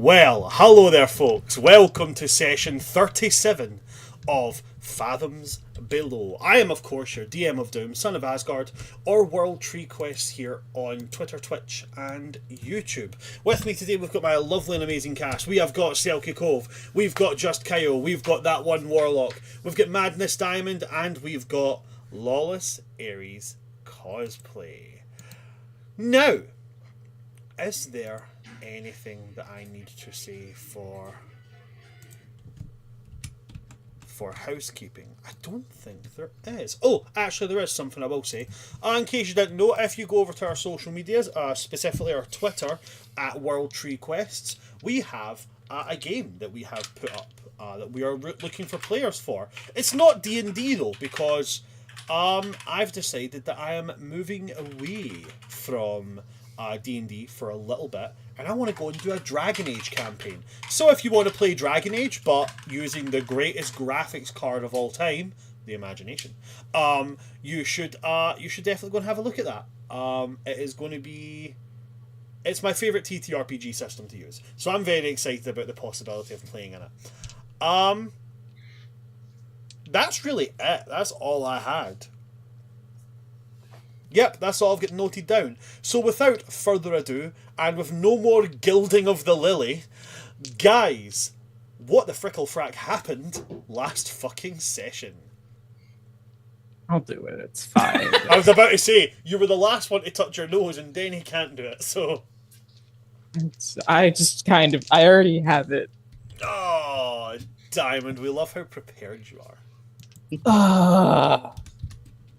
Well, hello there, folks. Welcome to session 37 of Fathoms Below. I am, of course, your DM of Doom, Son of Asgard, or World Tree Quests here on Twitter, Twitch, and YouTube. With me today, we've got my lovely and amazing cast. We have got Selkie Cove, we've got Just Kyle, we've got that one Warlock, we've got Madness Diamond, and we've got Lawless Ares Cosplay. Now, is there anything that I need to say for housekeeping? I don't think there is. Oh, actually there is something I will say. In case you didn't know, if you go over to our social medias, specifically our Twitter at World Tree Quests, we have a game that we have put up that we are looking for players for. It's not D&D though, because I've decided that I am moving away from D&D for a little bit, and I want to go and do a Dragon Age campaign. So if you want to play Dragon Age, but using the greatest graphics card of all time, the imagination, you should definitely go and have a look at that. It is going to be... It's my favourite TTRPG system to use, so I'm very excited about the possibility of playing in it. That's really it. That's all I had. Yep, that's all I've got noted down. So without further ado, and with no more gilding of the lily, guys, what the frickle frack happened last fucking session? I'll do it, it's fine. I was about to say, you were the last one to touch your nose, and Denny can't do it, so... I already have it. Oh, Diamond, we love how prepared you are.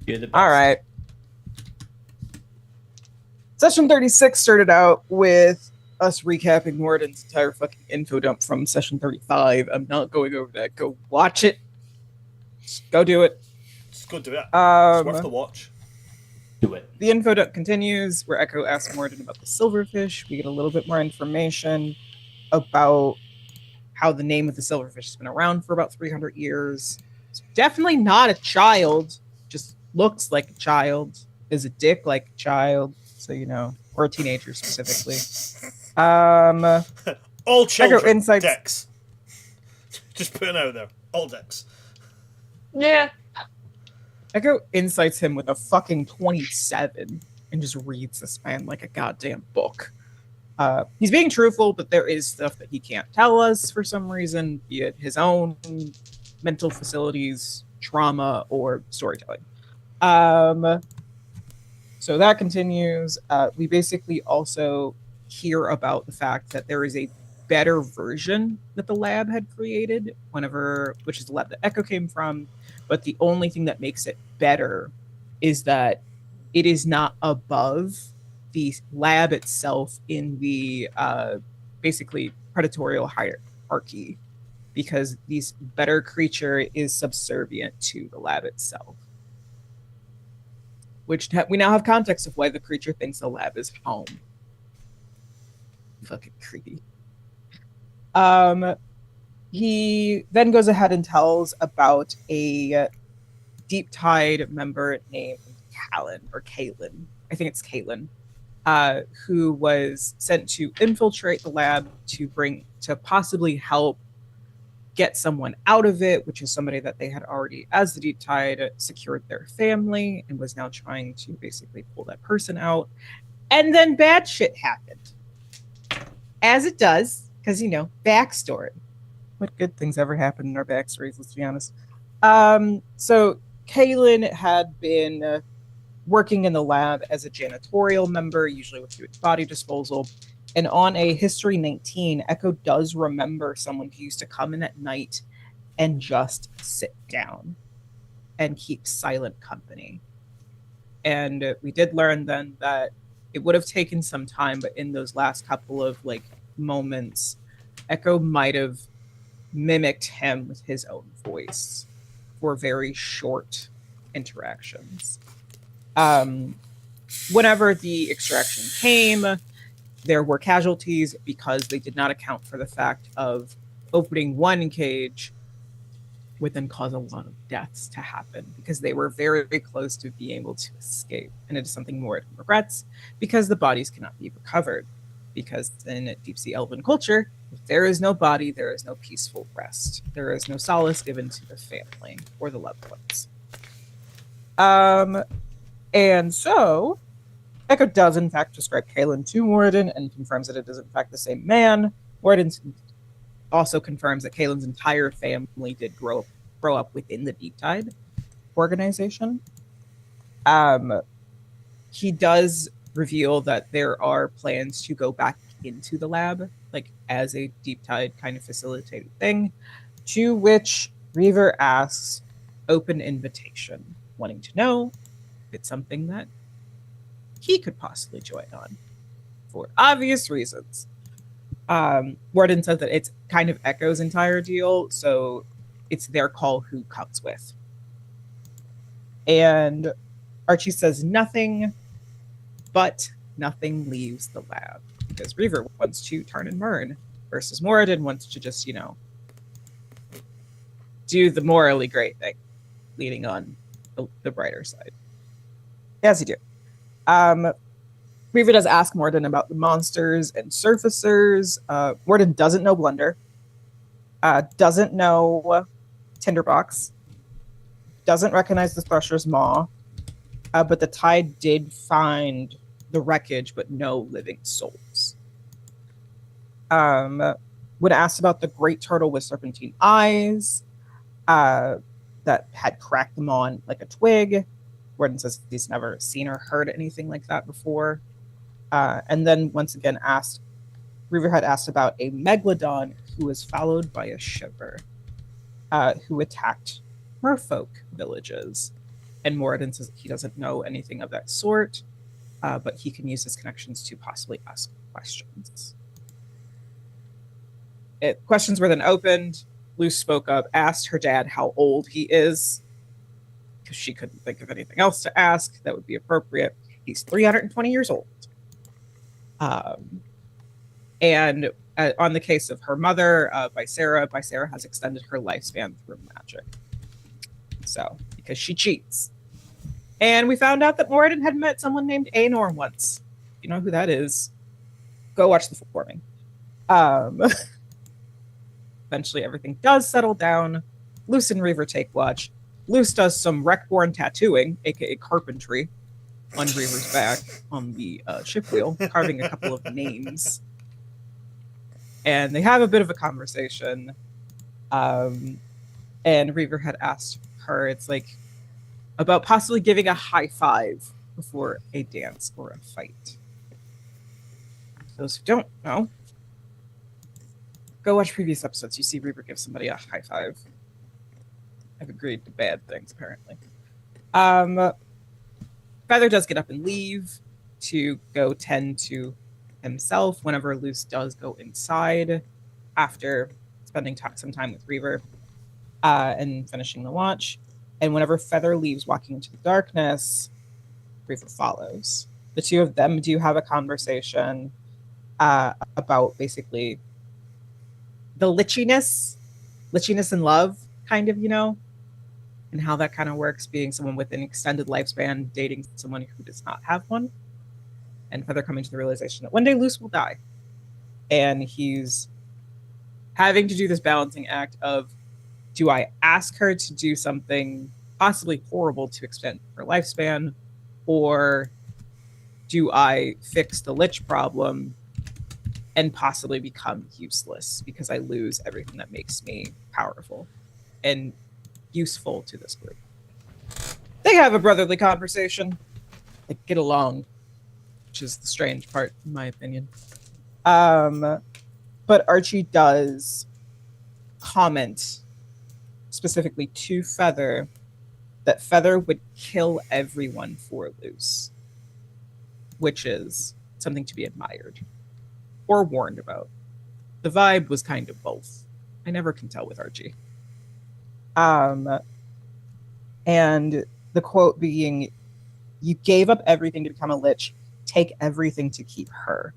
You're the best. All right. Session 36 started out with us recapping Morden's entire fucking info dump from session 35. I'm not going over that. Go watch it. Just go do it. Just go do it. It's worth the watch. Do it. The info dump continues, where Echo asks Morden about the silverfish. We get a little bit more information about how the name of the silverfish has been around for about 300 years. It's definitely not a child. Just looks like a child. Is a dick like a child. So, you know, or a teenager specifically. All children, insights. dicks. Just putting out there. All dicks. Yeah. Echo insights him with a fucking 27 and just reads this man like a goddamn book. He's being truthful, but there is stuff that he can't tell us for some reason, be it his own mental facilities, trauma, or storytelling. So that continues. We basically also hear about the fact that there is a better version that the lab had created, which is the lab that Echo came from. But the only thing that makes it better is that it is not above the lab itself in the basically predatorial hierarchy, because this better creature is subservient to the lab itself. Which we now have context of why the creature thinks the lab is home. Fucking creepy. He then goes ahead and tells about a Deep Tide member named Caitlin. I think it's Caitlin, who was sent to infiltrate the lab to possibly help get someone out of it, which is somebody that they had already, as the Deep Tide, secured their family and was now trying to basically pull that person out. And then bad shit happened. As it does, because, you know, backstory. What good things ever happen in our backstories, let's be honest. So Kaylin had been working in the lab as a janitorial member, usually with body disposal. And on a History 19, Echo does remember someone who used to come in at night and just sit down and keep silent company. And we did learn then that it would have taken some time, but in those last couple of moments, Echo might have mimicked him with his own voice for very short interactions. Whenever the extraction came, there were casualties because they did not account for the fact of opening one cage would then cause a lot of deaths to happen because they were very, very close to being able to escape. And it is something Morden regrets because the bodies cannot be recovered. Because in deep sea elven culture, If there is no body, there is no peaceful rest. There is no solace given to the family or the loved ones. And so Echo does in fact describe Kaelin to Moradin and confirms that it is in fact the same man. Moradin also confirms that Kaelin's entire family did grow up within the Deep Tide organization. He does reveal that there are plans to go back into the lab, like as a Deep Tide kind of facilitated thing, to which Reaver asks open invitation, wanting to know if it's something that he could possibly join on for obvious reasons. Warden says that it's kind of Echo's entire deal, so it's their call who comes with. And Archie says nothing, but nothing leaves the lab because Reaver wants to turn and burn versus Moradin wants to just, do the morally great thing, leading on the brighter side. As you do. Reaver does ask Moradin about the monsters and surfacers. Moradin doesn't know Blunder, doesn't know Tinderbox, doesn't recognize the Thresher's Maw, but the Tide did find the wreckage, but no living souls. When asked about the great turtle with serpentine eyes that had cracked them on like a twig, Gordon says he's never seen or heard anything like that before. And then once again Reaver had asked about a megalodon who was followed by a shiver who attacked merfolk villages. And Moradin says he doesn't know anything of that sort, but he can use his connections to possibly ask questions. Questions were then opened. Luce spoke up, asked her dad how old he is, because she couldn't think of anything else to ask that would be appropriate. He's 320 years old. And on the case of her mother, Bysera has extended her lifespan through magic. So, because she cheats. And we found out that Moradin had met someone named Aenor once. You know who that is? Go watch the forming. Eventually, everything does settle down. Luce and Reaver take watch. Luce does some Wreckborn tattooing, aka carpentry, on Reaver's back on the ship wheel, carving a couple of names. And they have a bit of a conversation. And Reaver had asked her, it's like, about possibly giving a high five before a dance or a fight. Those who don't know, go watch previous episodes. You see Reaver give somebody a high five. I've agreed to bad things, apparently. Feather does get up and leave to go tend to himself whenever Luce does go inside after spending some time with Reaver and finishing the watch. And whenever Feather leaves walking into the darkness, Reaver follows. The two of them do have a conversation about basically the lichiness and love, kind of, and how that kind of works, being someone with an extended lifespan dating someone who does not have one. And Feather coming to the realization that one day Luce will die. And he's having to do this balancing act of, do I ask her to do something possibly horrible to extend her lifespan, or do I fix the lich problem and possibly become useless because I lose everything that makes me powerful and useful to this group? They have a brotherly conversation. They get along, which is the strange part, in my opinion. But Archie does comment specifically to Feather that Feather would kill everyone for Luce, which is something to be admired or warned about. The vibe was kind of both. I never can tell with Archie. And the quote being, "You gave up everything to become a lich. Take everything to keep her."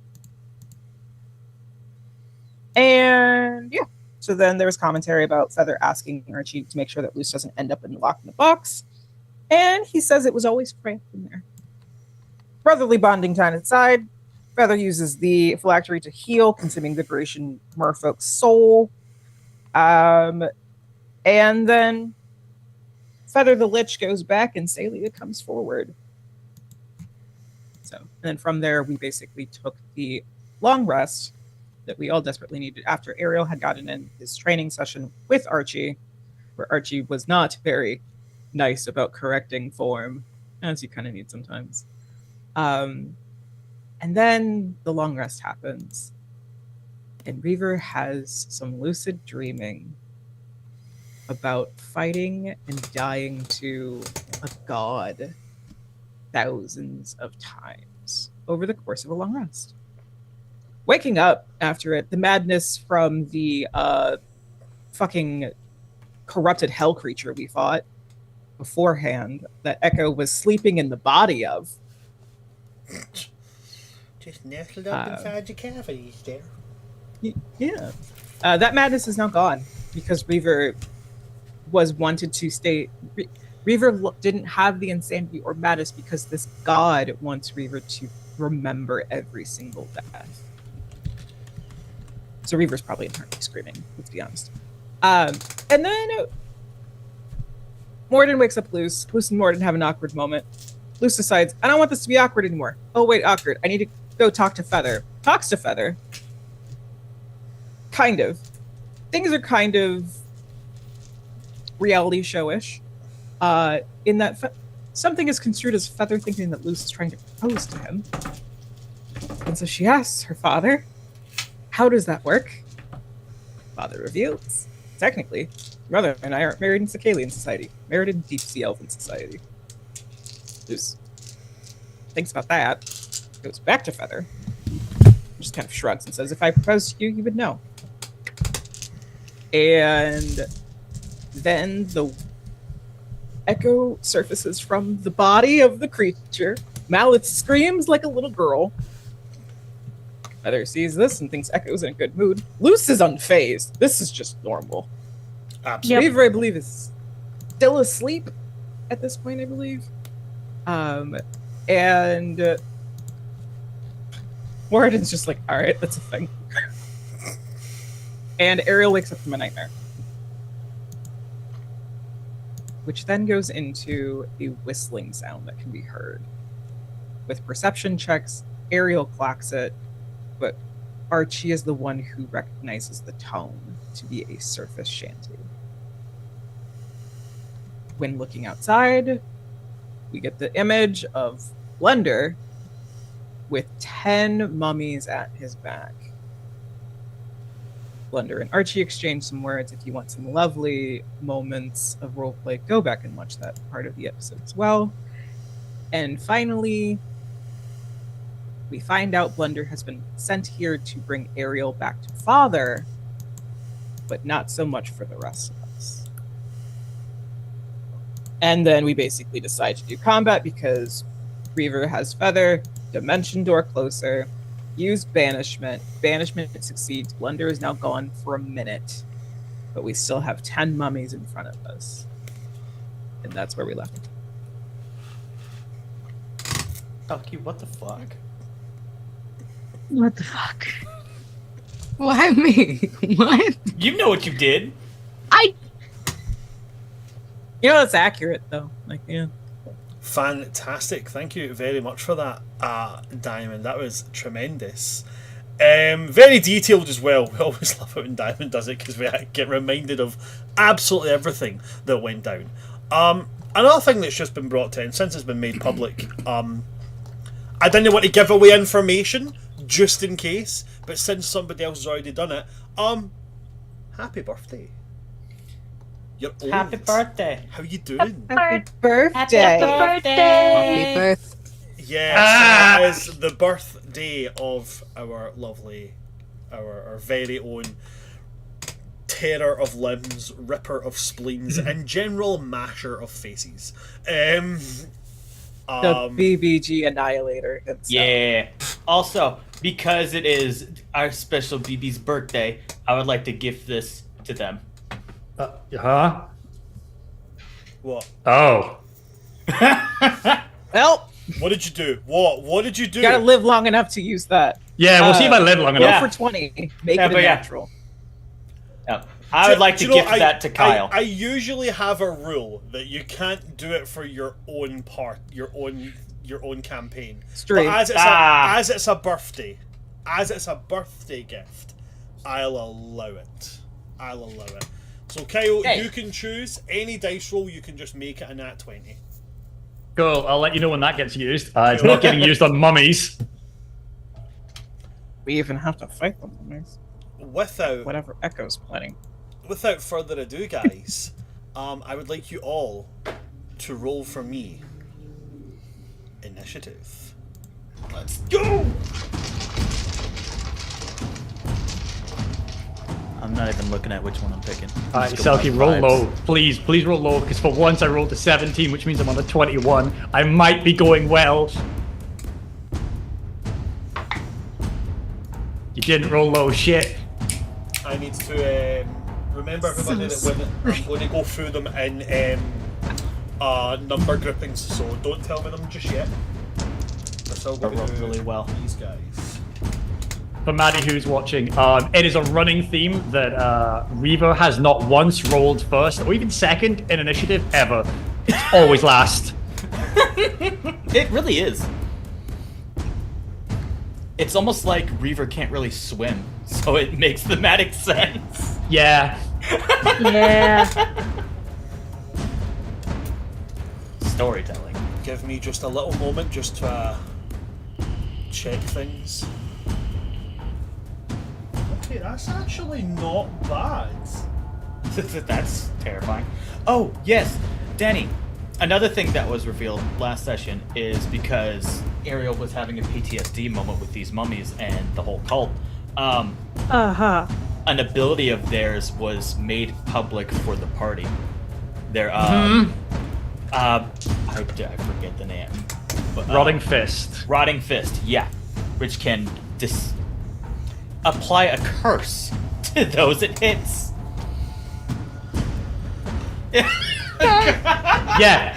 And yeah. So then there was commentary about Feather asking Archie to make sure that Luce doesn't end up locked in the box. And he says it was always cramped in there. Brotherly bonding time aside, Feather uses the phylactery to heal, consuming the Grecian merfolk's soul. And then Feather the Lich goes back and Celia comes forward. So, and then from there, we basically took the long rest that we all desperately needed after Ariel had gotten in his training session with Archie, where Archie was not very nice about correcting form, as you kind of need sometimes. And then the long rest happens, and Reaver has some lucid dreaming about fighting and dying to a god thousands of times over the course of a long rest. Waking up after it, the madness from the fucking corrupted hell creature we fought beforehand that Echo was sleeping in the body of. Just nestled up inside your cavities there. Yeah. That madness is now gone because Reaver was wanted to stay. Reaver didn't have the insanity or madness because this god wants Reaver to remember every single death. So Reaver's probably internally screaming, let's be honest. And then Morden wakes up Luce. Luce and Morden have an awkward moment. Luce decides, I don't want this to be awkward anymore. Oh, wait, awkward. I need to go talk to Feather. Talks to Feather. Kind of. Things are kind of reality show-ish. In that something is construed as Feather thinking that Luce is trying to propose to him. And so she asks her father, how does that work? Father reveals, technically, Mother and I aren't married in Sicalian society, married in Deep Sea Elven society. Luce thinks about that, goes back to Feather, just kind of shrugs and says, if I proposed to you, you would know. And then the echo surfaces from the body of the creature. Mallet screams like a little girl. Feather sees this and thinks Echo's in a good mood. Luce is unfazed. This is just normal. Absolutely. Reaver, I believe, is still asleep at this point, I believe. And Warden's just like, all right, that's a thing. And Ariel wakes up from a nightmare, which then goes into a whistling sound that can be heard. With perception checks, Ariel clocks it, but Archie is the one who recognizes the tone to be a surface shanty. When looking outside, we get the image of Blunder with 10 mummies at his back. Blunder and Archie exchange some words. If you want some lovely moments of roleplay, go back and watch that part of the episode as well. And finally, we find out Blunder has been sent here to bring Ariel back to Father, but not so much for the rest of us. And then we basically decide to do combat because Reaver has Feather, Dimension Door closer, use Banishment. Banishment succeeds. Blunder is now gone for a minute, but we still have 10 mummies in front of us. And that's where we left it. Ducky, what the fuck? What the fuck? Why me? What? You know what you did. You know, that's accurate, though. Like, yeah. Fantastic. Thank you very much for that, Diamond. That was tremendous. Very detailed as well. We always love it when Diamond does it because we get reminded of absolutely everything that went down. Another thing that's just been brought in, since it's been made public, I didn't want to give away information just in case, but since somebody else has already done it, happy birthday. You're old. Happy birthday. How you doing? Happy birthday. Happy birth. Yes, it is the birthday of our lovely, our very own tearer of limbs, ripper of spleens, and general masher of faces. The BBG Annihilator himself. Yeah. Also, because it is our special BB's birthday, I would like to gift this to them. What? Oh. Well, What did you do? What did you do? You gotta live long enough to use that. Yeah, we'll see if I live long Roll enough. for 20. Make Yeah, it a but yeah. natural. Yeah. I would like to gift that to Kyle. I usually have a rule that you can't do it for your own part, your own campaign. Straight. But as it's a birthday gift, I'll allow it. So Kyle, Okay. you can choose any dice roll. You can just make it a nat 20. Cool, I'll let you know when that gets used. It's not getting used on mummies. We even have to fight them. Whatever Echo's planning. Without further ado, guys, I would like you all to roll for me. Initiative. Let's go! I'm not even looking at which one I'm picking. Alright, Selkie, roll low. Please roll low, because for once I rolled a 17, which means I'm on a 21. I might be going well. You didn't roll low, shit. I need to remember everybody that when I'm going to go through them in number groupings, so don't tell me them just yet. That's how we're going to do really well. These guys. For Maddie who's watching, it is a running theme that Reaver has not once rolled first or even second in initiative ever. It's always last. It really is. It's almost like Reaver can't really swim, so it makes thematic sense. Yeah. Yeah. Storytelling. Give me just a little moment just to check things. Okay, that's actually not bad. That's terrifying. Oh, yes, Danny. Another thing that was revealed last session is because Ariel was having a PTSD moment with these mummies and the whole cult. Uh-huh. An ability of theirs was made public for the party. Their I forget the name. But, Rotting Fist. Rotting Fist, yeah, which can apply a curse to those it hits. Yeah.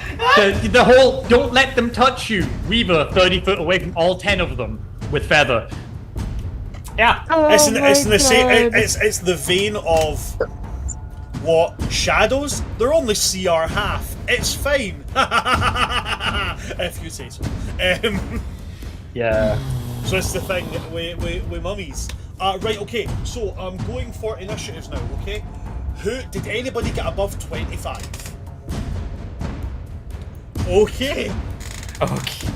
The whole don't let them touch you. Reaver 30 foot away from all 10 of them with feather. Yeah. It's in the same. It's the vein of what shadows. They're only CR half. It's fine. If you say so. Yeah. So it's the thing with mummies. Right. Okay. So I'm going for initiatives now. Okay. Who did anybody get above 25? Okay. Okay.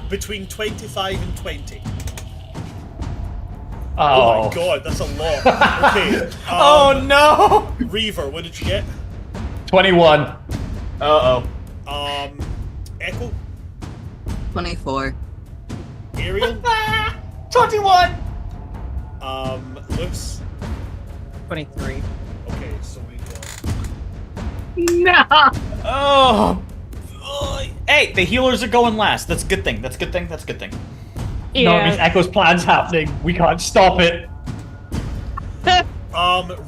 Between 25 and 20. Oh, Oh my god, that's a lot. Okay. Oh no! Reaver, what did you get? 21. Uh-oh. Echo? 24. Ariel? 21! Luce? 23. Okay, so we got... No. Oh! Hey, the healers are going last. That's a good thing. No, it means Yeah. Echo's plan's happening. We can't stop it.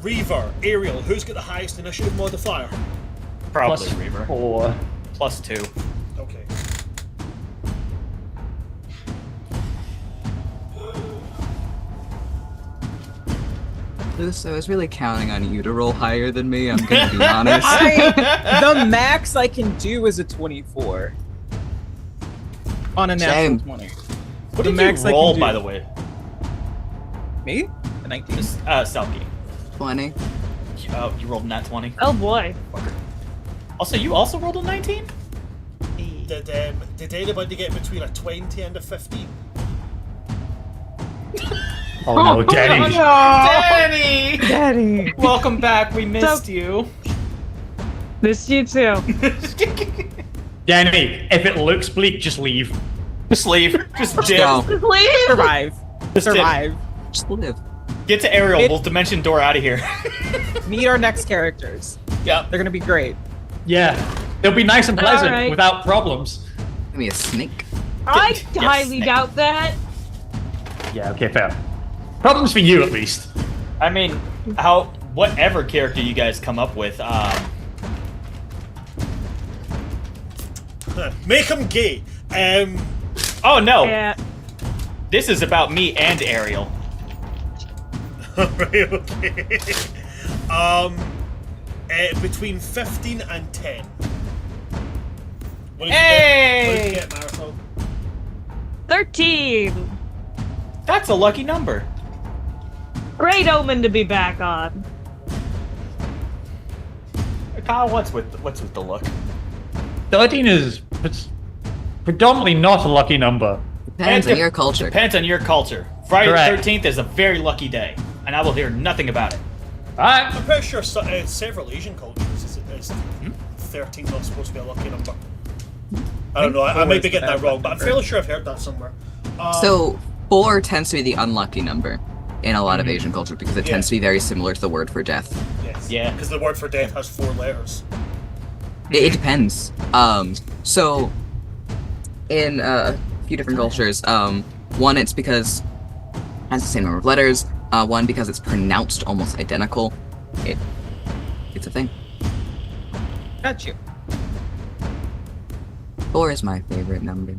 Reaver, Ariel, who's got the highest initiative modifier? Probably Plus Reaver. 4. Plus 2. Okay. Luce, I was really counting on you to roll higher than me, I'm gonna be honest. The max I can do is a 24. On a natural Same. 20. What The did max you I can roll, do. by the way? Me? A 19. Selkie. 20. You rolled a nat 20? Oh boy. Fucker. Also, you also rolled a 19? Did anybody get between a 20 and a 15? Oh no, Danny. Danny! Daddy. Welcome back. We missed you. Miss you too. Danny, if it looks bleak, just leave. Just leave. Just dip. Go. Please. Survive. Just dip. Survive. Just live. Get to Ariel. We'll dimension door out of here. Meet our next characters. Yep. They're gonna be great. Yeah. They'll be nice and pleasant Alright. without problems. Give me a snake. I Yes, highly Nick. doubt that. Yeah, okay, fair. Problems for you, at least. I mean, whatever character you guys come up with, Make him gay. Oh no! Yeah. This is about me and Ariel. Right, okay. Between 15 and 10. What did Hey! you get, Marisol? 13. That's a lucky number. Great omen to be back on. Kyle, what's with the look? 13 is predominantly not a lucky number. Depends on your culture. Depends on your culture. Friday Correct. the 13th is a very lucky day, and I will hear nothing about it. Alright. I'm pretty sure several Asian cultures is 13 not supposed to be a lucky number. I don't know, I might be getting that wrong, but I'm fairly sure I've heard that somewhere. So 4 tends to be the unlucky number in a lot of Asian culture because it tends to be very similar to the word for death. Yes. Yeah. Because the word for death has 4 letters. It depends. So in a few different cultures, one it's because it has the same number of letters. One because it's pronounced almost identical. It's a thing. Got you. 4 is my favorite number.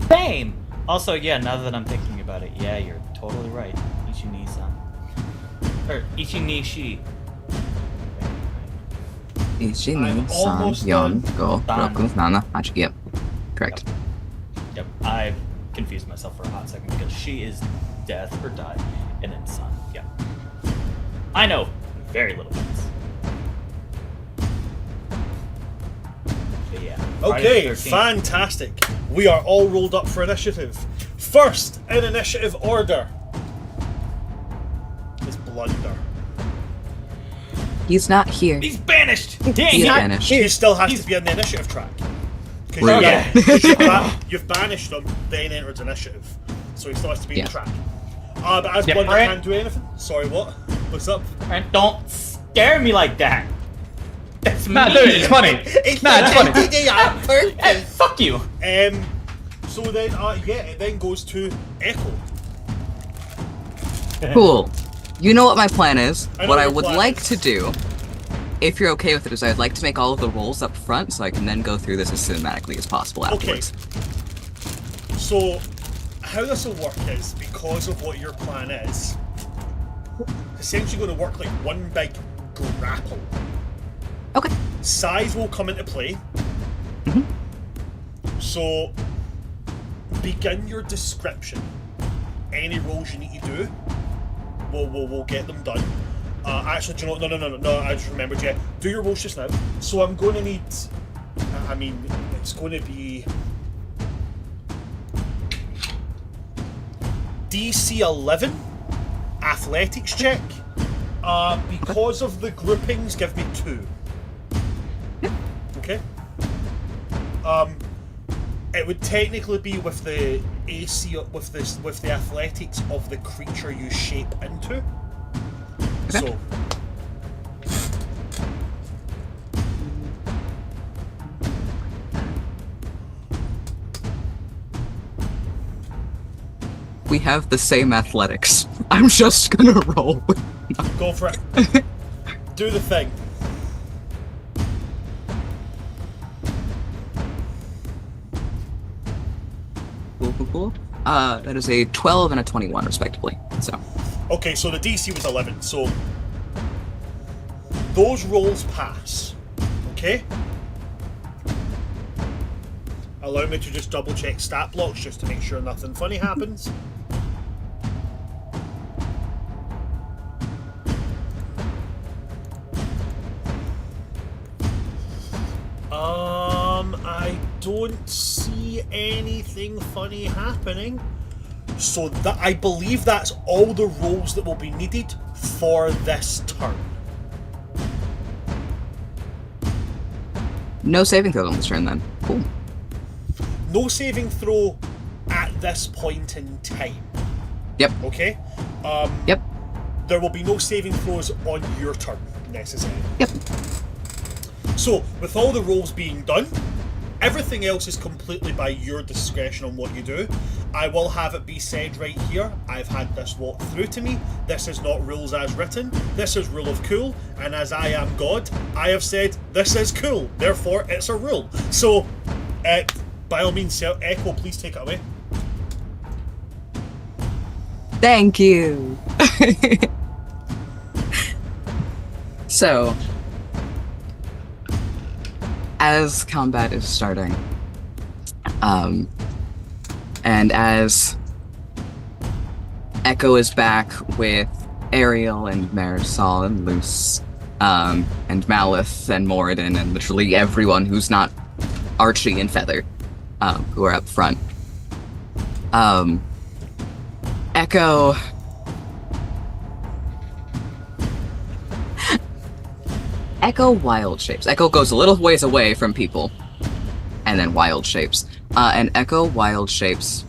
Same. Also, yeah, now that I'm thinking about it, yeah, you're totally right. Ichi-ni-san. Or Ichi-ni-shi. I'm almost done. Yep. Correct. Yep, I confused myself for a hot second because she is death or die, and then son. Yep. I know very little bits. But yeah. Friday Okay, the 13th. fantastic. We are all rolled up for initiative. First in initiative order is Blunder. He's not here. He's banished! Dang He's it! banished. He still has to be on the initiative track. Rude. Yeah. You've banished him, then entered initiative. So he still has to be in the Yeah. track. But as Yeah. Blunder Alright. can't do anything. Sorry, what? What's up? And don't scare me like that. That's Nah, mean. dude, it's funny. Nah, it's funny. Hey, fuck you. So then, it then goes to Echo. Cool. You know what my plan is. I know What I your would plan like is. to do, if you're okay with it, is I'd like to make all of the rolls up front so I can then go through this as cinematically as possible afterwards. So, how this will work is, because of what your plan is, it's essentially going to work like one big grapple. Okay. Size will come into play. So, begin your description. Any rolls you need to do, we'll get them done. Actually, do you know? No, I just remembered, yeah. Do your rolls just now. So I'm going to need, it's going to be DC 11 athletics check. Because of the groupings, give me 2. Okay. It would technically be with the AC with the athletics of the creature you shape into. So. We have the same athletics. I'm just gonna roll. Go for it. Do the thing. Cool. That is a 12 and a 21, respectively. So, Okay, so the DC was 11, so those rolls pass. Okay? Allow me to just double check stat blocks just to make sure nothing funny happens. I don't see anything funny happening. So that I believe that's all the rolls that will be needed for this turn. no saving throw on this turn then. Cool. No saving throw at this point in time. Yep. Okay? Yep. There will be no saving throws on your turn necessary. Yep. So, with all the rolls being done, everything else is completely by your discretion on what you do. I will have it be said right here, I've had this walked through to me, this is not rules as written, this is rule of cool, and as I am God, I have said this is cool, therefore it's a rule. So, By all means, Sir Echo, please take it away. Thank you. So, as combat is starting, and as Echo is back with Ariel and Marisol and Luce, and Malith and Moradin and literally everyone who's not Archie and Feather, who are up front. Echo wild shapes. Echo goes a little ways away from people, and then wild shapes. And Echo wild shapes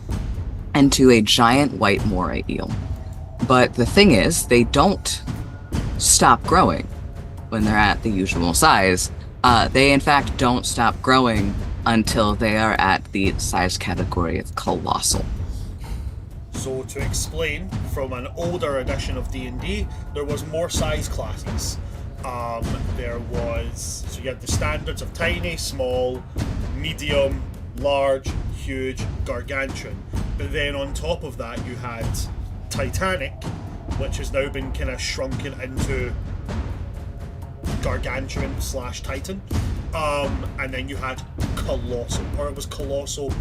into a giant white moray eel. But the thing is, they don't stop growing when they're at the usual size. They in fact don't stop growing until they are at the size category of colossal. So to explain, from an older edition of D&D, there was more size classes. So you had the standards of tiny, small, medium, large, huge, gargantuan. But then on top of that you had Titanic, which has now been kind of shrunken into gargantuan / Titan. And then you had colossal, or it was colossal,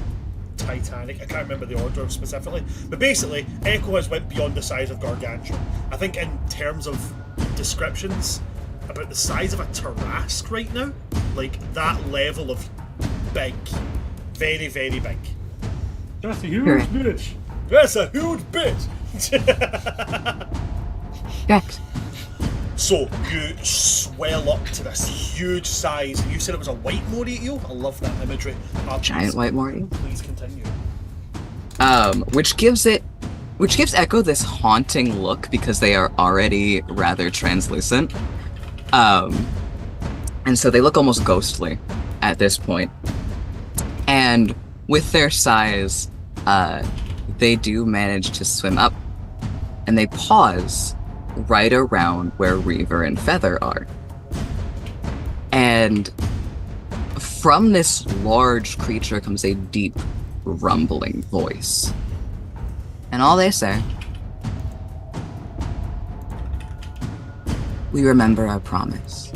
Titanic. I can't remember the order specifically, but basically Echo has went beyond the size of gargantuan. I think in terms of descriptions, about the size of a Tarrasque right now, like that level of big, very, very big. That's a huge bitch. That's a huge bitch. Yes. So you swell up to this huge size. You said it was a white moray eel. I love that imagery. Giant white moray eel. Please continue. Which gives Echo this haunting look because they are already rather translucent. And so they look almost ghostly at this point. And with their size, they do manage to swim up, and they pause right around where Reaver and Feather are. And from this large creature comes a deep, rumbling voice. And all they say, "We remember our promise.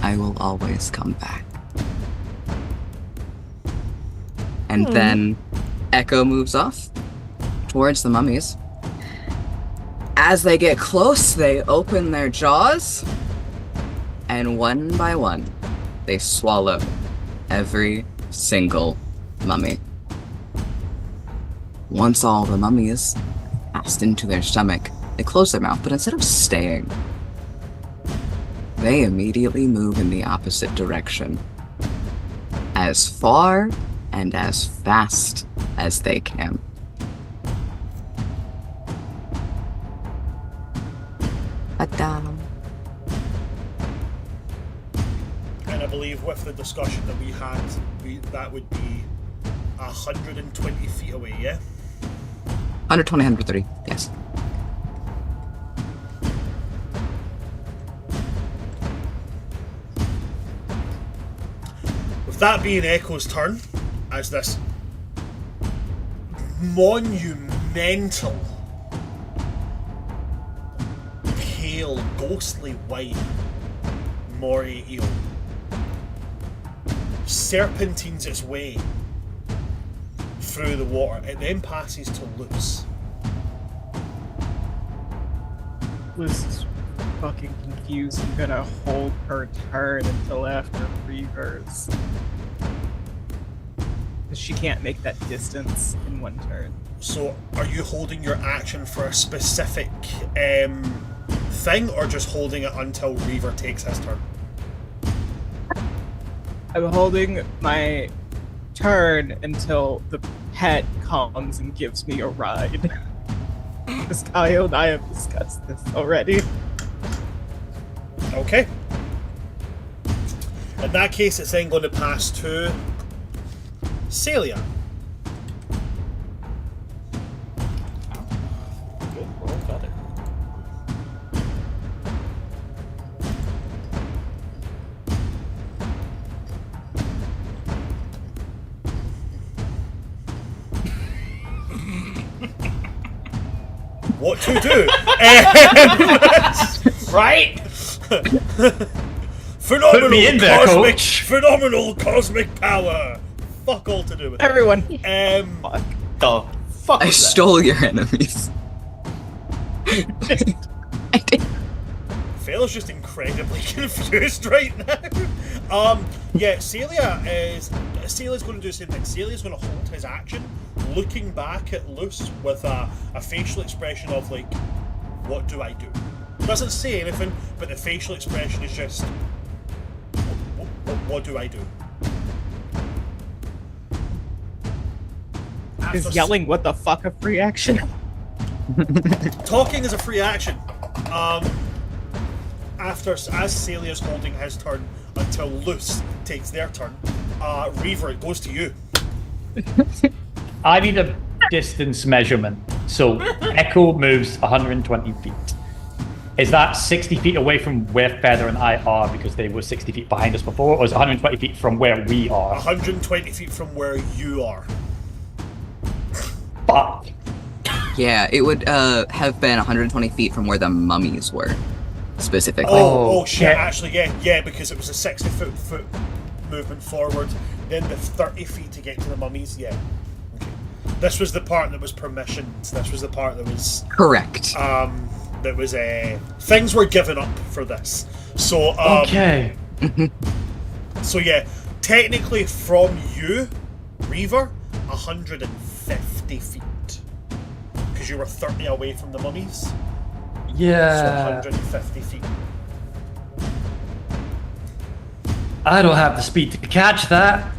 I will always come back." And then Echo moves off towards the mummies. As they get close, they open their jaws, and one by one, they swallow every single mummy. Once all the mummies passed into their stomach, they close their mouth, but instead of staying, they immediately move in the opposite direction, as far and as fast as they can. And I believe with the discussion that we had, that would be 120 feet away, yeah? 120, 130, yes. With that being Echo's turn, as this monumental, pale, ghostly white moray eel serpentines its way through the water. It then passes to Luce. Luce is fucking confused. I'm gonna hold her turn until after Reavers. Because she can't make that distance in one turn. So, are you holding your action for a specific thing, or just holding it until Reaver takes his turn? I'm holding my turn until the pet comes and gives me a ride. Because Kyle and I have discussed this already. Okay. In that case, it's then going to pass to Celia. Good roll, Feather. what to do. Right? Phenomenal Put me in there, cosmic, coach. phenomenal cosmic power. Fuck all to do with it. Everyone. The fuck I was that? stole your enemies. I did. Phil's just incredibly confused right now. Yeah, Celia's going to do the same thing. Celia's going to hold his action, looking back at Luce with a facial expression of like, what do I do? Doesn't say anything, but the facial expression is just, what do I do? Is yelling "what the fuck" a free action? Talking is a free action. As Celia's holding his turn until Luce takes their turn, Reaver, it goes to you. I need a distance measurement. So Echo moves 120 feet. Is that 60 feet away from where Feather and I are because they were 60 feet behind us before, or is it 120 feet from where we are? 120 feet from where you are. Fuck. Yeah, it would have been 120 feet from where the mummies were, specifically. Oh shit! yeah. Actually, yeah, because it was a 60-foot movement forward, then the 30 feet to get to the mummies. Yeah. Okay. This was the part that was permissioned. This was the part that was Correct. that was things were given up for this. So Okay. So yeah, technically from you, Reaver, 150 feet. Because you were 30 away from the mummies. So Yeah. 150 feet. I don't have the speed to catch that.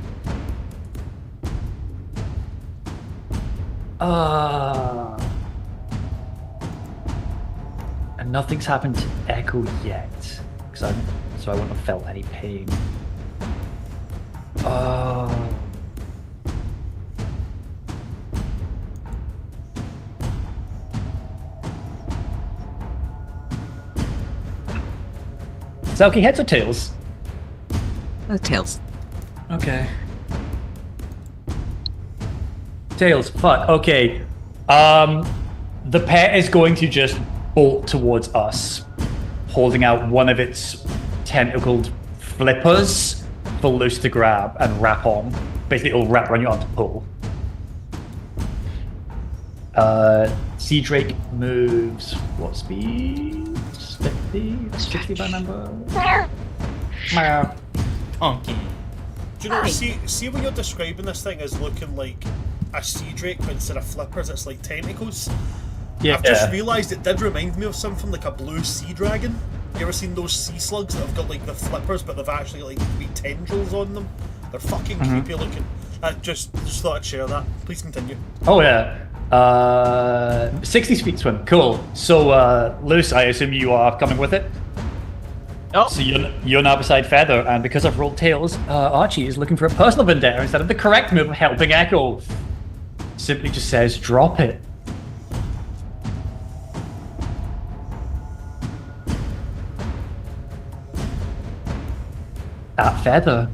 And nothing's happened to Echo yet, so I wouldn't have felt any pain. Selkie, heads or tails? Tails. Okay. Tails, fuck, okay. The pet is going to just bolt towards us, holding out one of its tentacled flippers for Luce to grab and wrap on. Basically, it'll wrap around your arm to pull. Sea Drake moves, what speed? 50? 60 by number? Meow. Honky. Do you know, see when you're describing this thing as looking like a sea drake, but instead of flippers, it's like tentacles? Yeah. I've just realised it did remind me of something like a blue sea dragon. You ever seen those sea slugs that have got like the flippers, but they've actually like wee tendrils on them? They're fucking creepy looking. I just thought I'd share that. Please continue. Oh yeah. 60 feet swim. Cool. So, Luce, I assume you are coming with it? Oh. So you're now beside Feather, and because I've rolled tails, Archie is looking for a personal vendetta instead of the correct move of helping Echo. Simply just says, drop it. At Feather.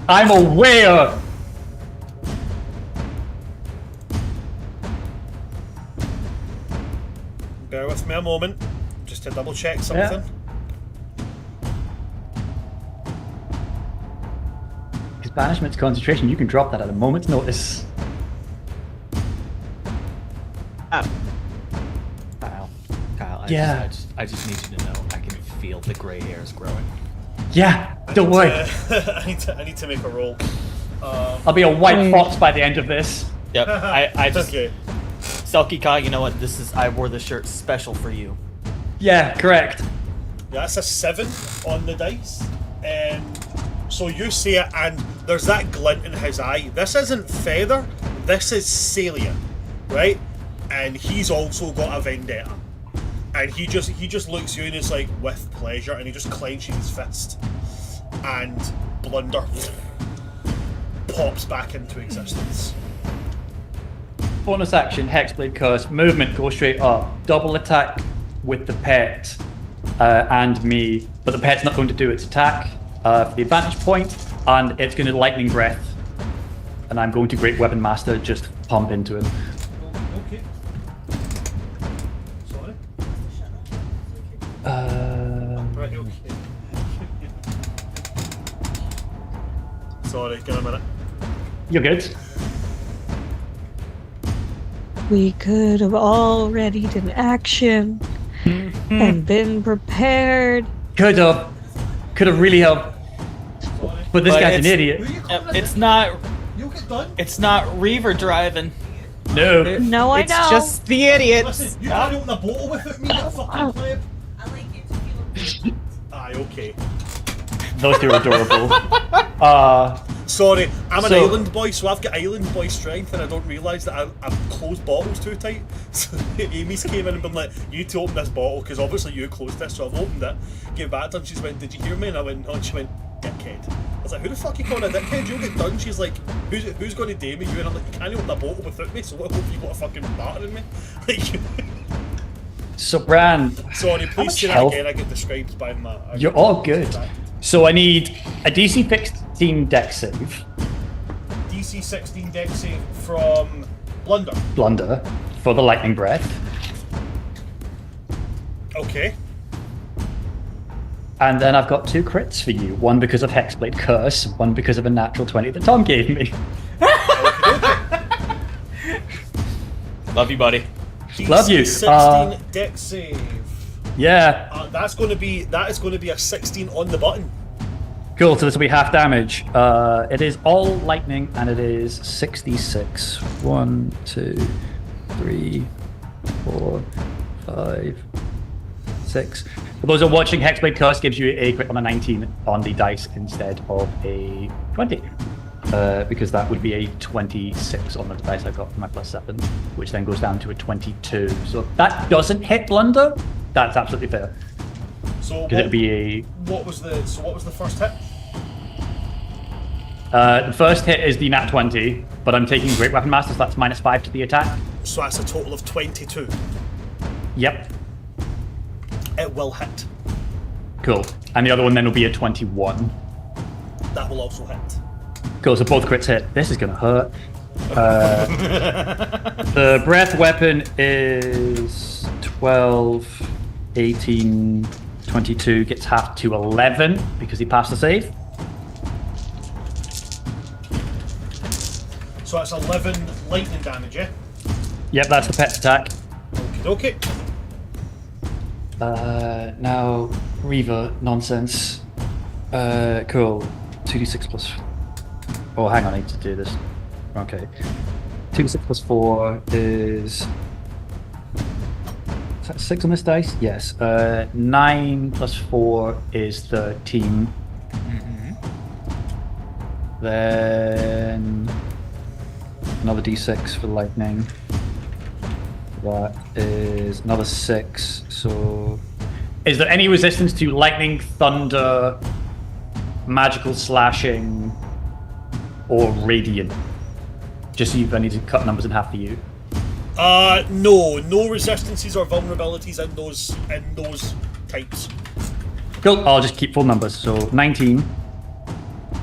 I'm aware. Bear with me a moment, just to double check something. Because banishment's concentration, you can drop that at a moment's notice. Oh. Kyle, Yeah. I just need you to know I can feel the gray hairs growing. Yeah, don't worry. I need to make a roll. I'll be a white fox by the end of this. Yep. I just Okay. Selkie, Kyle, you know what? I wore this shirt special for you. Yeah, correct. Yeah, that's a 7 on the dice. So you see it, and there's that glint in his eye. This isn't Feather, this is Celia, right? And he's also got a vendetta. And he just looks at you and is like, with pleasure, and he just clenches his fist. And Blunder pops back into existence. Bonus action, Hexblade Curse, movement, go straight up, double attack with the pet and me, but the pet's not going to do its attack. for the advantage point, and it's going to lightning breath. And I'm going to Great Weapon Master just pump into him. Okay. Sorry. Right, okay. Sorry, give me a minute. You're good. We could have all readied an action and been prepared. Could have really have. But this But guy's an it's- idiot. It's not. You'll get done. It's not Reaver driving. No. No, I It's know. just the idiots. Listen, you can't open a bottle without me, you fucking pleb. I like it to feel Aye, okay. Those two are adorable. Sorry, I'm an So- island boy, so I've got island boy strength, and I don't realise that I've closed bottles too tight. So Amy's came in and been like, "You need to open this bottle because obviously you closed this." So I've opened it, gave it back to her, and she's went, "Did you hear me?" And I went, "No." And she went, "Dickhead." I was like, "Who the fuck you calling a dickhead? You'll get done." She's like, "Who's going to dare me?" You and I'm like, "You can't open a bottle without me, so what hope you got a fucking batter in me?" Like, So, Bran, sorry, How please much say that health? again. I get described by my. you're all good. So I need a DC 16 dex save, DC 16 dex save from Blunder. Blunder, for the lightning breath. Okay. And then I've got 2 crits for you. One because of Hexblade Curse, one because of a natural 20 that Tom gave me. Love you, buddy. Love you. 16 dex save. Yeah. That is going to be a 16 on the button. Cool, so this will be half damage. It is all lightning, and it is 66. 1, 2, 3, 4, 5, 6. For those who are watching, Hexblade Curse gives you a crit on a 19 on the dice instead of a 20. Because that would be a 26 on the dice I got from my +7, which then goes down to a 22. So if that doesn't hit Blunder, that's absolutely fair. So Because it'd be a what was the first hit? the first hit is the nat 20, but I'm taking Great Weapon Master, so that's -5 to the attack. So that's a total of 22. Yep, It will hit. cool. And the other one then will be a 21. That will also hit. Cool, so both crits hit. This is gonna hurt. The breath weapon is 12, 18, 22, gets half to 11 because he passed the save. So that's 11 lightning damage, yeah? Yep, that's the pet's attack. Okay. Now, Reaver nonsense. Cool. 2d6 plus. Oh, hang on, I need to do this. Okay. 2d6 plus 4 is. Is that 6 on this dice? Yes. 9 plus 4 is 13. Then. Another d6 for lightning. That is another 6. So. Is there any resistance to lightning, thunder, magical slashing, or radiant? Just so I need to cut numbers in half for you. No resistances or vulnerabilities in those types. Cool. I'll just keep full numbers. So 19.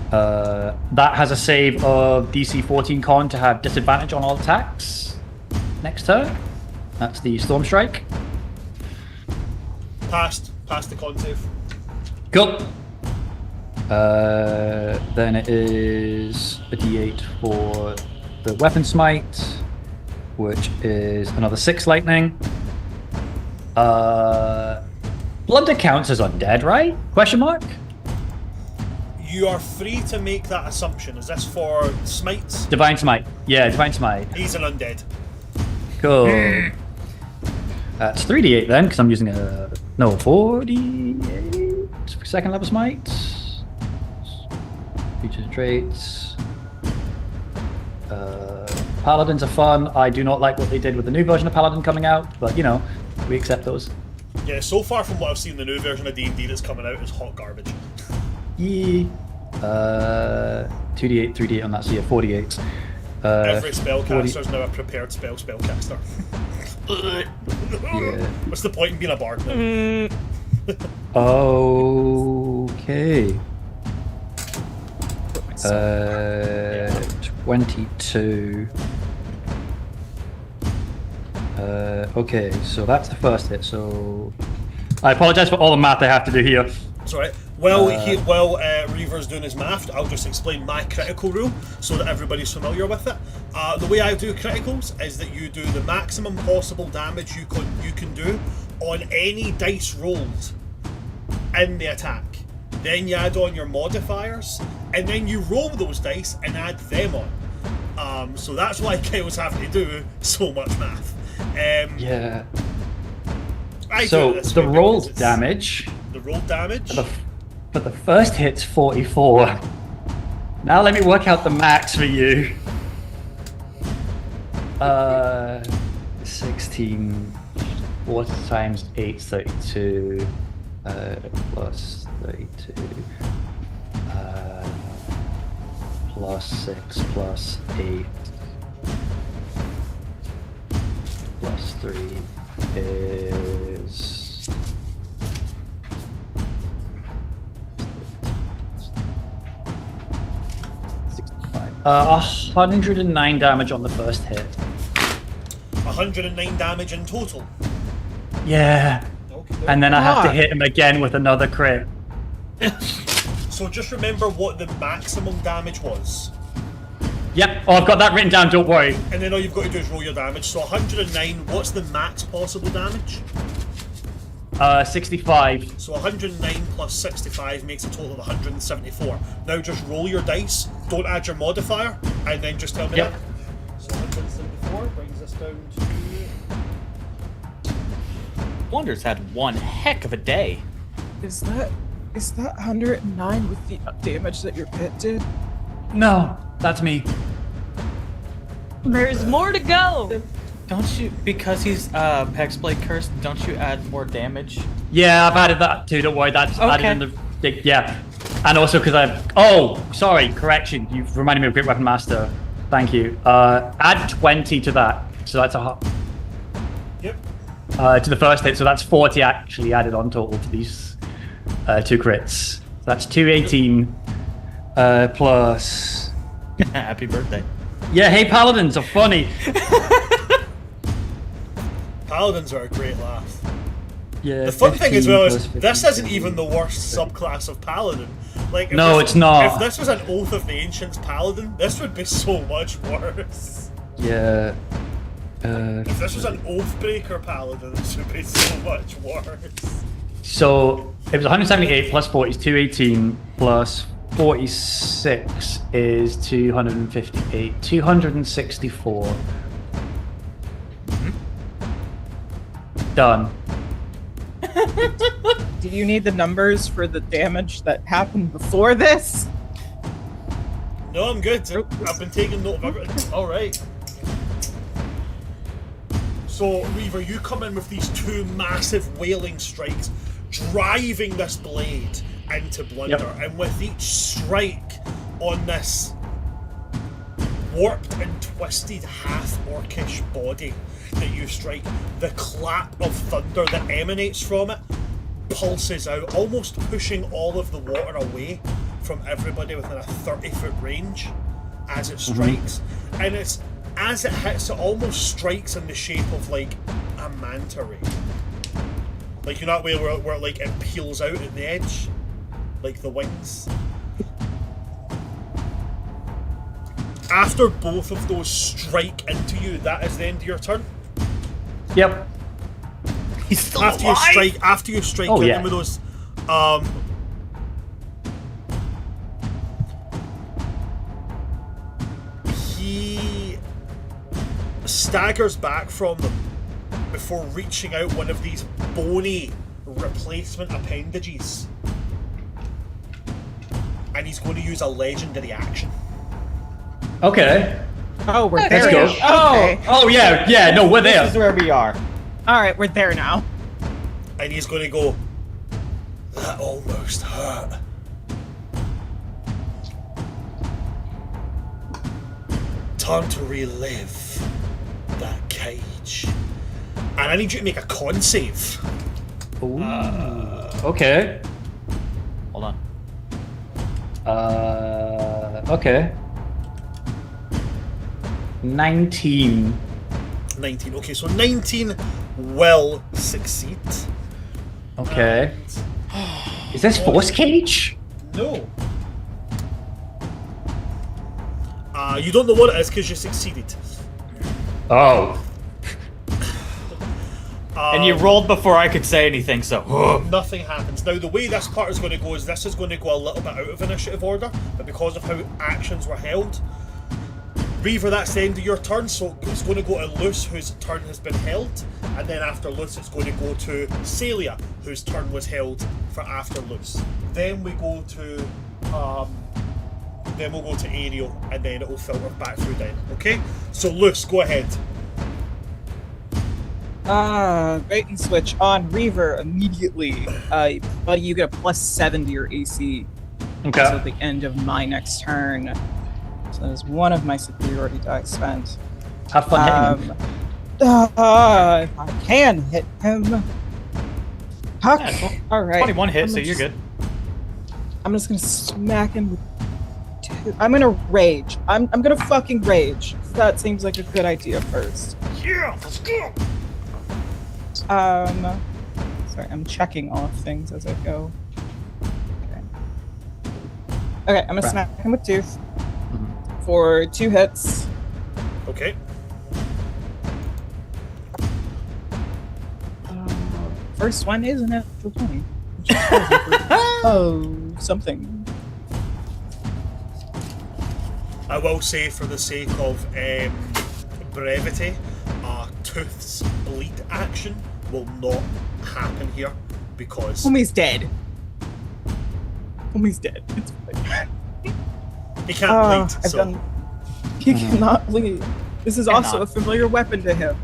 That has a save of DC 14 con to have disadvantage on all attacks next turn. That's the Storm Strike. Passed the con save. Cool. Then it is a d8 for the Weapon Smite, which is another 6 lightning. Blunder counts as undead, right? Question mark? You are free to make that assumption. Is this for smites? Divine Smite. Yeah, Divine Smite. He's an undead. Cool. That's 3d8 then, because I'm using a... No, 4d8 for second level smite. Features and traits. Paladins are fun. I do not like what they did with the new version of Paladin coming out, but you know, we accept those. Yeah, so far from what I've seen, the new version of D&D that's coming out is hot garbage. Yeah. 2d8, 3d8 on that, so yeah, 48. Every 40 spellcaster is now a prepared spellcaster. Yeah. What's the point in being a bard now? Okay. 22. Okay, so that's the first hit. So I apologize for all the math I have to do here. It's alright. While Reaver's doing his math, I'll just explain my critical rule so that everybody's familiar with it. The way I do criticals is that you do the maximum possible damage you can do on any dice rolled in the attack. Then you add on your modifiers, and then you roll those dice and add them on. So that's why Kyle's having to do so much math. Yeah. I So do it this the way rolled because damage. the rolled damage. But the first hit's 44. Now let me work out the max for you. 16. 4 times 8, 32. Plus 32. Plus 6 plus 8. Plus 3 is... 109 damage on the first hit. 109 damage in total. Yeah. Okay. And then I have to hit him again with another crit. So just remember what the maximum damage was. Yep. Oh, I've got that written down, don't worry. And then all you've got to do is roll your damage. So 109, what's the max possible damage? 65. So 109 plus 65 makes a total of 174. Now just roll your dice, don't add your modifier, and then just tell me Yep. that. So 174 brings us down to... Blunder's had one heck of a day. Is that 109 with the damage that your pit did? No, that's me. There's more to go. Don't you, because he's Hexblade cursed, don't you add more damage? Yeah, I've added that too, don't worry, that's added Okay. in the... Yeah. And also because I've... Oh, sorry, correction. You've reminded me of Great Weapon Master. Thank you. Add 20 to that. So that's Yep. to the first hit, so that's 40 actually added on total to these two crits. So that's 218 plus... Happy birthday. Yeah, hey, paladins are funny. Paladins are a great laugh. Yeah. The fun thing as 15 well plus is 15 this isn't plus even the worst subclass of paladin. Like, if No, this- it's not. If this was an Oath of the Ancients paladin, this would be so much worse. Yeah. If this was an Oathbreaker paladin, this would be so much worse. So it was 178 plus 40 is 218 plus 46 is 258. 264. Done. Do you need the numbers for the damage that happened before this? No, I'm good. I've been taking note of everything. Alright. So, Reaver, you come in with these two massive wailing strikes, driving this blade into Blunder, Yep. and with each strike on this warped and twisted half-orcish body that you strike, the clap of thunder that emanates from it pulses out, almost pushing all of the water away from everybody within a 30-foot range as it strikes. And it's, as it hits, it almost strikes in the shape of like a manta ray. Like, you know that way where like it peels out at the edge? Like the wings? After both of those strike into you, that is the end of your turn. Yep. He's still After you strike Oh, him yeah. with those, he staggers back from them before reaching out one of these bony replacement appendages, and he's going to use a legendary action. Okay. Oh, we're Let's there. go. Now. Okay. Oh yeah, no, we're This is there. where we are. All right, we're there now. And he's going to go, that almost hurt. Time to relive that cage. And I need you to make a con save. Ooh. Okay. Hold on. Okay. 19. 19. Okay, so 19 will succeed. Okay. Is this force cage? No. You don't know what it is because you succeeded. Oh. And you rolled before I could say anything, so. Nothing happens. Now, the way this part is going to go is this is going to go a little bit out of initiative order, but because of how actions were held, Reaver, that's the end of your turn, so it's going to go to Luce, whose turn has been held, and then after Luce, it's going to go to Celia, whose turn was held for after Luce. Then we go to, then we'll go to Ariel, and then it will filter back through then. Okay? So Luce, go ahead. Bait and switch on Reaver immediately. Buddy, you get a +7 to your AC Okay. until the end of my next turn. So that is one of my superiority die spent. Have fun hitting him. If I can hit him. Huck. Yeah, All right. 21 hit, I'm so gonna you're just- good. I'm just gonna smack him with 2. I'm gonna rage. I'm gonna fucking rage. That seems like a good idea first. Yeah, let's go! Sorry, I'm checking off things as I go. Okay, I'm gonna smack him with 2 for 2 hits. Okay. First one is a natural 20. Which is oh, something. I will say, for the sake of brevity, Tooth's bleed action will not happen here because Homie's dead. Homie's dead. It's fine. he can't bleed. I've So done. He cannot bleed. This is also Cannot. a familiar weapon to him.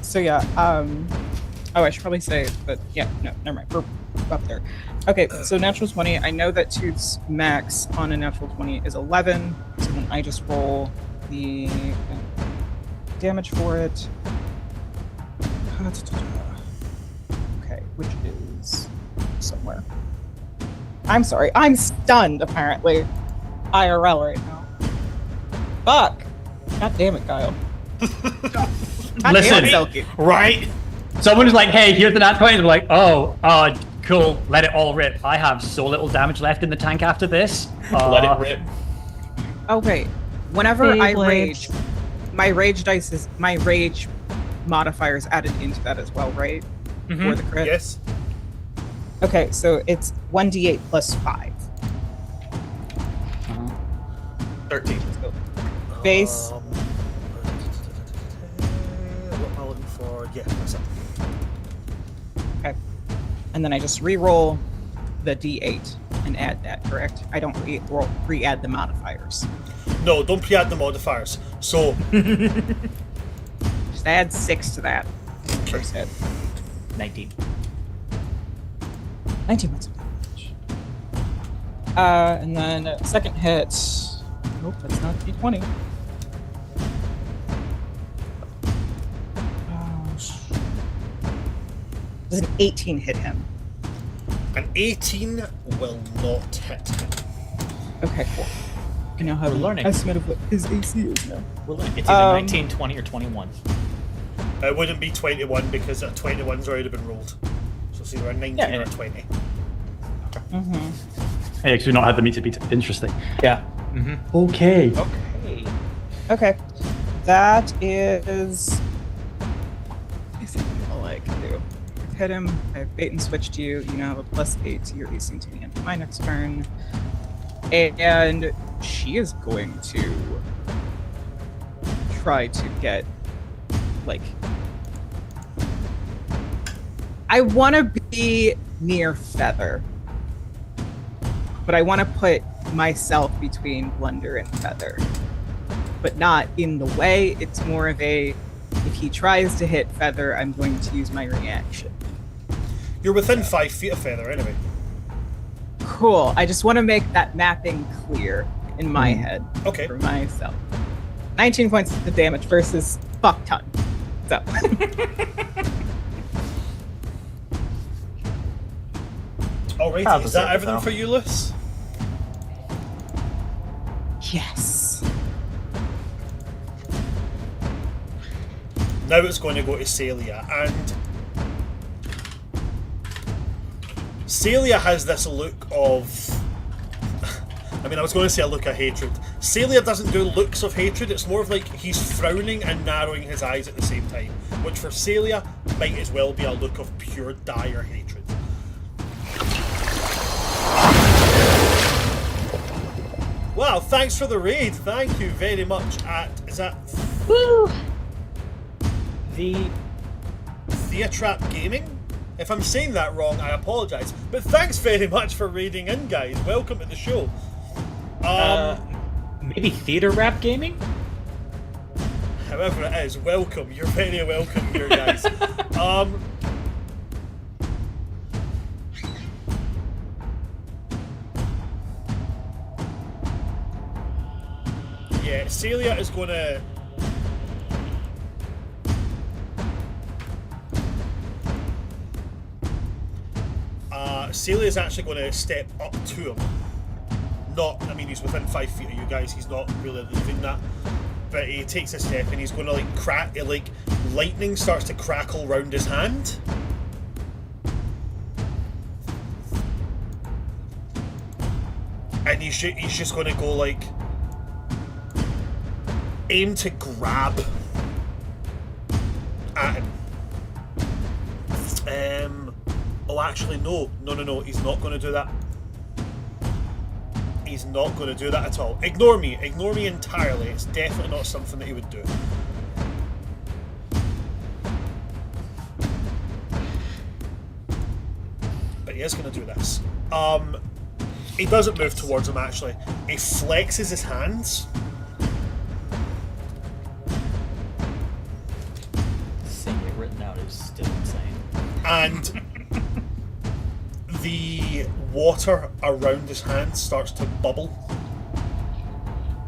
So yeah, oh, I should probably say, but yeah, no, never mind. We're up there. Okay, so natural 20. I know that Tooth's max on a natural 20 is 11, so then I just roll the damage for it. Okay, which is somewhere. I'm sorry, I'm stunned, apparently. IRL right now. Fuck! God damn it, Kyle. God Listen. damn it, Selkie. Right? Someone is like, hey, here's the nat 20. And they're like, oh, cool, let it all rip. I have so little damage left in the tank after this. Let it rip. Okay, whenever I Beyblades. rage, my rage dice is my rage modifier is added into that as well, right? For the crit. yes. Okay, so it's 1d8 plus 5. 13. Base. What am I looking for? Yeah, that's it. Okay, and then I just re-roll the d8 and add that. Correct? I don't re-add the modifiers. No, don't pre-add the modifiers. So Just add 6 to that. First hit. 19. 19 points of damage. And then second hit. Nope, that's not d20. Does an 18 hit him? an 18 will not hit him. Okay, cool. I now have We're an learning. estimate of what his AC is now. Well, it's either 19, 20, or 21. It wouldn't be 21 because a 21's already been rolled. So it's either a 19 Yeah, or a 20. Mm-hmm. Hey, because we've not had the meet to beat. Interesting. Yeah. Mm-hmm. Okay. Okay. Okay. That is basically all I can do. I've hit him. I've bait and switched you. You now have a +8 to your AC to the end of my next turn. And she is going to try to get, like... I want to be near Feather. But I want to put myself between Blunder and Feather. But not in the way. It's more of a, if he tries to hit Feather, I'm going to use my reaction. You're within 5 feet of Feather anyway. Cool. I just want to make that mapping clear in my head Okay. for myself. 19 points of damage versus fuck ton. So. Alrighty, How's is the that save everything now? for you, Luce? Yes. Now it's going to go to Celia, and Celia has this look of... I mean, I was going to say a look of hatred. Celia doesn't do looks of hatred, it's more of like he's frowning and narrowing his eyes at the same time, which for Celia might as well be a look of pure dire hatred. Wow, thanks for the raid. Thank you very much. Is that... Woo! The Theatrap Gaming? If I'm saying that wrong, I apologise. But thanks very much for raiding in, guys. Welcome to the show. maybe theater rap gaming? However it is, welcome. You're very welcome here, guys. Yeah, Celia is going to... Celia's actually going to step up to him. I mean, he's within 5 feet of you guys. He's not really leaving that. But he takes a step and he's going to like crack... Like, lightning starts to crackle round his hand. And he's just going to go like... Aim to grab at him. Oh, actually, no. He's not going to do that. He's not going to do that at all. Ignore me entirely. It's definitely not something that he would do. But he is going to do this. He doesn't move towards him, actually. He flexes his hands. Seeing it written out is still insane. And the water around his hand starts to bubble.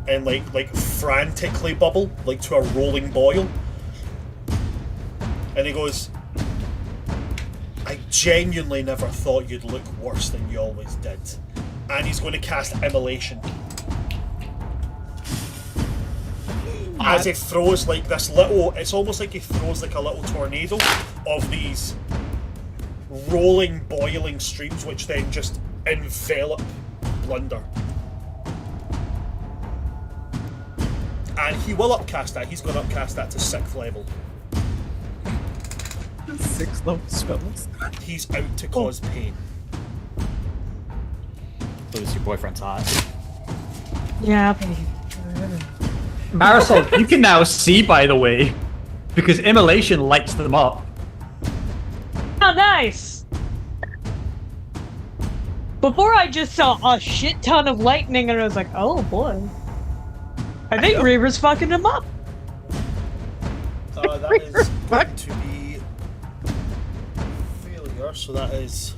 And like frantically bubble, like to a rolling boil. And he goes, I genuinely never thought you'd look worse than you always did. And he's going to cast Immolation. As he throws like this little, it's almost like he throws like a little tornado of these rolling, boiling streams, which then just envelop Blunder. And he will upcast that. He's going to upcast that to 6th level. 6th level spells. He's out to cause pain. Lose your boyfriend's hot. Yeah, baby. Marisol, you can now see, by the way, because immolation lights them up. Oh, nice! Before I just saw a shit ton of lightning and I was like, oh boy. I think Reaver's fucking him up. That is going to be failure, so that is...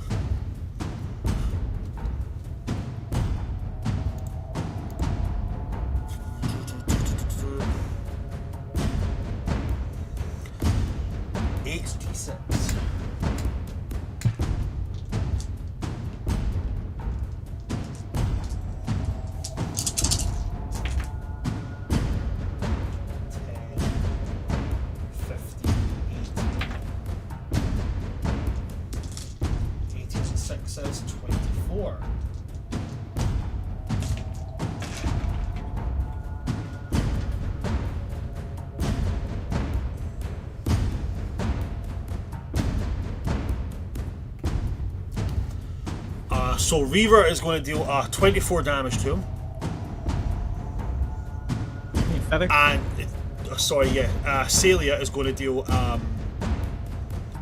HD6. Says 24. So Reaver is going to deal 24 damage to him. And Celia is going to deal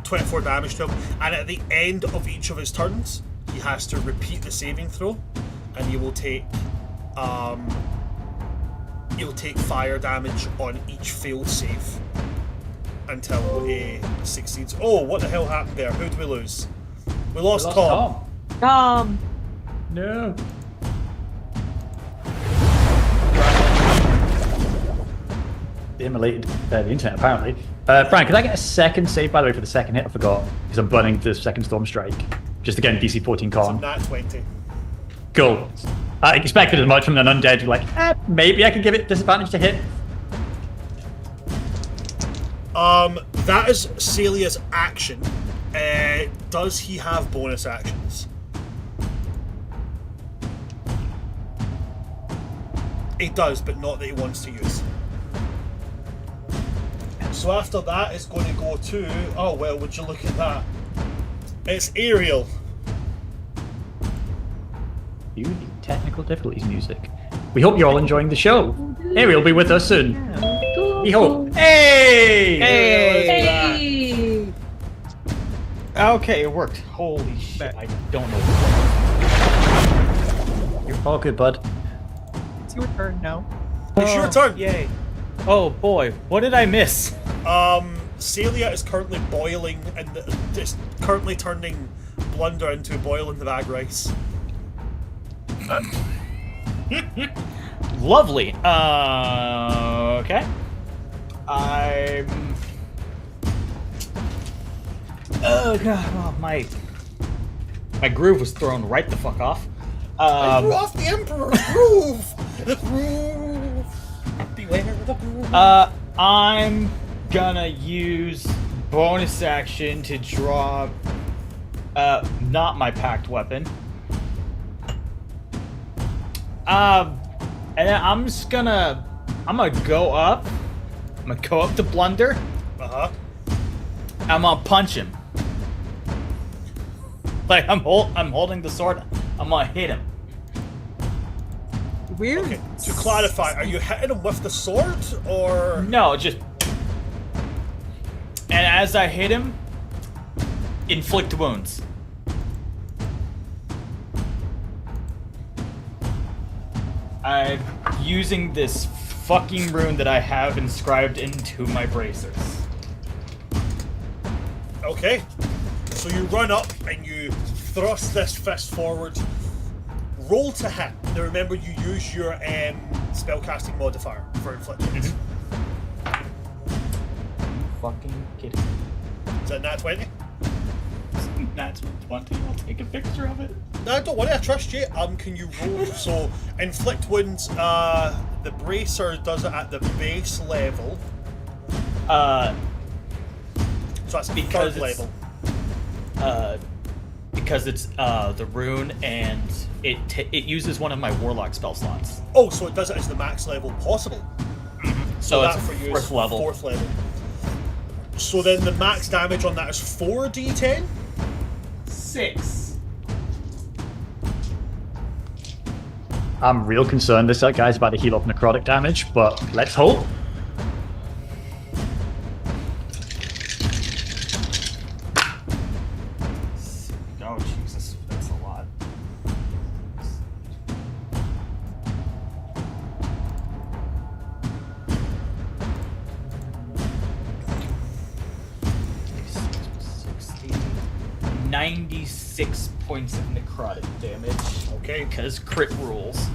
24 damage to him, and at the end of each of his turns he has to repeat the saving throw, and he will take fire damage on each failed save until he succeeds. Oh, what the hell happened there? Who did we lose? We lost Tom. No. They immolated the internet, apparently. Brian, could I get a second save, by the way, for the second hit? I forgot, because I'm burning the second Storm Strike. Just again, DC 14 con. Nat 20. Cool. I expected as much from an undead. You're like, maybe I could give it disadvantage to hit. That is Celia's action. Does he have bonus actions? He does, but not that he wants to use. So after that, it's going to go to... Oh, well, would you look at that? It's Ariel. You the technical difficulties music. We hope you're all enjoying the show. Ariel will be with us soon. We hope. Hey! Hey! Okay, it worked. Holy shit, I don't know what. You're all good, bud. It's your turn now. It's your turn. Yay. Oh boy, what did I miss? Celia is currently boiling and just currently turning Blunder into boiling the bag rice. Lovely. Okay. I'm... Oh god, oh, my groove was thrown right the fuck off. I threw off the Emperor's groove! The groove! Beware the groove! I'm gonna use bonus action to draw not my packed weapon. And then I'm gonna go up. I'm gonna go up to Blunder. I'm gonna punch him. Like I'm holding the sword. I'm gonna hit him. Weird. Okay, to clarify, are you hitting him with the sword, or...? No, just... And as I hit him, inflict wounds. I'm using this fucking rune that I have inscribed into my bracers. Okay. So you run up and you thrust this fist forward. Roll to hit. Now remember, you use your spellcasting modifier for inflictions. Fucking kidding me. Is that nat 20? Nat 20, I'll take a picture of it. No, don't worry, I trust you. Can you roll? So, inflict wounds, the bracer does it at the base level. So that's a Because third it's- level. Because it's the rune and it uses one of my warlock spell slots. Oh, so it does it as the max level possible. So that it's for you fourth is level. Fourth level. So then the max damage on that is 4d10? 6. I'm real concerned this guy's about to heal up necrotic damage, but let's hope. Oh Jesus, that's a lot. $60, 96 points of necrotic damage. Okay. Because crit rules.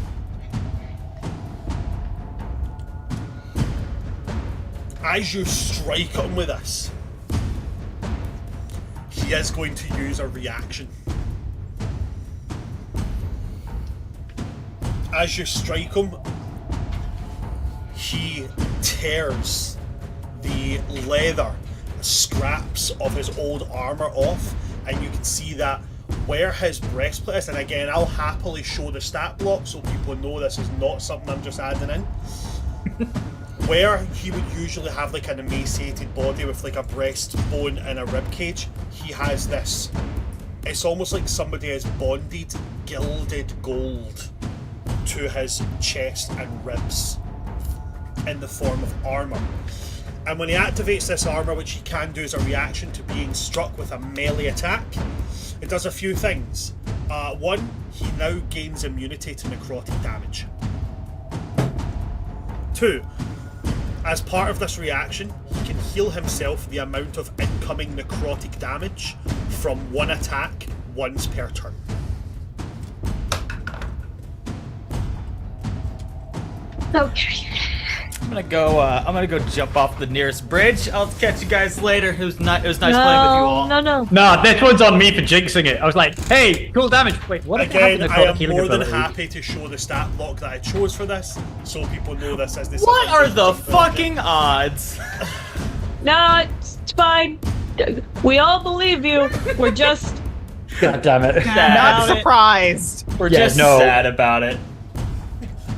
As you strike him with this, he is going to use a reaction. As you strike him, he tears the leather scraps of his old armor off, and you can see that where his breastplate is, and again, I'll happily show the stat block so people know this is not something I'm just adding in. Where he would usually have like an emaciated body with like a breastbone and a rib cage, he has this. It's almost like somebody has bonded gilded gold to his chest and ribs in the form of armor. And when he activates this armor, which he can do as a reaction to being struck with a melee attack, it does a few things. One, he now gains immunity to necrotic damage. 2, as part of this reaction, he can heal himself the amount of incoming necrotic damage from one attack once per turn. Okay. I'm gonna go jump off the nearest bridge. I'll catch you guys later. It was nice playing with you all. No. No, this one's on me for jinxing it. I was like, hey, cool damage. Wait, what Again, happened to I am healing more than ability? happy to show the stat block that I chose for this, so people know this as the. What are the fucking odds? No, it's fine. We all believe you. We're just God damn it. Not surprised. We're Yeah, just no. sad about it.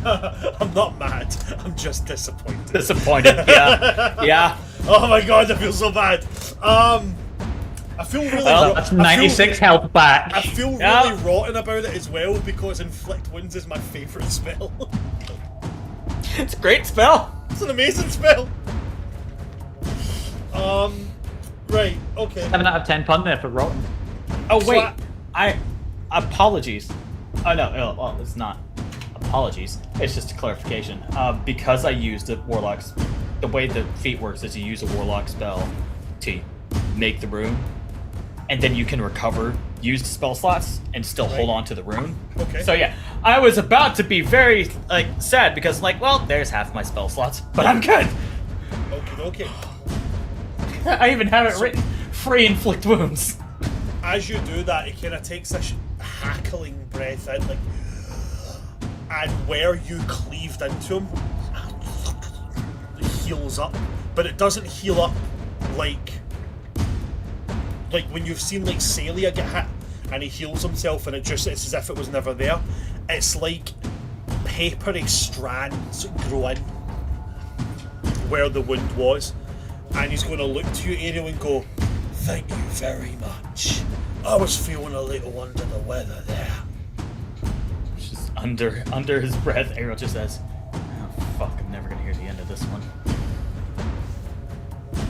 I'm not mad. I'm just disappointed. Disappointed. Yeah. Yeah. Oh my god, I feel so bad. I feel really. Well, That's 96 health back. I feel really Yeah. rotten about it as well because inflict wounds is my favorite spell. It's a great spell. It's an amazing spell. Right. Okay. 7 out of 10 pun there for rotten. Oh So wait, apologies. Oh no, well it's not apologies. It's just a clarification. Because I used the warlock's, the way the feat works is you use a warlock spell to make the rune, and then you can recover used spell slots and still hold on to the rune. Okay. So yeah, I was about to be very sad because well, there's half my spell slots, but I'm good. Okay. I even have it written: free inflict wounds. As you do that, it kind of takes a hackling breath in, and where you cleaved into him, it heals up, but it doesn't heal up like when you've seen Celia get hit and he heals himself and it's as if it was never there. It's like papery strands grow in where the wound was, and he's going to look to you, Ariel, and go, "Thank you very much. I was feeling a little under the weather there." Just under his breath, Ariel just says, "Oh fuck, I'm never gonna hear the end of this one."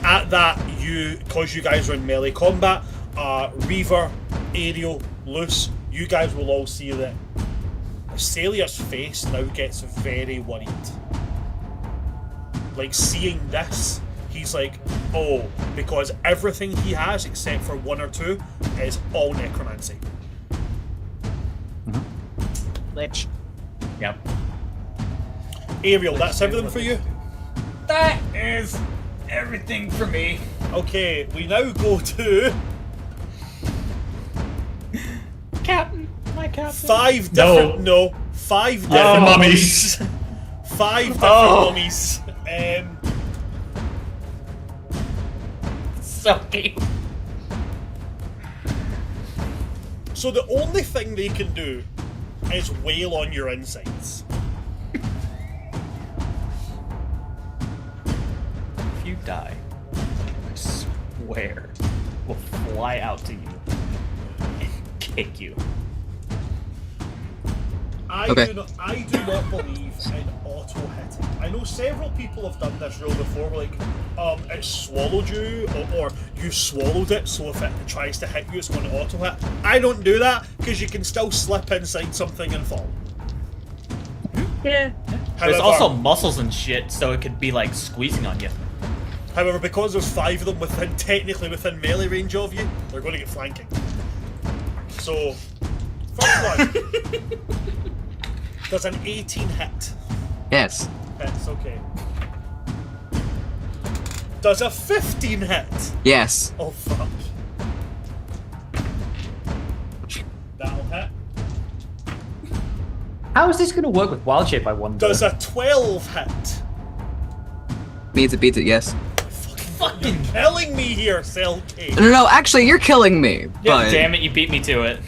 At that, because you guys are in melee combat, Reaver, Ariel, Luce, you guys will all see that Celia's face now gets very worried. Seeing this, he's like, oh, because everything he has, except for 1 or 2, is all necromancy. Lich. Yep. Ariel, that's everything for you? That is everything for me. Okay, we now go to Captain, my captain. 5 different... No, 5 different mummies. 5 different mummies. So cute. So the only thing they can do is wail on your insides. If you die, I swear we'll fly out to you and kick you. I do not believe in auto hitting. I know several people have done this rule before, it swallowed you, or you swallowed it, so if it tries to hit you, it's going to auto hit. I don't do that, because you can still slip inside something and fall. yeah. There's However, also muscles and shit, so it could be squeezing on you. However, because there's 5 of them technically within melee range of you, they're going to get flanking. So, first one. Does an 18 hit? Yes. Hits, okay. Does a 15 hit? Yes. Oh fuck. That'll hit. How is this going to work with Wild Shape, I wonder? Does a 12 hit? Beats it, yes. Fucking Killing me here, Selkie. No, actually, you're killing me. yeah, But damn it, you beat me to it.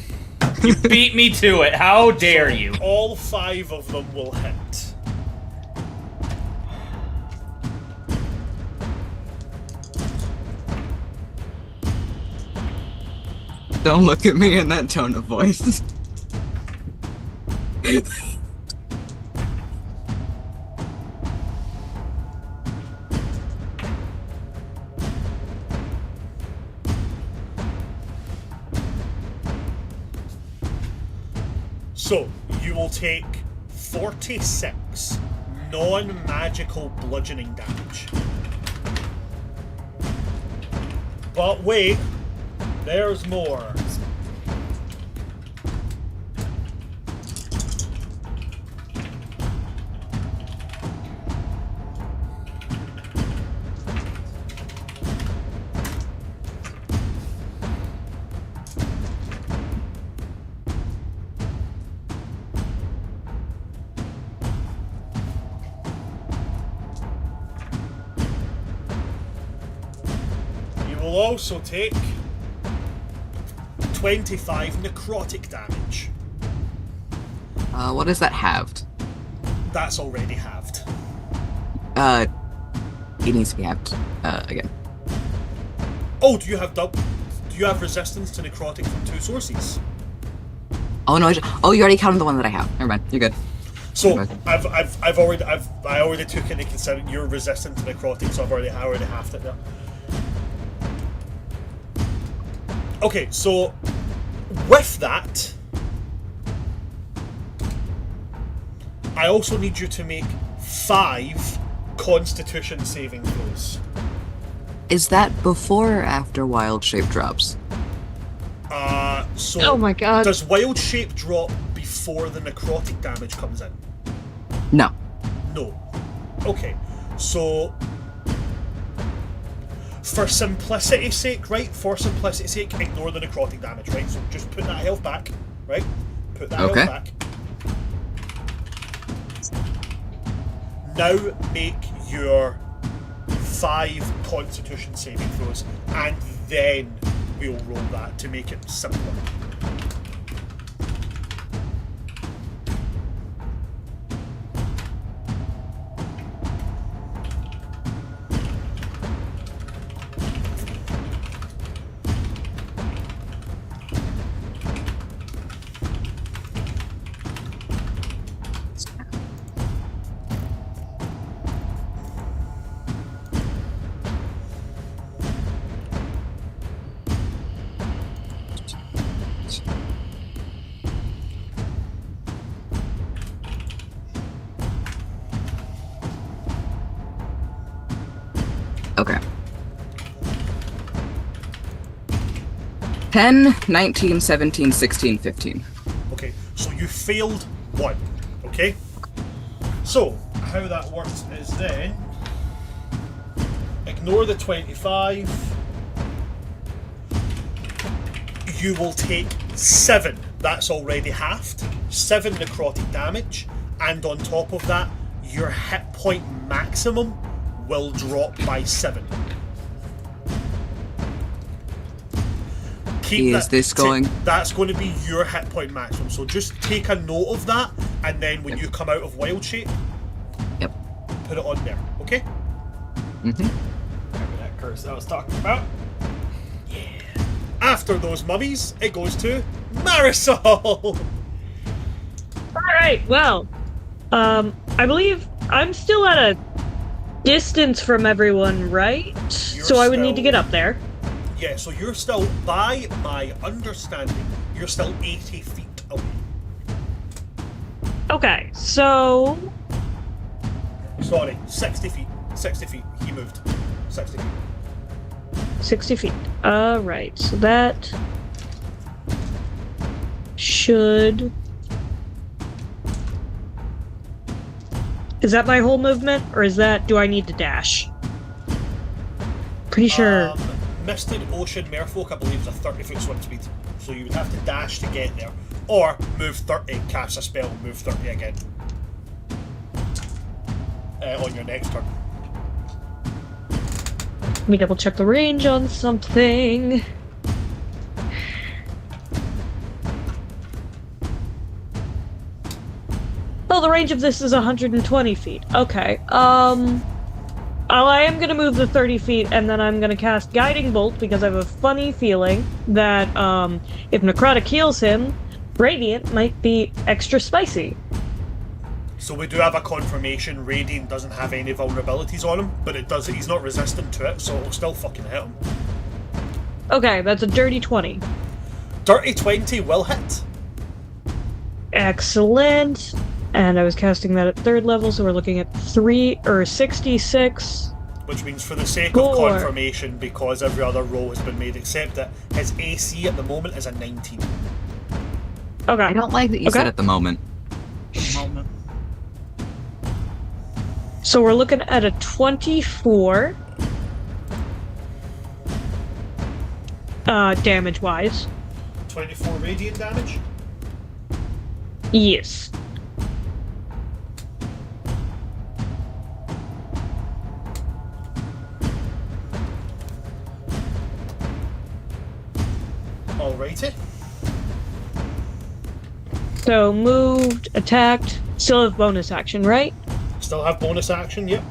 You beat me to it. How dare you? All 5 of them will hit. don't look at me in that tone of voice. So, you will take 46 non-magical bludgeoning damage. But wait, there's more. will also take 25 necrotic damage. What is that halved? That's already halved. It needs to be halved, again. Oh, do you have resistance to necrotic from 2 sources? Oh, no, you already counted the one that I have. Never mind, you're good. So Never mind. I already took into consideration you're resistant to necrotic, so I already halved it there. Okay, so with that, I also need you to make 5 Constitution saving throws. Is that before or after wild shape drops? So Oh my god. does wild shape drop before the necrotic damage comes in? No. No. Okay, so for simplicity's sake, right? For simplicity's sake, ignore the necrotic damage, right? So just put that health back, right? Put that Okay. health back. Now make your 5 Constitution saving throws, and then we'll roll that to make it simpler. Okay. 10, 19, 17, 16, 15. Okay, so you failed 1, okay? So, how that works is then, ignore the 25, you will take 7, that's already halved, 7 necrotic damage, and on top of that, your hit point maximum will drop by 7. Is this going- That's going to be your hit point maximum. So just take a note of that, and then when you come out of wild shape, Yep. put it on there. Okay? Mm-hmm. Remember that curse I was talking about? After those mummies, it goes to Marisol. Alright, well, I believe I'm still at a distance from everyone, right? So I would need to still- get up there. Yeah, so you're still, by my understanding, you're still 80 feet away. Okay, so Sorry, 60 feet. 60 feet. He moved. 60 feet. 60 feet. Alright, so that should... Is that my whole movement, or do I need to dash? Pretty sure... Misted Ocean Merfolk, I believe, is a 30-foot swim speed. So you would have to dash to get there. Or move 30, cast a spell, move 30 again. On your next turn. Let me double check the range on something. Oh, the range of this is 120 feet. Okay. I am gonna move the 30 feet, and then I'm gonna cast Guiding Bolt because I have a funny feeling that if Necrotic heals him, Radiant might be extra spicy. So we do have a confirmation. Radiant doesn't have any vulnerabilities on him, but it does. He's not resistant to it, so it'll still fucking hit him. Okay, that's a dirty 20. Dirty 20 will hit. Excellent. And I was casting that at 3rd level, so we're looking at 66. Which means for the sake Four. of confirmation, because every other roll has been made except that his AC at the moment is a 19. Okay. I don't like that you said at the moment. So we're looking at a 24. Damage-wise. 24 radiant damage. Yes. Alrighty. So moved, attacked, still have bonus action, right? Still have bonus action, yep.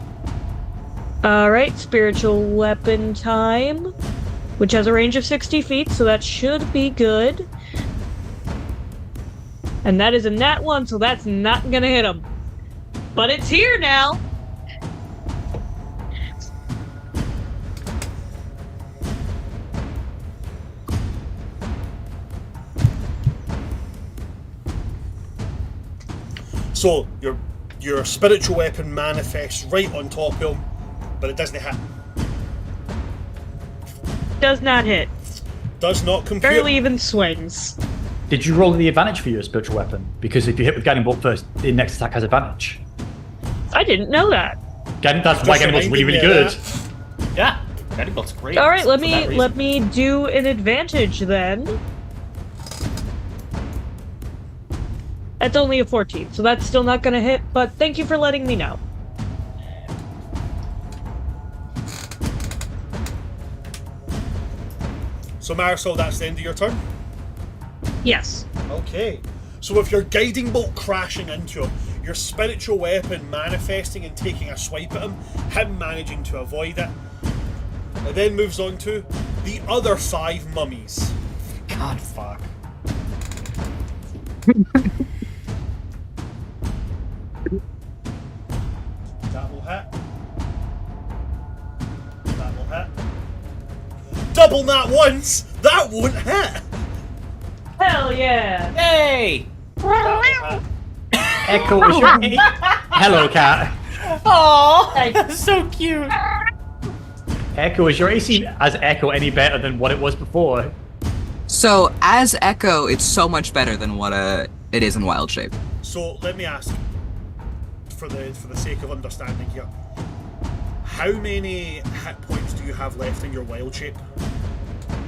Alright, spiritual weapon time, which has a range of 60 feet, so that should be good. And that is a nat 1, so that's not gonna hit him. But it's here now! So your spiritual weapon manifests right on top of him, but it doesn't hit. Does not hit. Does not compute. Barely even swings. Did you roll the advantage for your spiritual weapon? Because if you hit with Guiding Bolt first, the next attack has advantage. I didn't know that. That's why Guiding Bolt's really, really good. Yeah, Guiding Bolt's great. Alright, let for that me reason. do an advantage then. That's only a 14, so that's still not gonna hit, but thank you for letting me know. So Marisol, that's the end of your turn? Yes. Okay. So with your guiding bolt crashing into him, your spiritual weapon manifesting and taking a swipe at him managing to avoid it. It then moves on to the other 5 mummies. God, fuck. That will hit. That will hit. Double that once! That won't hit! Hell yeah! Hey! Echo, is your... Hello, cat. Oh, that's so cute. Echo, is your AC as Echo any better than what it was before? So, as Echo, it's so much better than what it is in Wild Shape. So let me ask, for the sake of understanding here, how many hit points do you have left in your wild shape?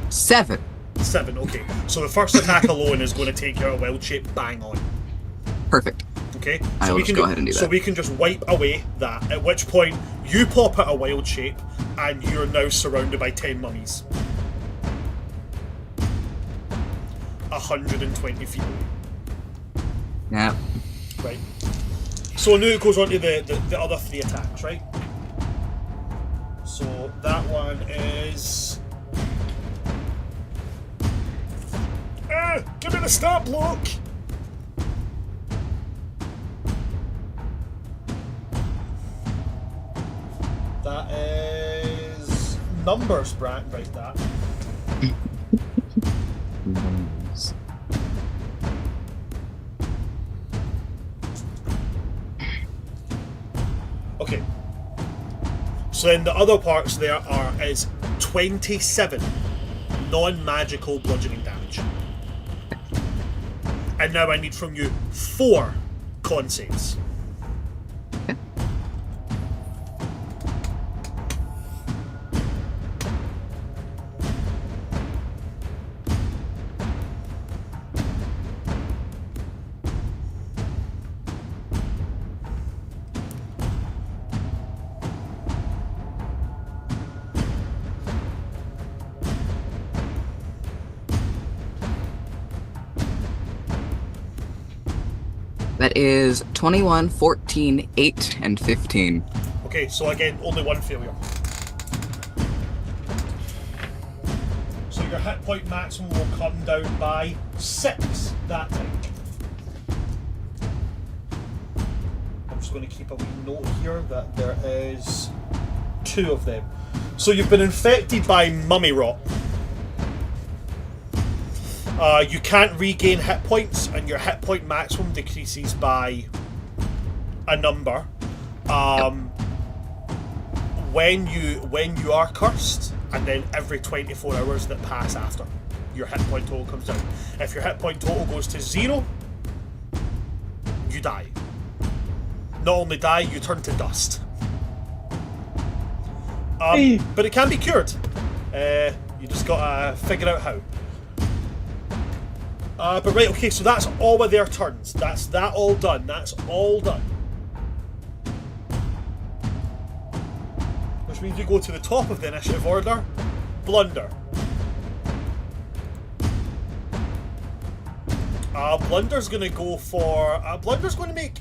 7. 7, okay. So the first attack alone is going to take your wild shape bang on. Perfect. Okay? I will just go ahead and do So that. we can just wipe away that, at which point you pop out a wild shape and you're now surrounded by 10 mummies. 120 feet away. Yeah. Right. So now it goes on to the other 3 attacks, right? So that one is... give me the stat block! That is... numbers, Brant, right, that. Okay. So then the other parts there is 27 non-magical bludgeoning damage. And now I need from you 4 con saves. That is 21, 14, 8, and 15. Okay, so again, only 1 failure. So your hit point maximum will come down by 6 that time. I'm just going to keep a wee note here that there is 2 of them. So you've been infected by mummy rot. You can't regain hit points, and your hit point maximum decreases by a number. When you are cursed, and then every 24 hours that pass after, your hit point total comes down. If your hit point total goes to 0, you die. Not only die, you turn to dust. But it can be cured. You just gotta figure out how. But right, okay, so that's all of their turns. That's that all done. That's all done. Which means we go to the top of the initiative order. Blunder. Blunder's gonna go for. Blunder's gonna make.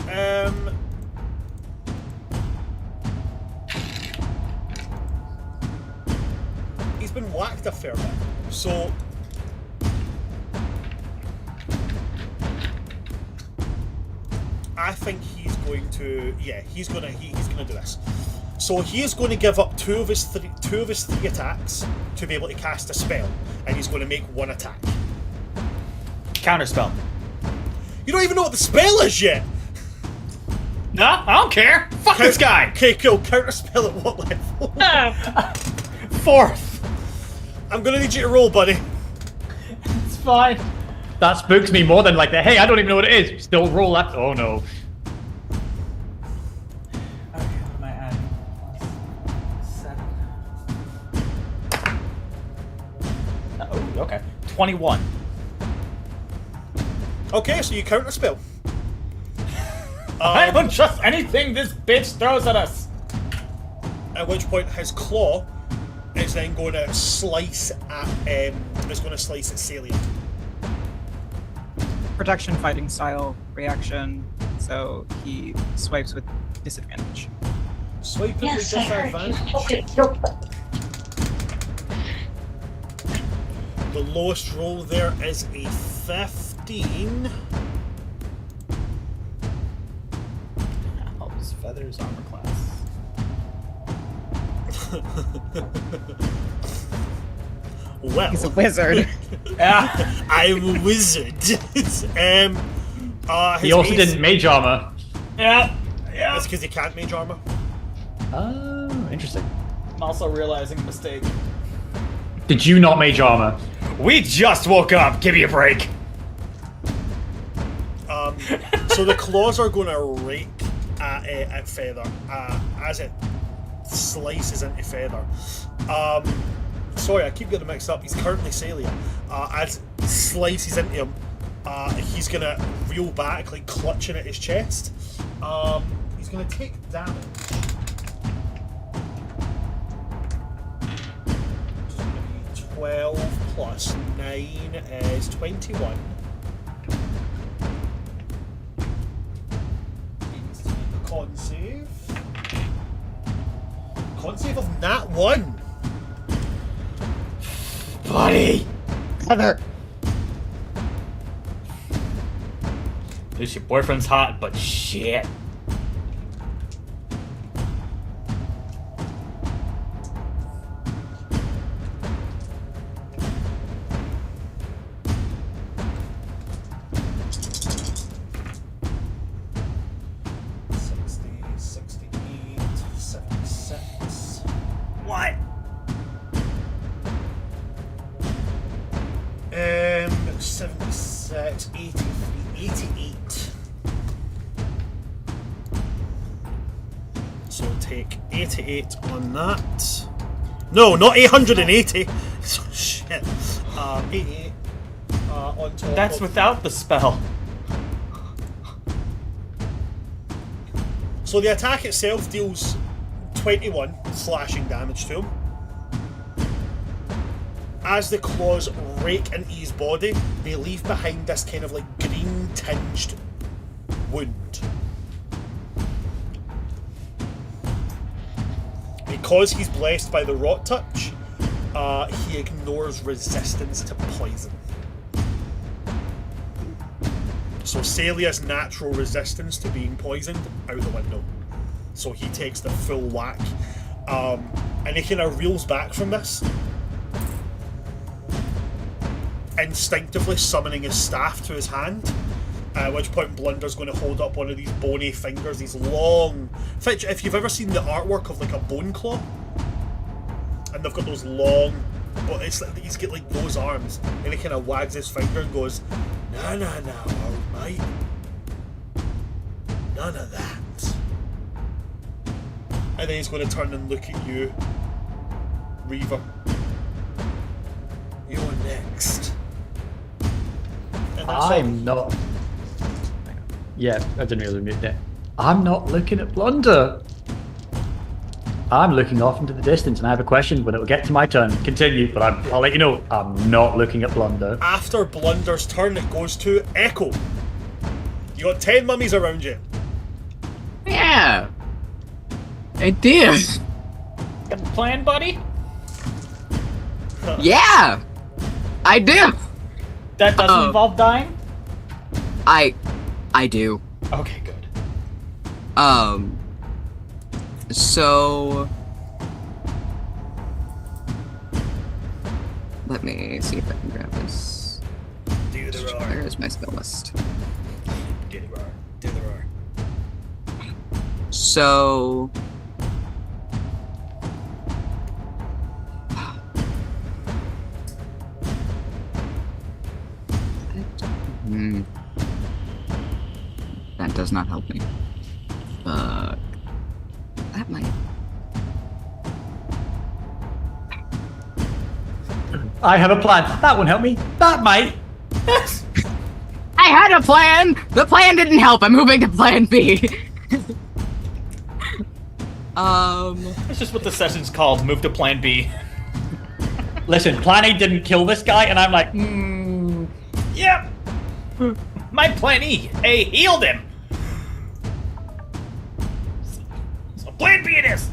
He's been whacked a fair bit, so. I think he's going to. Yeah, he's gonna do this. So he is going to give up two of his three attacks to be able to cast a spell, and he's going to make one attack. Counterspell. You don't even know what the spell is yet! No, I don't care. Fuck this guy. Okay, cool. Counterspell at what level? 4th. I'm gonna need you to roll, buddy. It's fine. That spooks me more than like the, hey, I don't even know what it is. Still roll that. Oh no. Okay, what am I adding? 7. Oh, okay. 21. Okay, so you counterspell. I don't trust anything this bitch throws at us. At which point his claw is then going to slice at Celia. Protection fighting style reaction, so he swipes with disadvantage. Swiping with Yes, I heard you. disadvantage. Okay, The lowest roll there is a 15. Helps feathers armor class. Well, He's a wizard. Yeah. I'm a wizard. His He also AC didn't mage armor. Yeah. Yeah. That's because he can't mage armor. Oh, interesting. I'm also realizing a mistake. Did you not mage armor? We just woke up. Give me a break. So the claws are going to rake at Feather as it slices into Feather. Sorry, I keep getting mixed up. He's currently Celia. As it slices into him, he's going to reel back, like clutching at his chest. He's going to take damage. 12 plus 9 is 21. He needs to make a con save. Con save of nat 1. Buddy. Heather. At least your boyfriend's hot, but shit. What? 76, 83, 88. So take 88 on that. No, not 880. Shit. 88 on top. That's of... without the spell. So the attack itself deals 21 slashing damage to him. As the claws rake into his body, they leave behind this kind of like green tinged wound. Because he's blessed by the rot touch, he ignores resistance to poison. So Celia's natural resistance to being poisoned out the window. So he takes the full whack, and he kind of reels back from this, instinctively summoning his staff to his hand, at which point Blunder's going to hold up one of these bony fingers, these long... If you've ever seen the artwork of like a bone claw, and they've got those long... But it's like he's got like those arms, and he kind of wags his finger and goes, "Nah, old mate. None of that." And then he's going to turn and look at you, Reaver. You're next. And that's I'm not. Yeah, I didn't really mute that. I'm not looking at Blunder. I'm looking off into the distance, and I have a question when it will get to my turn. Continue, but I'll let you know I'm not looking at Blunder. After Blunder's turn, it goes to Echo. You got 10 mummies around you. Yeah. I did. Got a plan, buddy? Yeah, I do. That doesn't involve dying? I do. Okay, good. So let me see if I can grab this. Do the roar. Where is my spell list? Do the roar. Do the roar. So that does not help me. That might. I have a plan. That won't help me. That might. I had a plan. The plan didn't help. I'm moving to Plan B. That's just what the session's called. Move to Plan B. Listen, Plan A didn't kill this guy, and I'm like, Yep. My Plan A healed him. So Plan B it is.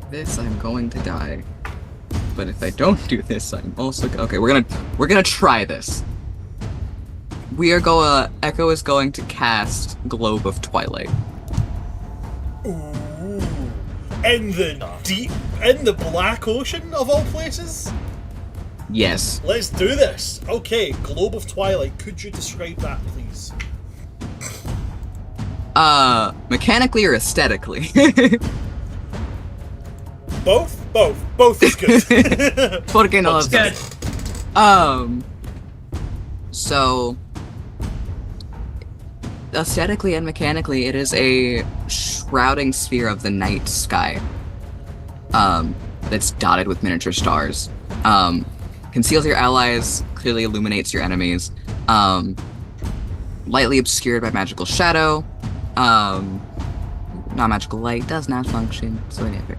This I'm going to die. But if I don't do this, I'm also okay. We're gonna try this. Echo is going to cast Globe of Twilight. Ooh. In the black ocean of all places? Yes. Let's do this. Okay, Globe of Twilight. Could you describe that, please? Mechanically or aesthetically? Both? Both is good. Porque no Looks good. So aesthetically and mechanically, it is a shrouding sphere of the night sky. That's dotted with miniature stars. Conceals your allies, clearly illuminates your enemies. Lightly obscured by magical shadow. Non-magical light does not function, so whatever.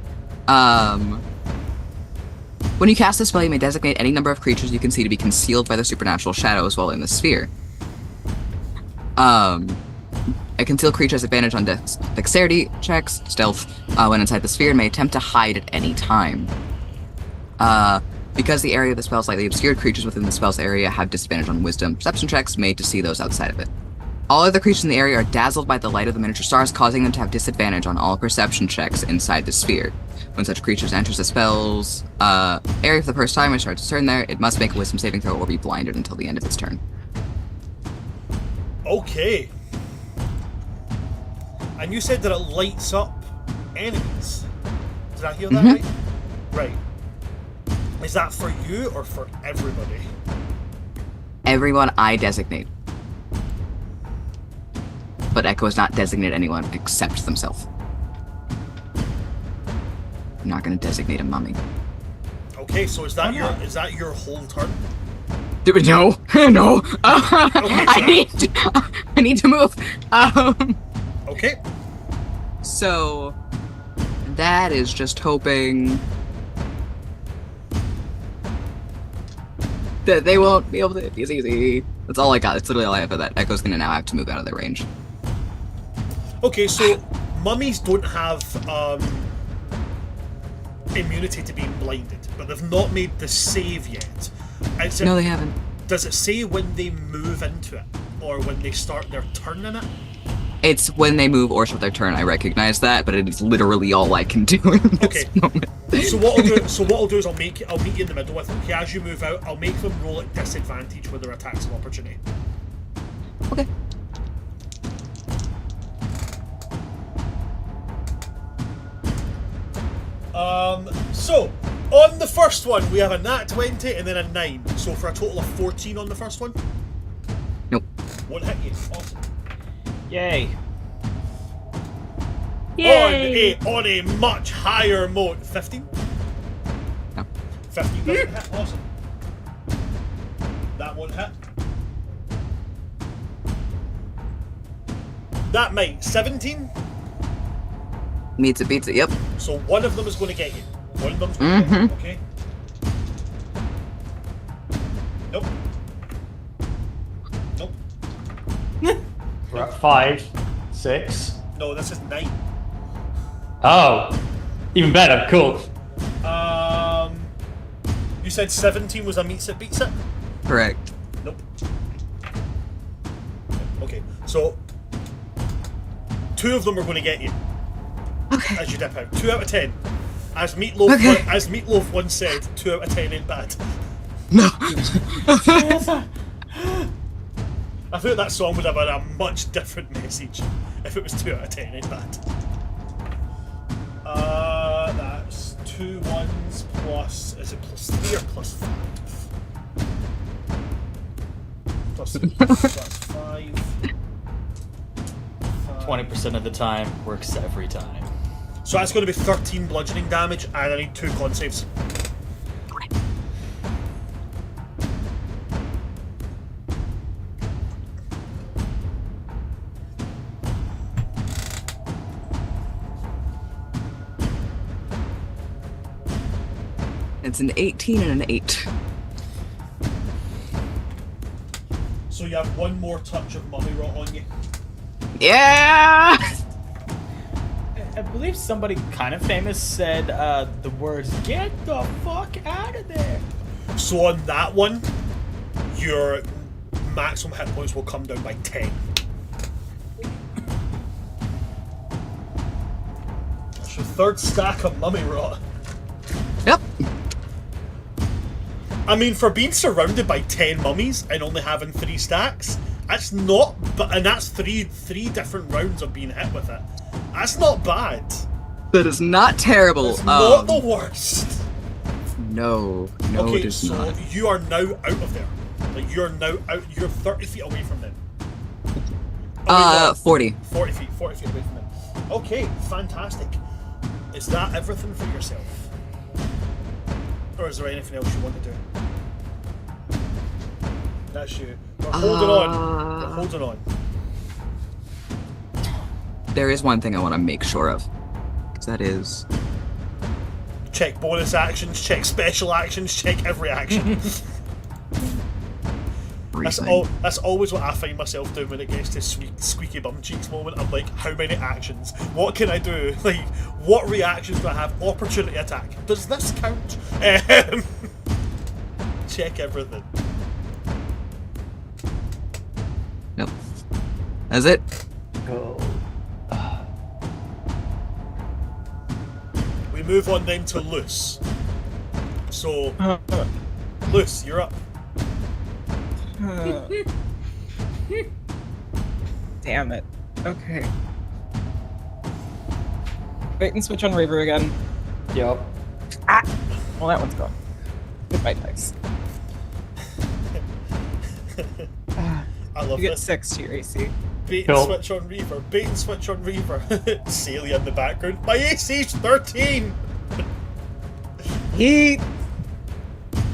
When you cast this spell, you may designate any number of creatures you can see to be concealed by the supernatural shadows while in the sphere. A concealed creature has advantage on dexterity checks, stealth, when inside the sphere, and may attempt to hide at any time. Because the area of the spell is slightly obscured, creatures within the spell's area have disadvantage on wisdom perception checks made to see those outside of it. All other creatures in the area are dazzled by the light of the miniature stars, causing them to have disadvantage on all perception checks inside the sphere. When such creatures enters the spell's area for the first time and starts its turn there, it must make a wisdom saving throw or be blinded until the end of its turn. Okay. And you said that it lights up enemies. Did I hear that right? Right. Is that for you or for everybody? Everyone I designate. But Echo has not designated anyone except themselves. I'm not going to designate a mummy. Okay, so is that your whole turn? No, no. Okay, I need to move. Okay. So that is just hoping that they won't be able to. It's easy. That's all I got. That's literally all I have for that. Echo's gonna now have to move out of their range. Okay, so mummies don't have immunity to being blinded, but they've not made the save yet. No, they haven't. Does it say when they move into it, or when they start their turn in it? It's when they move or start their turn. I recognize that, but it is literally all I can do in this moment. So what I'll do is I'll meet you in the middle with them. Okay, as you move out, I'll make them roll at disadvantage with their attacks of opportunity. Okay. So on the first one we have a nat 20 and then a 9. So for a total of 14 on the first one. Nope. Won't hit you. Awesome. Yay. Yay! On a much higher mode. 15? No. 15 doesn't hit. Awesome. That won't hit. That might 17. Meets it, beats it. Yep. So one of them is going to get you. One of them's going to get you. Okay. Nope. Nope. We're at 5, 6. No, this is 9. Oh, even better. Cool. You said 17 was a meets it, beats it? Correct. Nope. Okay, so 2 of them are going to get you. Okay. As you dip out. 2 out of 10. As Meatloaf once said, 2 out of 10 ain't bad. No. I thought that song would have had a much different message if it was 2 out of 10 ain't bad. That's 2 ones plus. Is it plus 3 or plus 5? Plus 5. 20% of the time works every time. So that's going to be 13 bludgeoning damage, and I need 2 con saves. It's an 18 and an 8. So you have 1 more touch of mummy rot on you. Yeah. I believe somebody kind of famous said the words, "Get the fuck out of there." So on that one, your maximum hit points will come down by 10. That's your 3rd stack of mummy rot. Yep. I mean, for being surrounded by 10 mummies and only having 3 stacks, that's not. And that's three different rounds of being hit with it. That's not bad. That is not terrible. It's not the worst. No, it Okay, is so not. you are now out of there. Like, you're now out. You're 30 feet away from them. 40. 40 feet away from them. Okay, fantastic. Is that everything for yourself? Or is there anything else you want to do? That's you. We're holding on. We're holding on. There is one thing I want to make sure of. That is... Check bonus actions, check special actions, check every action. That's always what I find myself doing when it gets to squeaky bum cheeks moment. I'm like, how many actions? What can I do? Like, what reactions do I have? Opportunity attack. Does this count? Check everything. Nope. That's it. Go. We move on then to Luce. So, Luce, you're up. Damn it. Okay. Bait and switch on Reaver again. Yep. Ah! Well, that one's gone. Goodbye, dice. I love You get this. 6 to your AC. Bait and Cool. switch on Reaver. Bait and switch on Reaver. Celia in the background. My AC's 13!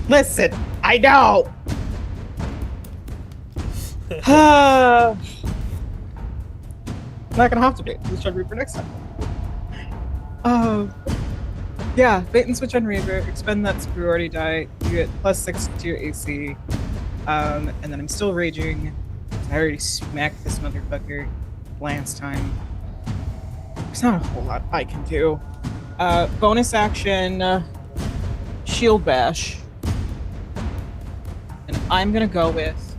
Listen, I know! I'm not gonna have to bait and switch on Reaver next time. Yeah, bait and switch on Reaver, expend that superiority die, you get +6 to your AC, and then I'm still raging. I already smacked this motherfucker last time. There's not a whole lot I can do. Bonus action, shield bash. And I'm gonna go with...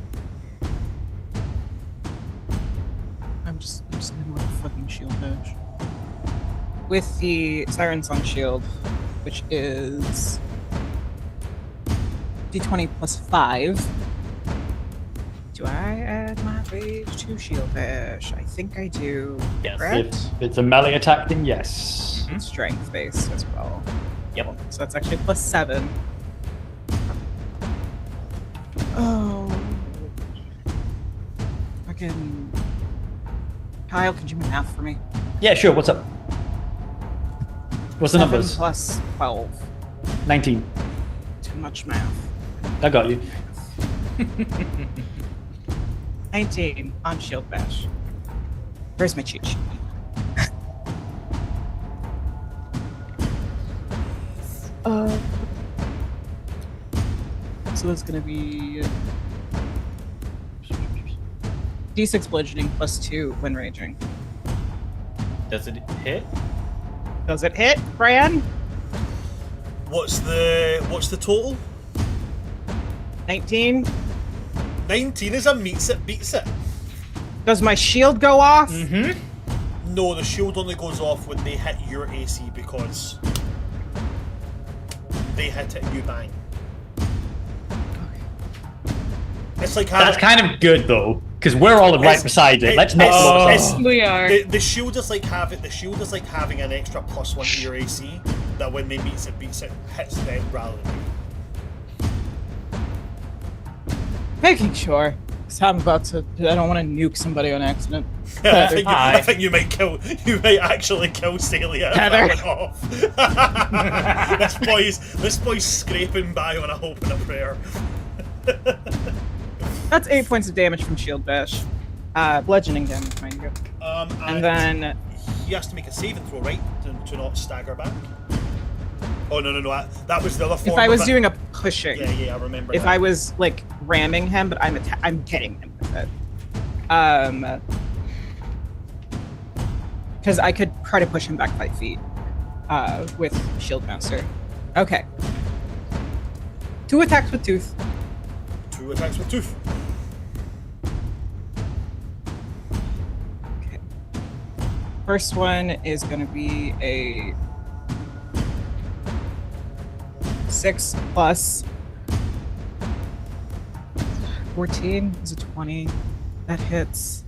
I'm just gonna go with a fucking shield bash. With the Siren Song shield, which is D20 plus 5. Do I add my rage to shield bash? I think I do. Yes. Correct? If it's a melee attack, then yes. Strength based as well. Yep. So that's actually +7. Oh. Fucking. Kyle, could you do math for me? Yeah, sure. What's up? What's the 7 numbers? plus 12. 19. Too much math. I got you. 19 on shield bash. Where's my cheat sheet? So it's gonna be D6 bludgeoning plus 2 when raging. Does it hit? Does it hit, Bran? What's the total? 19. 19 is a meets it, beats it. Does my shield go off? Mm-hmm. No, the shield only goes off when they hit your AC because they hit it and you bang. It's like That's kind of good though, because we're all right beside it. Let's not it's- focus on. We are. The shield is like having an extra +1 to your AC that when they meets it, beats it, hits them rather than you. Making sure. Because I'm about to. I don't want to nuke somebody on accident. I think you might actually kill Celia if Heather. that went off. this boy's scraping by on a hope and a prayer. That's 8 points of damage from shield bash. Bludgeoning damage, mind you. And then he has to make a saving throw, right, to not stagger back. Oh no! That was the other form. if I was of it. doing a pushing, Yeah, I remember. if that. I was like ramming him, but I'm hitting him with it. Because I could try to push him back 5 feet with Shield Master. Okay. 2 attacks with Tooth. 2 attacks with tooth. Okay. First one is going to be a 6 plus 14 is a 20. That hits.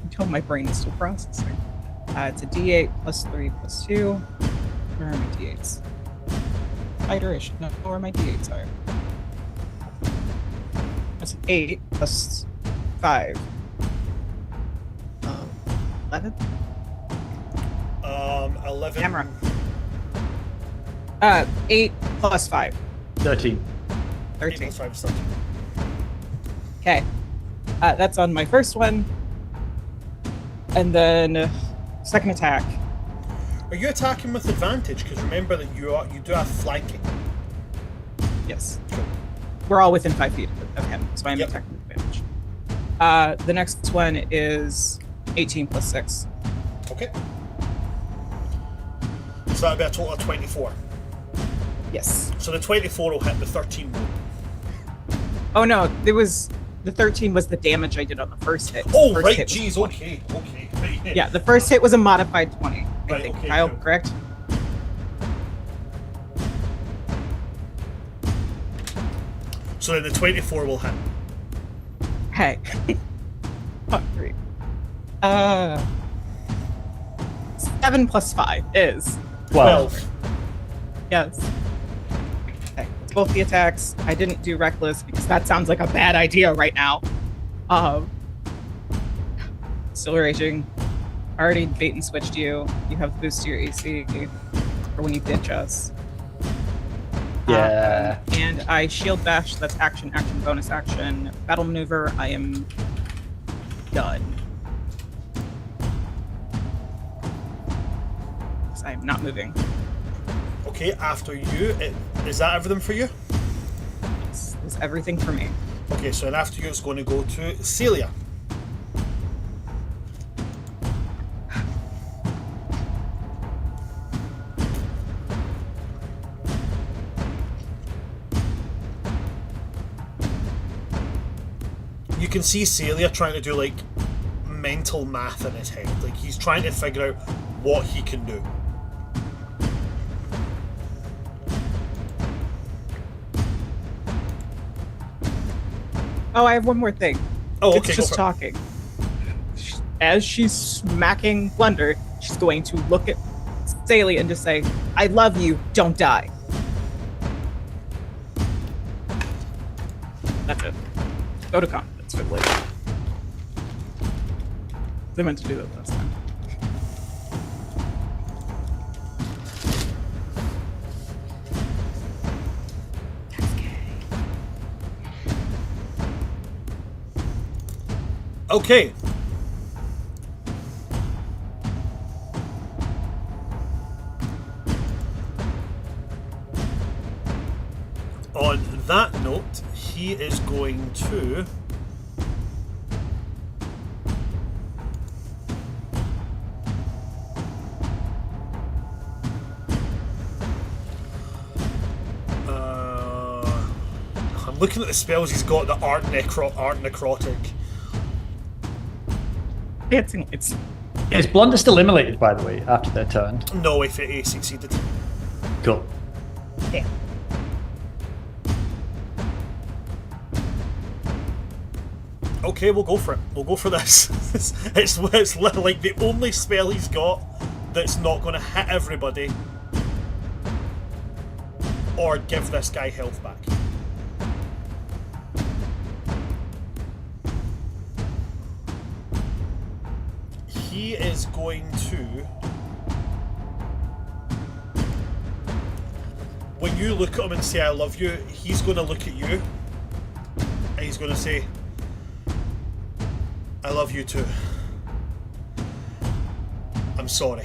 Until my brain is still processing. It's a D8 plus 3 plus 2. Where are my D8s? Fighter, I should know where my D8s are. That's an 8 plus 5. 11? 11. Camera. 8 plus 5. 13. 8 13. plus 5 is 13. Okay. That's on my first one. And then second attack. Are you attacking with advantage? Because remember that you do have flanking. Yes. Cool. We're all within 5 feet of him, so I'm Yep. attacking with advantage. The next one is 18 plus 6. Okay. So that'll be a total of 24. Yes. So the 24 will hit, the 13 won't. Oh no, the 13 was the damage I did on the first hit. Oh, First right, hit was jeez, 20. okay. Yeah, the first hit was a modified 20. I Right, think. okay, Kyle, cool. correct? So then the 24 will hit. Hey. Fuck 3. 7 plus 5 is. 12. Yes. Okay. It's both the attacks. I didn't do reckless because that sounds like a bad idea right now. Still raging. Already bait and switched you. You have the boost to your AC for when you ditch us. Yeah. And I shield bash. That's action, bonus action. Battle maneuver. I am done. 'Cause I am not moving. Okay, after you, is that everything for you? This is everything for me. Okay, so then after you, it's going to go to Celia. You can see Celia trying to do like mental math in his head. Like he's trying to figure out what he can do. Oh, I have one more thing. Oh, It's okay. just go for it. talking. As she's smacking Blunder, she's going to look at Celia and just say, "I love you. Don't die." That's it. Go to confidence for the later. They meant to do that last time. Okay. that note, he is going to... I'm looking at the spells he's got that aren't necrotic. It's Is Blunder still immolated, by the way, after their turn? No, if it succeeded. Cool. yeah. Okay, we'll go for it. We'll go for this. it's like the only spell he's got that's not going to hit everybody or give this guy health back. He is going to... When you look at him and say, I love you, he's going to look at you and he's going to say, I love you too. I'm sorry.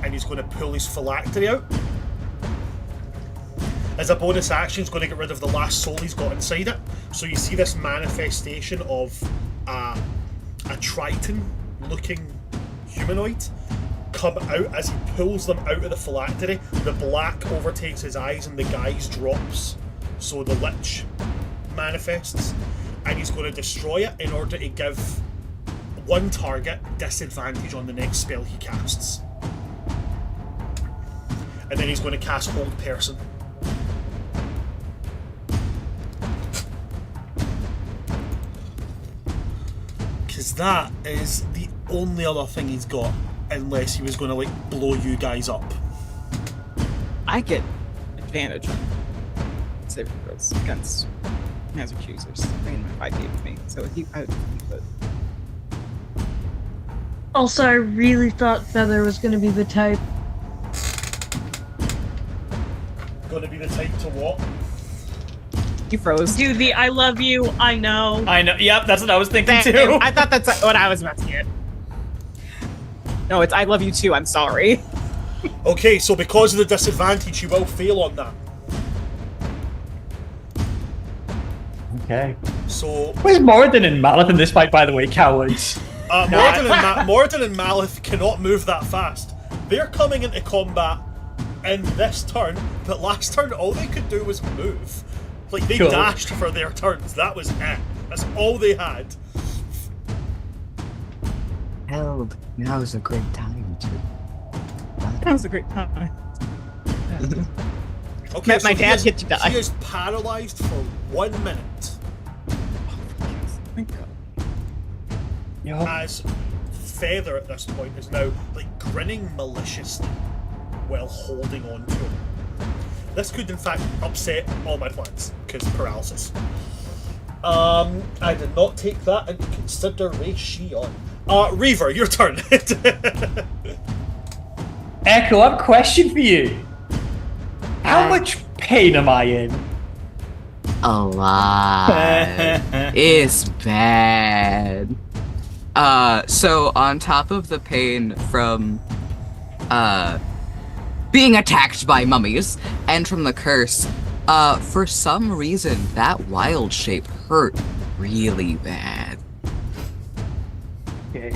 And he's going to pull his phylactery out. As a bonus action, he's going to get rid of the last soul he's got inside it. So you see this manifestation of a Triton-looking humanoid come out. As he pulls them out of the phylactery, the black overtakes his eyes and the guise drops. So the lich manifests. And he's going to destroy it in order to give one target disadvantage on the next spell he casts. And then he's going to cast Hold Person. Because that is the only other thing he's got, unless he was going to like blow you guys up. I get advantage on saving throws against magic users. I mean, 5 feet of me, so I would be good. Also, I really thought Feather was going to be the type. Going to be the type to what? You froze. Do the I love you, I know. I know. Yep, that's what I was thinking Damn, too. I thought that's what I was about to get. No, it's I love you too. I'm sorry. Okay, so because of the disadvantage, you will fail on that. Okay. So Where's Moradin and Malith in this fight, by the way, cowards? Moradin and Malith cannot move that fast. They're coming into combat in this turn, but last turn all they could do was move. Like, they Cool. dashed for their turns. That was it. That's all they had. Held. Now's a great time to. That was a great time. Okay, My so dad hit to die. He is paralyzed for 1 minute. Thank God. Yo. As Feather at this point is now like grinning maliciously while holding on to him. This could in fact upset all my plans, because paralysis. I did not take that into consideration. Reaver, your turn. Echo, I have a question for you. How much pain am I in? A lot. It's bad. So on top of the pain from being attacked by mummies and from the curse, for some reason that wild shape hurt really bad. Okay.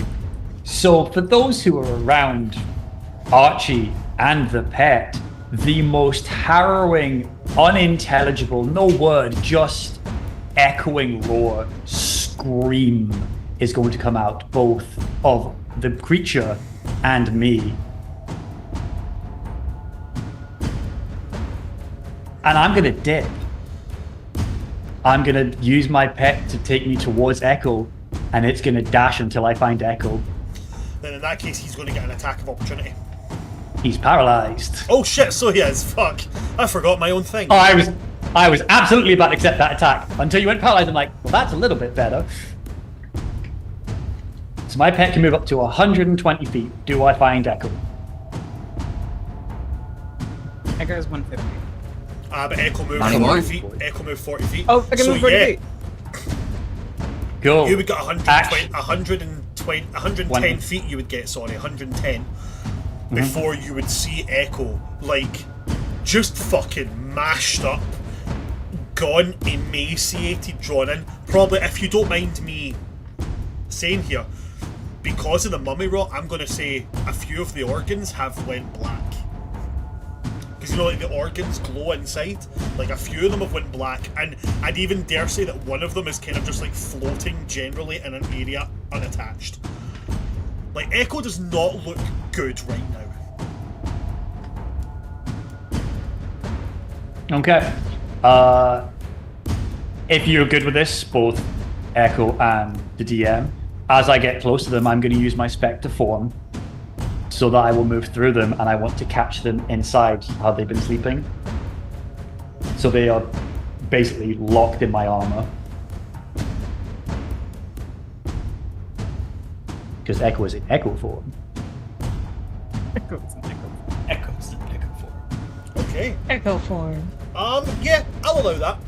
So for those who are around Archie and the pet, the most harrowing, unintelligible, no word, just echoing roar, scream is going to come out, both of the creature and me. And I'm gonna dip. I'm gonna use my pet to take me towards Echo, and it's gonna dash until I find Echo. Then in that case, he's going to get an attack of opportunity. He's paralyzed. Oh shit, so he is. Fuck. I forgot my own thing. Oh, I was absolutely about to accept that attack until you went paralyzed. I'm like, well, that's a little bit better. So my pet can move up to 120 feet. Do I find Echo? That goes 150. But Echo moved Not 40 anymore. feet. Echo moved 40 feet. Oh, I can so move 40 yeah, feet. Cool. you would get 110 One. feet you would get, sorry, 110. Before you would see Echo, like, just fucking mashed up, gaunt, emaciated, drawn in. Probably, if you don't mind me saying here, because of the mummy rot, I'm going to say a few of the organs have went black. Because you know, like the organs glow inside. Like a few of them have went black, and I'd even dare say that one of them is kind of just like floating generally in an area unattached. Like Echo does not look good right now. Okay. If you're good with this, both Echo and the DM, as I get close to them, I'm going to use my Spectre form so that I will move through them, and I want to catch them inside how they've been sleeping. So they are basically locked in my armor. Because Echo is in Echo form. Echoes in Echo form. Okay. Echo form. Yeah, I'll allow that.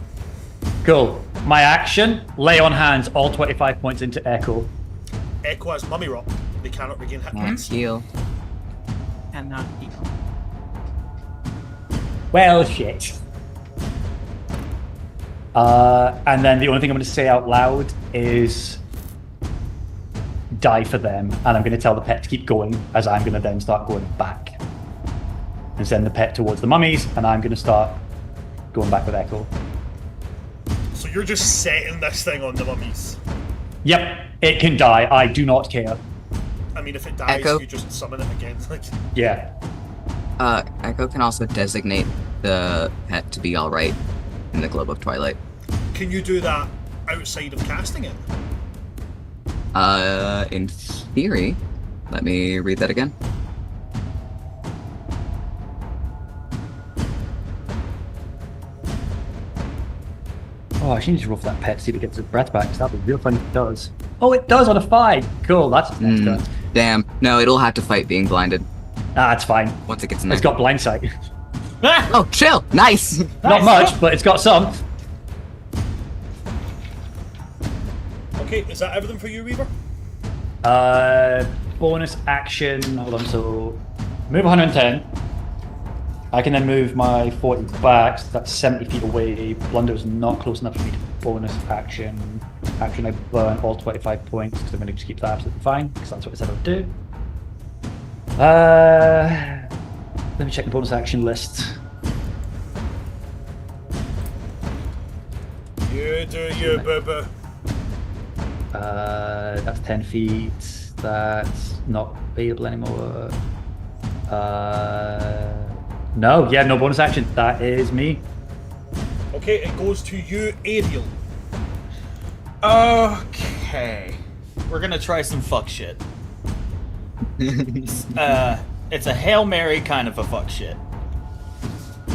Cool. My action, lay on hands all 25 points into Echo. Echo has mummy rot. They cannot regain hit Can't points. heal. And not heal. Well, shit. And then the only thing I'm going to say out loud is die for them, and I'm going to tell the pet to keep going, as I'm going to then start going back and send the pet towards the mummies, and I'm going to start going back with Echo. So you're just setting this thing on the mummies. Yep, it can die. I do not care. I mean, if it dies, Echo? you just summon it again. Like, Yeah. Echo can also designate the pet to be alright in the Globe of Twilight. can you do that outside of casting it? In theory. Let me read that again. Oh, I should need to roll for that pet to see if it gets its breath back, because that'd be real fun if it does. Oh, it does on a 5! Cool, that's its next turn. Damn. No, it'll have to fight being blinded Ah, it's fine. once it gets in there. It's got blind sight. Oh, chill! Nice! Not much, but it's got some. Okay, is that everything for you, Weaver? Bonus action. Hold on, so move 110. I can then move my 40 back, so that's 70 feet away. Blunder is not close enough for me to bonus action. Action, I burn all 25 points, because I'm going to just keep that absolutely fine, because that's what it said I would do. Let me check the bonus action list. You do you, boo-boo. That's 10 feet. That's not available anymore. No, yeah, no bonus action. That is me. Okay, it goes to you, Ariel. Okay. We're gonna try some fuck shit. It's a Hail Mary kind of a fuck shit.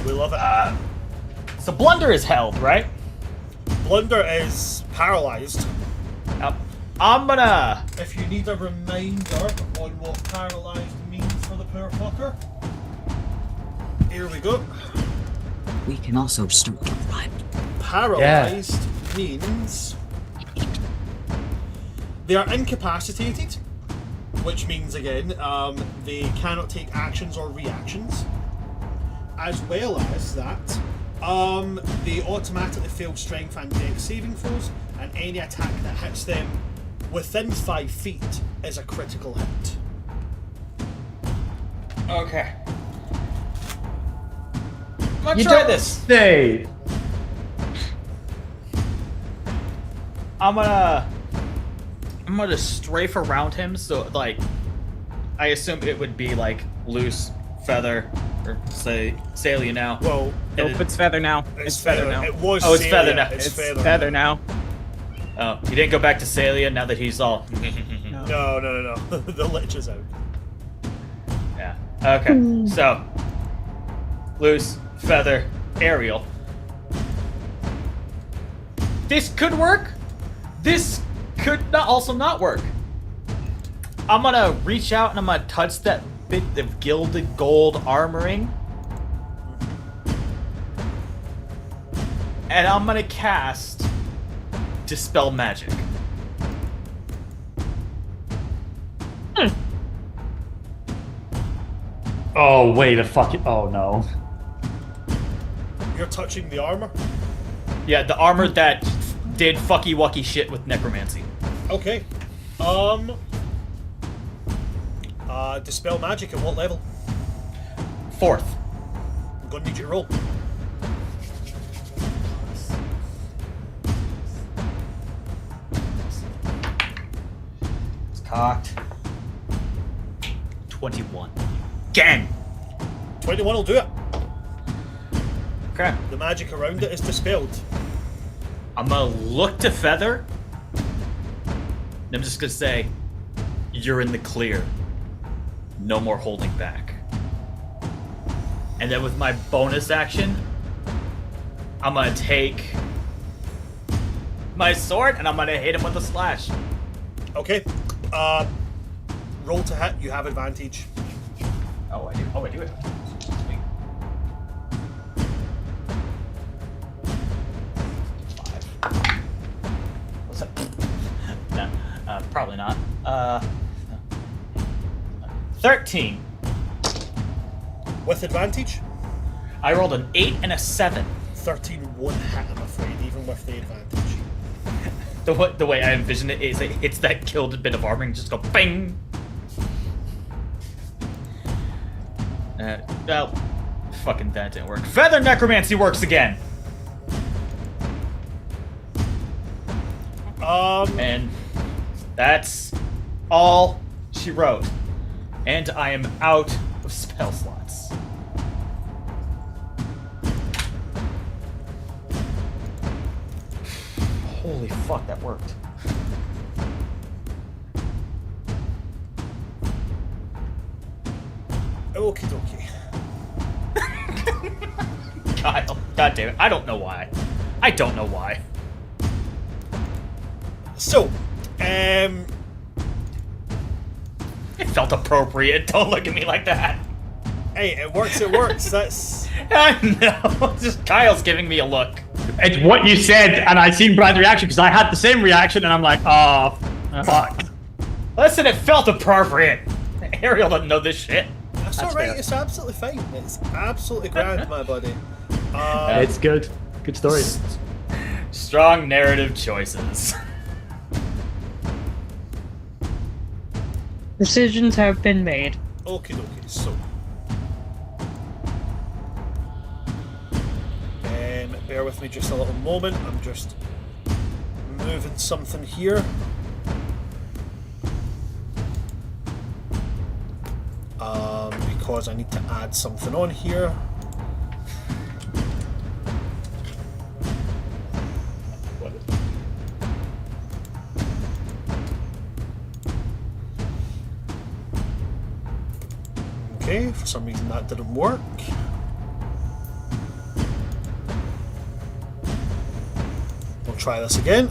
We love it. So Blunder is held, right? Blunder is paralysed. Yep. I'm gonna... If you need a reminder on what paralysed means for the poor fucker, here we go. We can also start to run. Paralysed means they are incapacitated, which means again they cannot take actions or reactions, as well as that they automatically fail strength and dex saving throws, and any attack that hits them within 5 feet is a critical hit. Okay. I'm gonna try this. Say. I'm gonna strafe around him, so like I assume it would be like loose feather or say Salia now. Well, Nope, it's feather now. It's feather now. It was. Oh, it's feather Salia, now. It's feather. Feather now. Oh, he didn't go back to Salia now that he's all No. The lich is out. Yeah. Okay. So loose, feather, aerial. This could work. This could not also not work. I'm gonna reach out and I'm gonna touch that bit of gilded gold armoring. And I'm gonna cast Dispel Magic. Oh, wait a fucking. Oh, no. You're touching the armor. Yeah, the armor that did fucky wucky shit with necromancy. Okay. Dispel magic at what level? 4th. I'm gonna need you to roll. It's cocked. 21. Again! 21 will do it. Okay. The magic around it is dispelled. I'm gonna look to Feather. And I'm just gonna say, you're in the clear. No more holding back. And then with my bonus action, I'm gonna take my sword and I'm gonna hit him with a slash. Okay. Roll to hit. You have advantage. Oh, I do. Oh, I do it. Sweet. 5. What's up? No, probably not. 13. With advantage, I rolled an 8 and a 7. 13 won't hit, I'm afraid, even with the advantage. The way I envision it is it hits that killed bit of armor and just go bing. Well, fucking that didn't work. Feather necromancy works again. And that's all she wrote. And I am out of spell slots. Holy fuck, that worked. Okie dokie. Kyle, god damn it, I don't know why. I don't know why. So, It felt appropriate. Don't look at me like that. hey, it works, it works. That's... I know. Just Kyle's giving me a look. It's what you said, and I seen Brad's reaction because I had the same reaction, and I'm like, oh, fuck. Listen, it felt appropriate. Ariel doesn't know this shit. That's alright, it's absolutely fine. It's absolutely grand, my buddy. It's good. Good story. Strong narrative choices. Decisions have been made. Okie dokie, so. Bear with me just a little moment. I'm just moving something here. Because I need to add something on here. Okay, for some reason that didn't work. We'll try this again.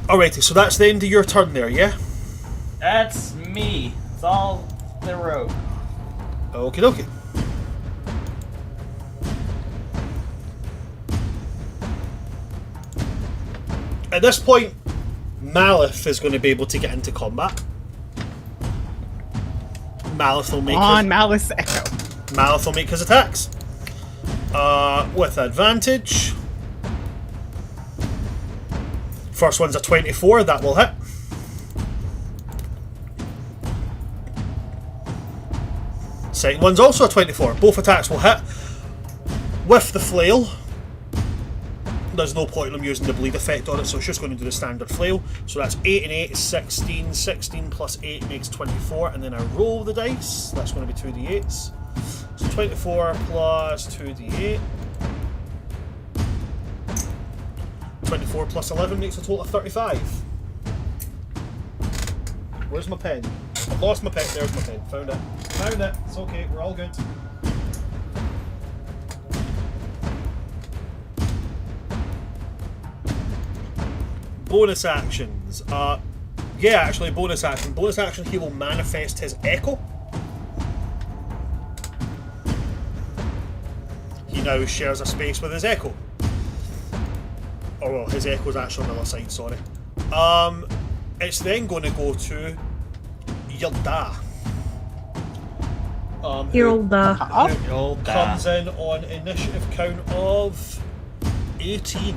Alrighty, so that's the end of your turn there, yeah? That's me. It's all they wrote. Okie dokie. At this point, Malith is going to be able to get into combat. Malith will make Malice Echo. Malith will make his attacks. With advantage. First one's a 24, that will hit. Second one's also a 24. Both attacks will hit. With the flail, there's no point in them using the bleed effect on it, so it's just going to do the standard flail. So that's 8 and 8 is 16. 16 plus 8 makes 24, and then I roll the dice. That's going to be 2d8s. So 24 plus 2d8. 24 plus 11 makes a total of 35. Where's my pen? I've lost my pen. There's my pen. Found it. Found it. It's okay. We're all good. Bonus actions. Yeah, actually, bonus action. Bonus action, he will manifest his echo. He now shares a space with his echo. Oh, well, his echo's actually on the other side, sorry. It's then going to go to Yilda. Your who old Your old comes in on initiative count of 18.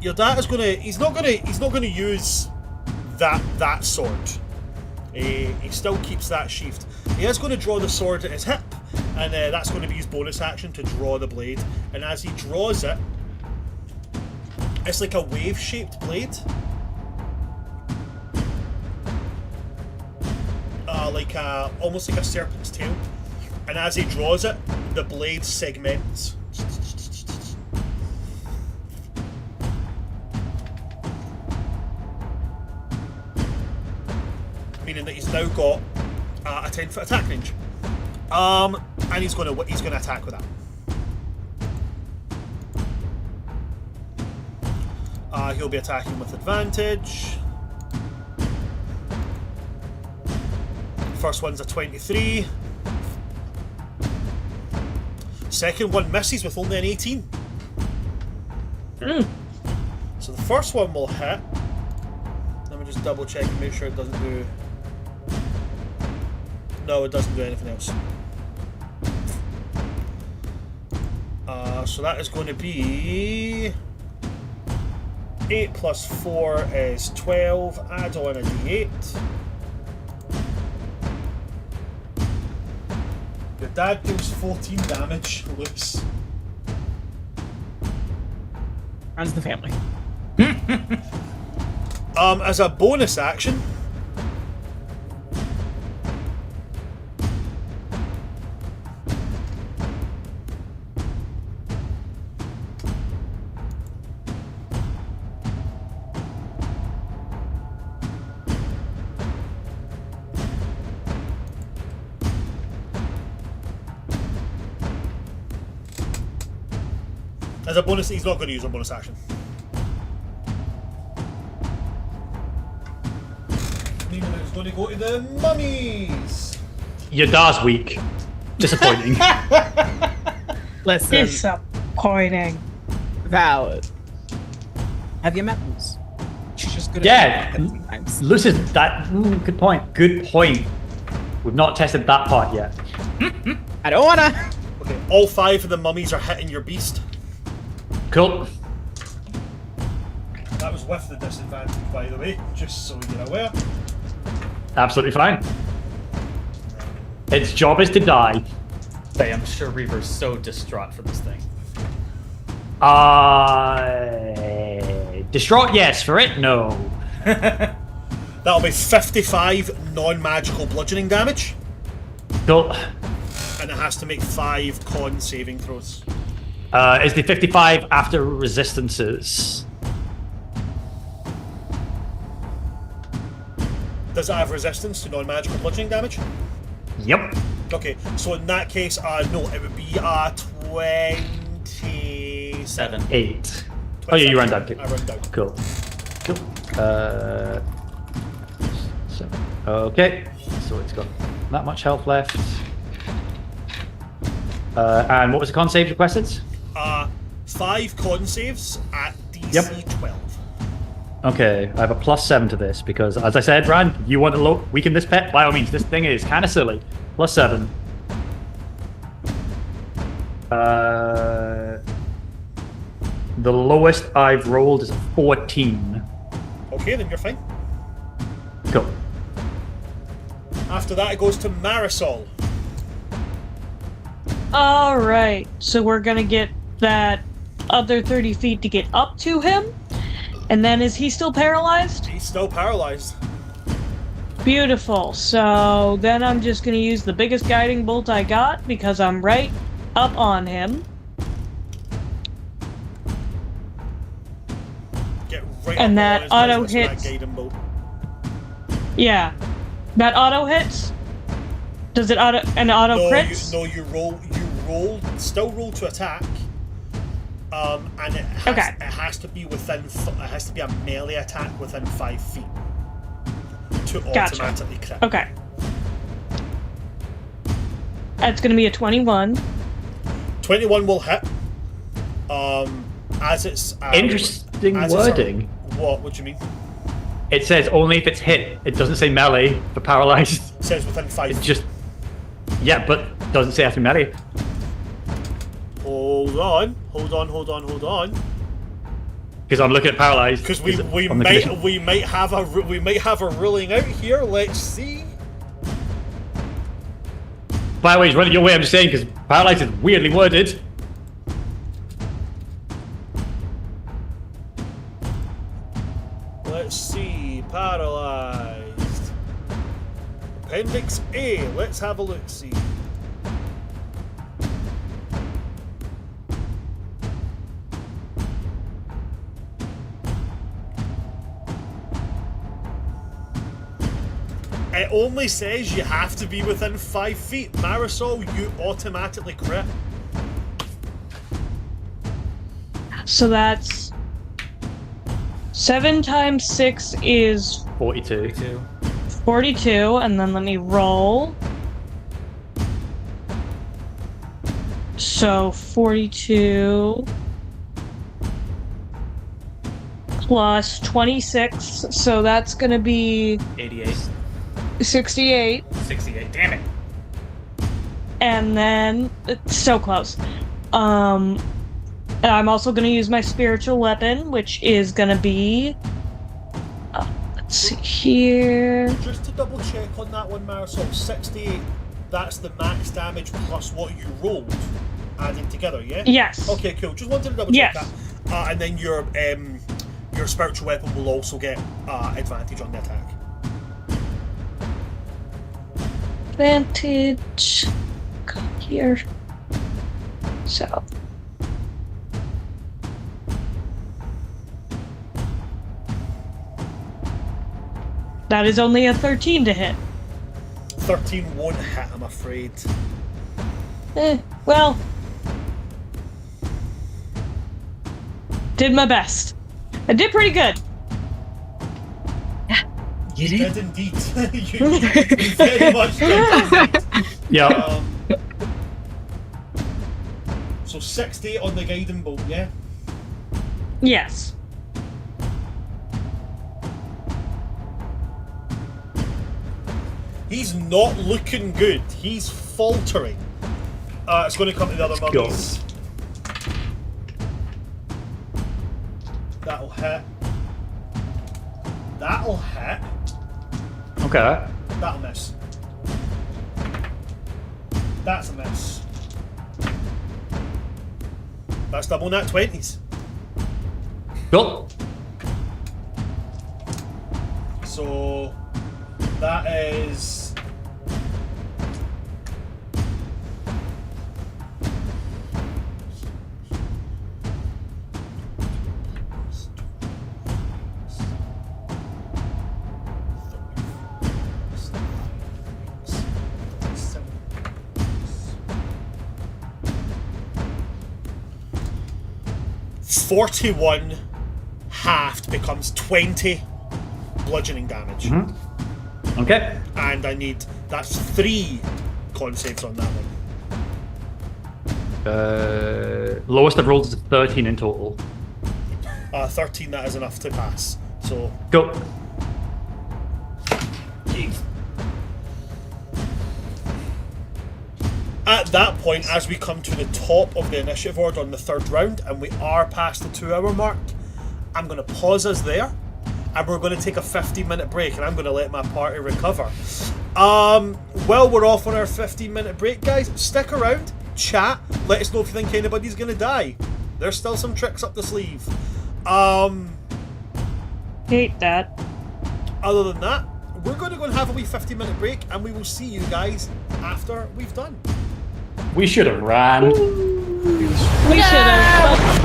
Your dad is gonna. He's not gonna use that sword. He still keeps that sheathed. He is going to draw the sword at his hip, and that's going to be his bonus action to draw the blade. And as he draws it, it's like a wave-shaped blade. Almost like a serpent's tail. And as he draws it, the blade segments. Meaning that he's now got a 10-foot attack range. And he's gonna attack with that. He'll be attacking with advantage. First one's a 23. Second one misses with only an 18. So the first one will hit. Let me just double check and make sure it doesn't do... No, it doesn't do anything else. So that is going to be 8 plus 4 is 12. Add on a d8. Your dad deals 14 damage loose. Runs the family. As a bonus action, he's not going to use a bonus action. Meaning it's going to go to the mummies. Your dad's weak. Disappointing. Listen, Disappointing. valid. Have you met Luce? She's just good Yeah. at it sometimes. Lucis, good point. Good point. We've not tested that part yet. I don't wanna. Okay, all 5 of the mummies are hitting your beast. Cool. That was with the disadvantage, by the way, just so you're aware. Absolutely fine. Its job is to die. I'm sure Reaver's so distraught for this thing. Distraught, yes. For it, no. That'll be 55 non-magical bludgeoning damage, Cool. and it has to make 5 con saving throws. Is the 55 after resistances? Does it have resistance to non-magical bludgeoning damage? Yep. Okay, so in that case, no, it would be 27. 8. Oh yeah, you run down. I run down. Cool. Cool. Okay. So it's got that much health left. And what was the con save requested? 5 con saves at DC Yep. 12. Okay, I have a +7 to this because, as I said, Rand, you want to weaken this pet? By all means, this thing is kind of silly. +7. The lowest I've rolled is a 14. Okay, then you're fine. Cool. After that, it goes to Marisol. Alright, so we're gonna get that other 30 feet to get up to him? And then is he still paralyzed? He's still paralyzed. Beautiful. So then I'm just gonna use the biggest guiding bolt I got because I'm right up on him. Get right And up that on his auto business with hits. that guiding bolt. Yeah. That auto hits? Does it auto No, crits? you roll, still roll to attack. And it has to be within, it has to be a melee attack within 5 feet to Gotcha. automatically crit. Okay. That's gonna be a 21. 21 will hit. As it's Interesting as it's wording. what? What do you mean? It says only if it's hit. It doesn't say melee for paralyzed. It says within 5 It feet. just yeah, but doesn't say after melee. Hold on. Because I'm looking at paralyzed. Because we on the condition. might have a ruling out here. Let's see. By the way, he's running your way. I'm just saying because paralyzed is weirdly worded. Let's see. Paralyzed. Appendix A. Let's have a look. See. It only says you have to be within 5 feet. Marisol, you automatically crit. So that's 7 times 6 is 42. 42, and then let me roll. So 42 plus 26, so that's gonna be 88. 68. 68. Damn it. And then it's so close. And I'm also gonna use my spiritual weapon, which is gonna be let's see here. Just to double check on that one, Marisol, 68, that's the max damage plus what you rolled added together, yeah? Yes. Okay, cool. Just wanted to double check Yes. that. And then your spiritual weapon will also get advantage on the attack. Advantage here. So that is only a 13 to hit. 13 won't hit, I'm afraid. Well, did my best. I did pretty good. You You did? did indeed. You very much did indeed. Yeah. So 68 on the guiding bolt, yeah? Yes. He's not looking good. He's faltering. It's going to come to the other Go. mummies. That'll hit. That'll hit. Okay. That'll miss. That's a miss. That's double nat 20s. Cool. So that is $41 halved becomes 20 bludgeoning damage. Okay. And I need, that's 3 con saves on that one. Lowest I've rolled is a 13 in total. 13, that is enough to pass. So Go. at that point, as we come to the top of the initiative order on the 3rd round, and we are past the 2-hour mark, I'm going to pause us there, and we're going to take a 15-minute break, and I'm going to let my party recover. While we're off on our 15-minute break, guys, stick around, chat, let us know if you think anybody's going to die. There's still some tricks up the sleeve. Hate that. Other than that, we're going to go and have a wee 15-minute break, and we will see you guys after we've done. We should have ran. We should have.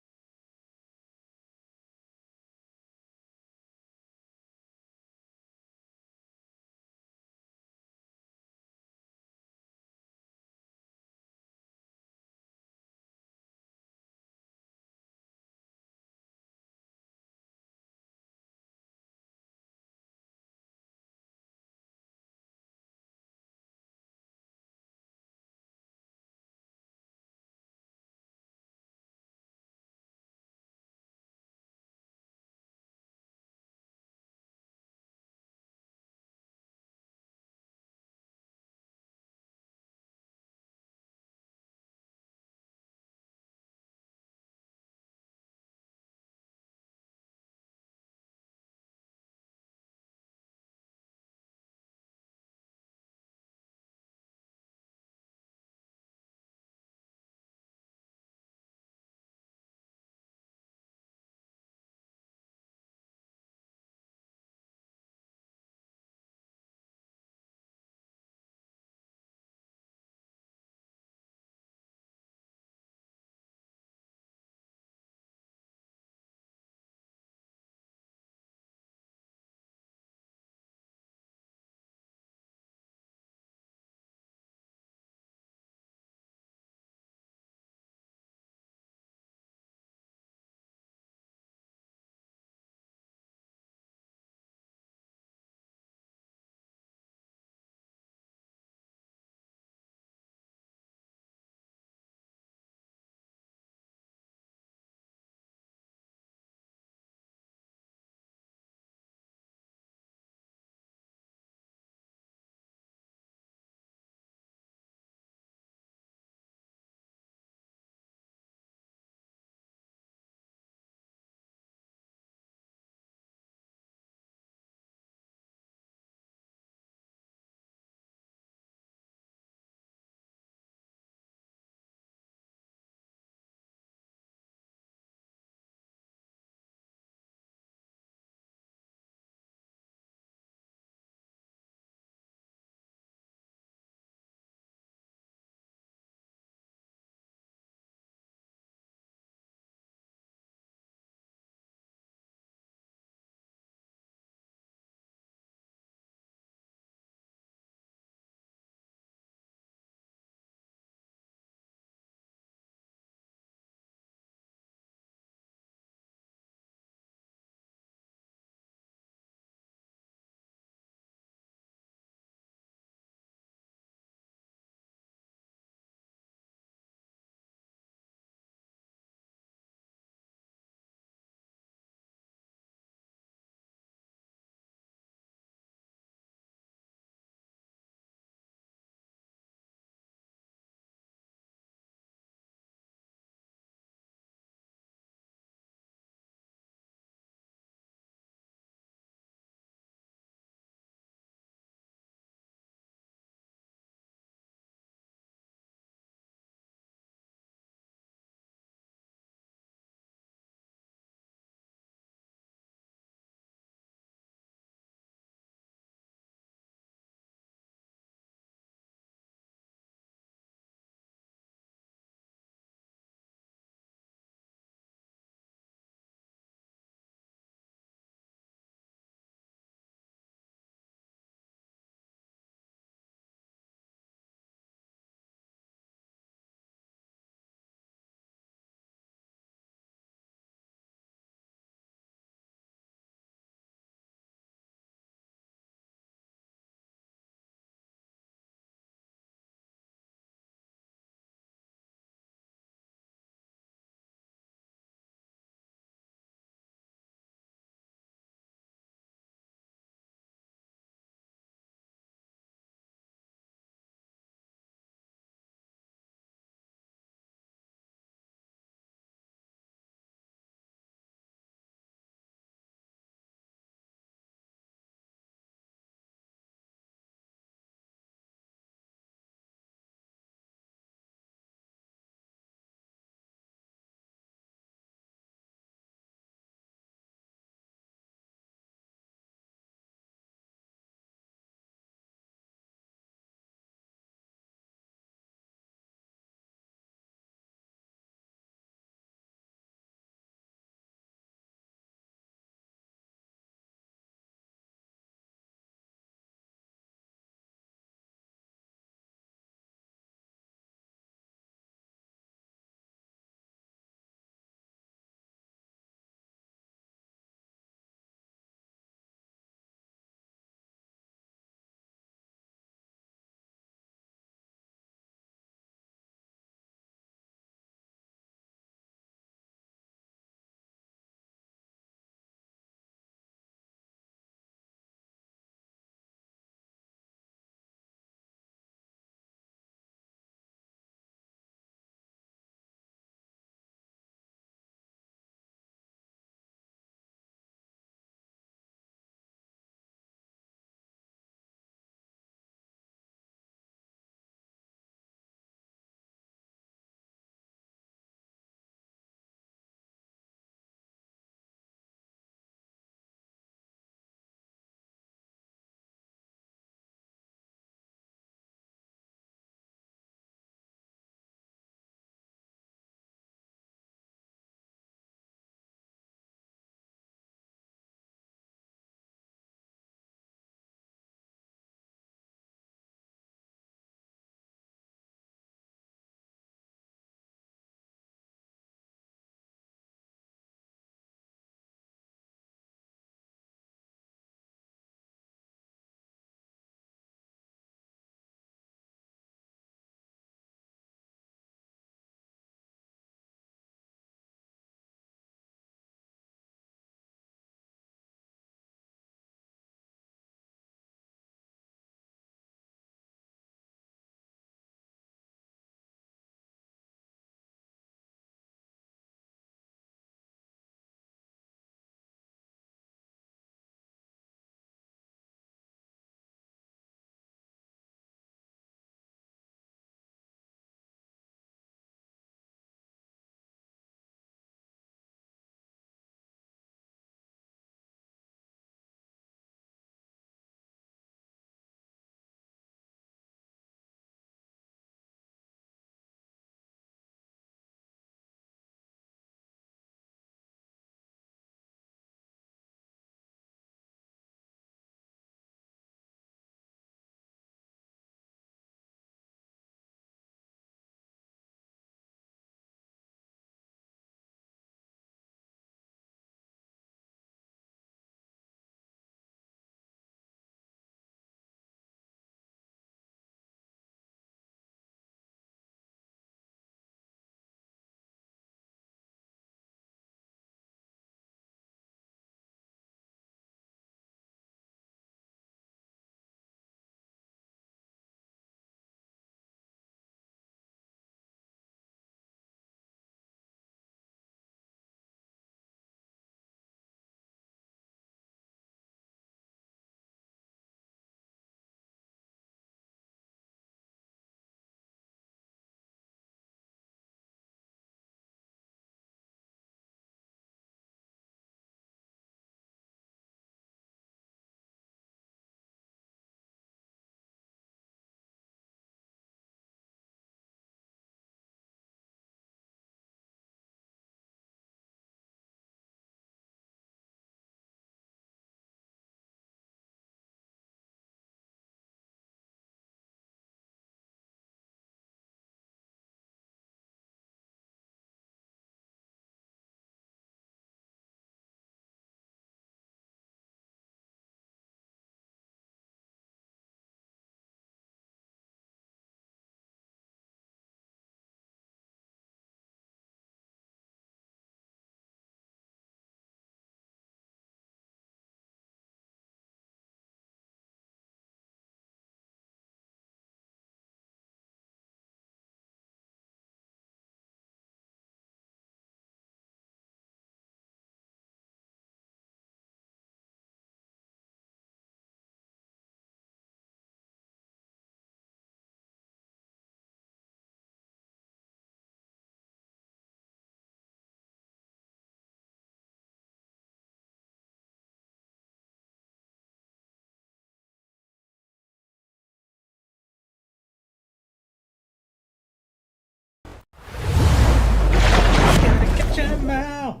Somehow.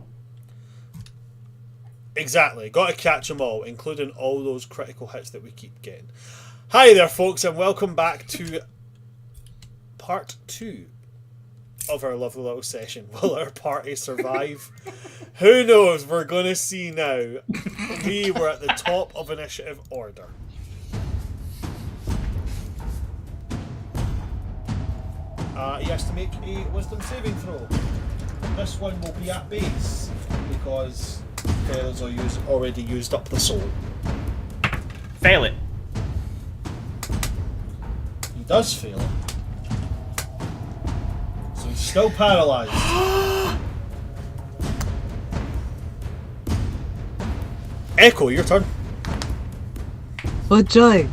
Exactly. Got to catch them all, including all those critical hits that we keep getting. Hi there, folks, and welcome back to part 2 of our lovely little session. Will our party survive? Who knows? We're going to see now. We were at the top of initiative order. He has to make a wisdom saving throw. This one will be at base because Taylor's already used up the soul. Fail it. He does fail it. So he's still paralysed. Echo, your turn. What joy!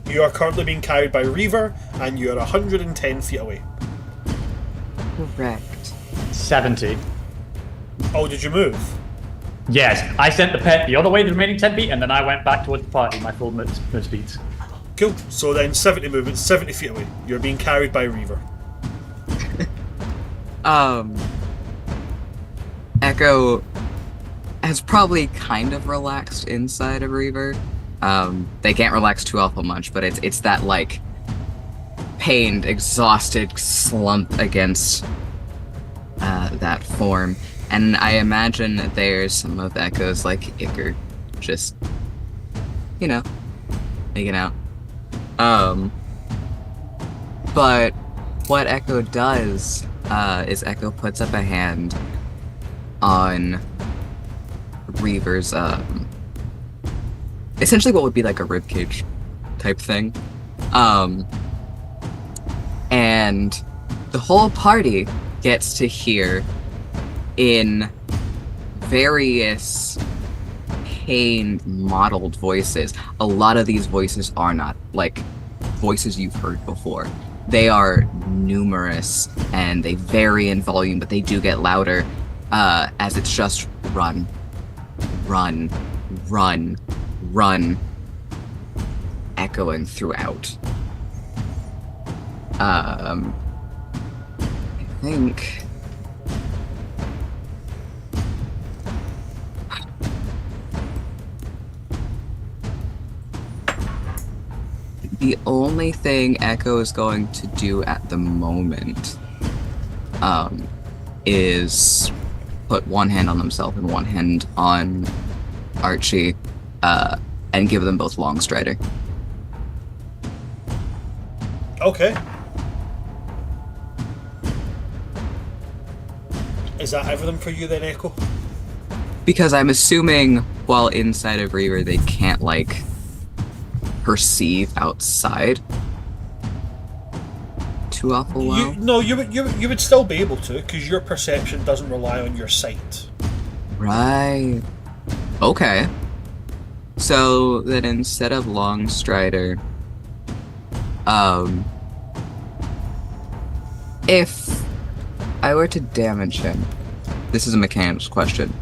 You are currently being carried by Reaver, and you are 110 feet away. Correct. 70. Oh, did you move? Yes, I sent the pet the other way the remaining 10 feet, and then I went back towards the party, my full move speeds. Cool. So then 70 movements, 70 feet away. You're being carried by Reaver. Echo has probably kind of relaxed inside of Reaver. They can't relax too awful much, but it's that like pained, exhausted slump against that form. And I imagine that there's some of Echo's like ichor just making out. But what Echo does is Echo puts up a hand on Reaver's essentially what would be like a ribcage type thing. And the whole party gets to hear in various pained, mottled voices. A lot of these voices are not like voices you've heard before. They are numerous and they vary in volume, but they do get louder as it's just run, run, run, run, echoing throughout. I think the only thing Echo is going to do at the moment is put one hand on himself and one hand on Archie and give them both long strider. Okay. Is that everything for you then, Echo? Because I'm assuming while inside of Reaver they can't like perceive outside too awful well. You would still be able to, because your perception doesn't rely on your sight. Right. Okay. So then instead of long strider, if I were to damage him, this is a mechanics question,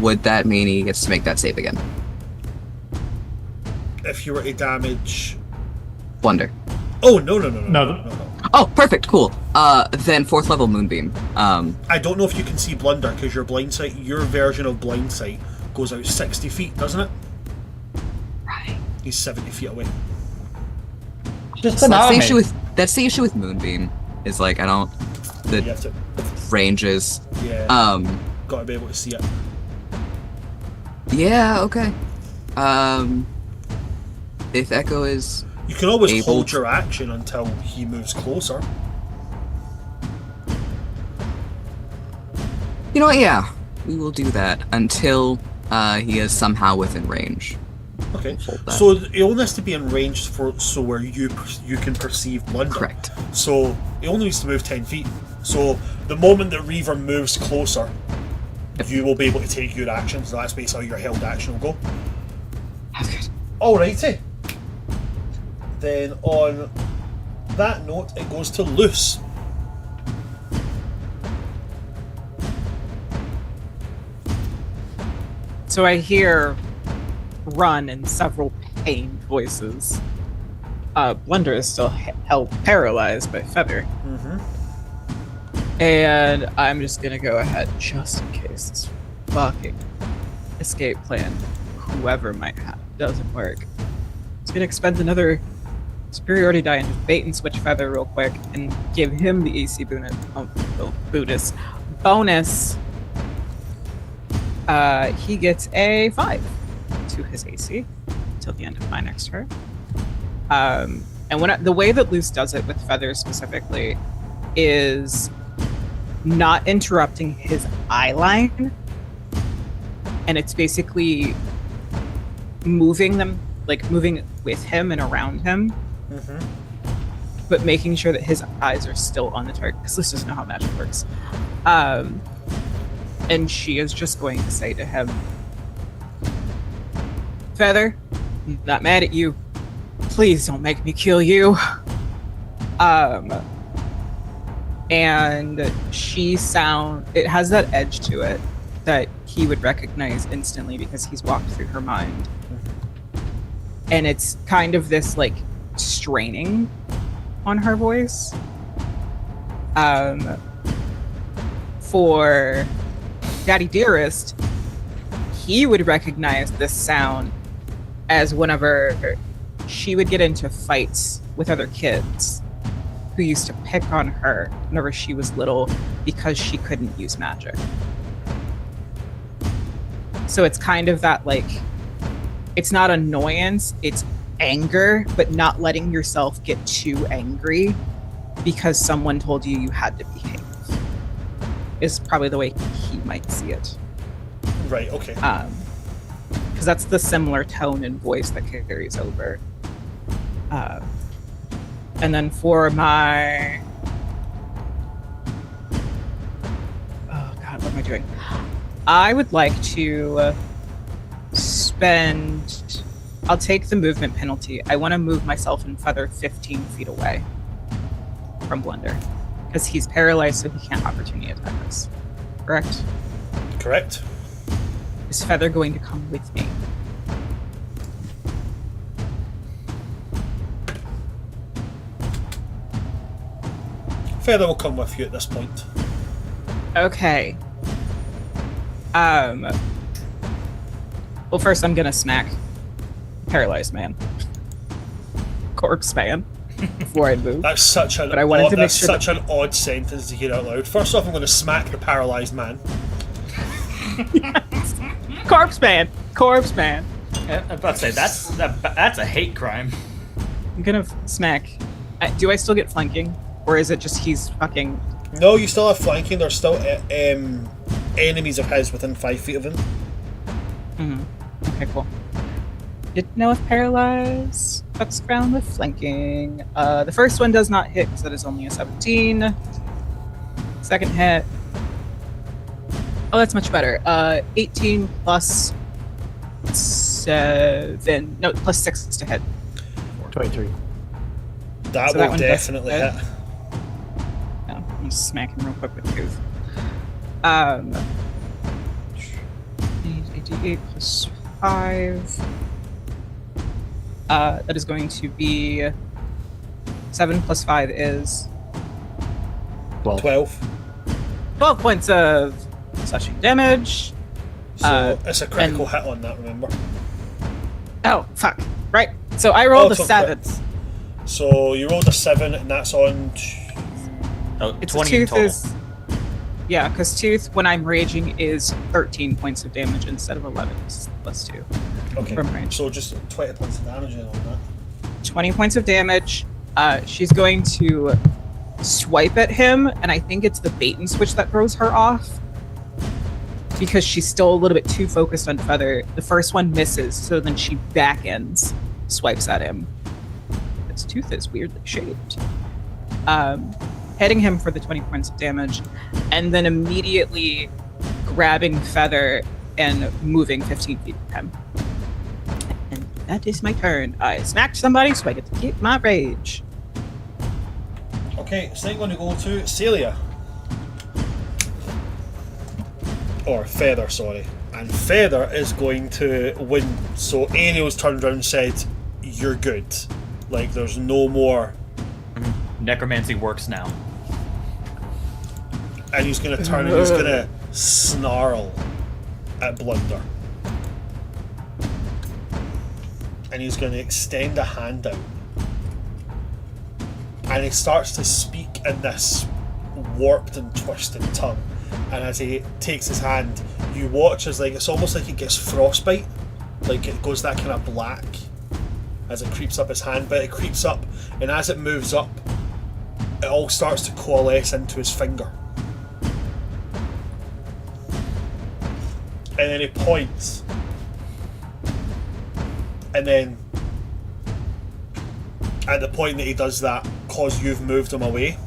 would that mean he gets to make that save again? If you were to damage... Blunder. Oh, no. Oh, perfect, cool. Then 4th level Moonbeam. I don't know if you can see Blunder, because your blind sight, your version of blind sight goes out 60 feet, doesn't it? Right. He's 70 feet away. Just So an that's army. that's the issue with Moonbeam, is like, I don't... You The have to... ranges. Yeah. Gotta be able to see it. Yeah, okay. If Echo is... You can always able hold to- your action until he moves closer. You know what, yeah. We will do that until he is somehow within range. Okay. Hold that. So it only has to be in range so where you can perceive Blunder. Correct. So it only needs to move 10 feet. So the moment that Reaver moves closer, you will be able to take your action. So that's basically how your held action will go. That's good. Alrighty. Then on that note, it goes to Loose. So I hear run in several pained voices. Blunder is still held paralyzed by Feather. And I'm just gonna go ahead, just in case this fucking escape plan, whoever might have, doesn't work. It's gonna expend another superiority die and just bait and switch Feather real quick and give him the AC bonus. Bonus. He gets a 5 to his AC until the end of my next turn. And the way that Luce does it with Feather specifically is not interrupting his eye line, and it's basically moving them, like moving with him and around him, but making sure that his eyes are still on the target, because Luce doesn't know how magic works. And she is just going to say to him, Feather, I'm not mad at you. Please don't make me kill you. And it has that edge to it that he would recognize instantly because he's walked through her mind. And it's kind of this like straining on her voice. For Daddy Dearest, he would recognize this sound as whenever she would get into fights with other kids who used to pick on her whenever she was little because she couldn't use magic. So it's kind of that, like, it's not annoyance, it's anger, but not letting yourself get too angry because someone told you you had to behave is probably the way he might see it. Right, okay. Because that's the similar tone and voice that carries over. And then for my... Oh god, what am I doing? I would like to spend... I'll take the movement penalty. I want to move myself and Feather 15 feet away from Blunder. Because he's paralyzed, so he can't opportunity attack us. Correct? Correct. Is Feather going to come with me? Feather will come with you at this point. Okay. Well, first I'm gonna smack Paralyzed Man. Corpse Man. Before I move. That's such an odd sentence to hear out loud. First off, I'm going to smack the paralysed man. Corpse Man. Corpse Man. Yeah, I'm about to say that's a hate crime. I'm gonna smack. Do I still get flanking, or is it just he's fucking? No, you still have flanking. There's still enemies of his within 5 feet of him. Okay, cool. Didn't know if paralyze fucks ground with flanking. The first one does not hit because that is only a 17. Second hit. Oh, that's much better. 18 plus 7. No, plus 6 to hit. 23. That will definitely hit. No, I'm just smacking real quick with tooth. 88 plus 5. That is going to be 7 plus 5 is 12. 12 points of slashing damage. So it's a critical hit on that, remember? Oh, fuck. Right. So I rolled a 7. So you rolled a 7, and that's on... It's 20 tooth in total. is... Yeah, because tooth, when I'm raging, is 13 points of damage instead of 11 plus 2. Okay, From range. so just 20 points of damage in on that. 20 points of damage. She's going to swipe at him, and I think it's the bait and switch that throws her off. Because she's still a little bit too focused on Feather. The first one misses, so then she back ends, swipes at him. Its tooth is weirdly shaped. Hitting him for the 20 points of damage, and then immediately grabbing Feather and moving 15 feet from him. And that is my turn. I smacked somebody, so I get to keep my rage. Okay, so I'm going to go to Celia. Or Feather, sorry. And Feather is going to win. So Ariel's turned around and said, "You're good. Like, there's no more." Necromancy works now. And he's going to turn and he's going to snarl at Blunder. And he's going to extend a hand out. And he starts to speak in this warped and twisted tongue. And as he takes his hand, you watch as like it's almost like it gets frostbite. Like it goes that kind of black as it creeps up his hand, but it creeps up, and as it moves up, it all starts to coalesce into his finger. And then he points. And then at the point that he does that, cause you've moved him away,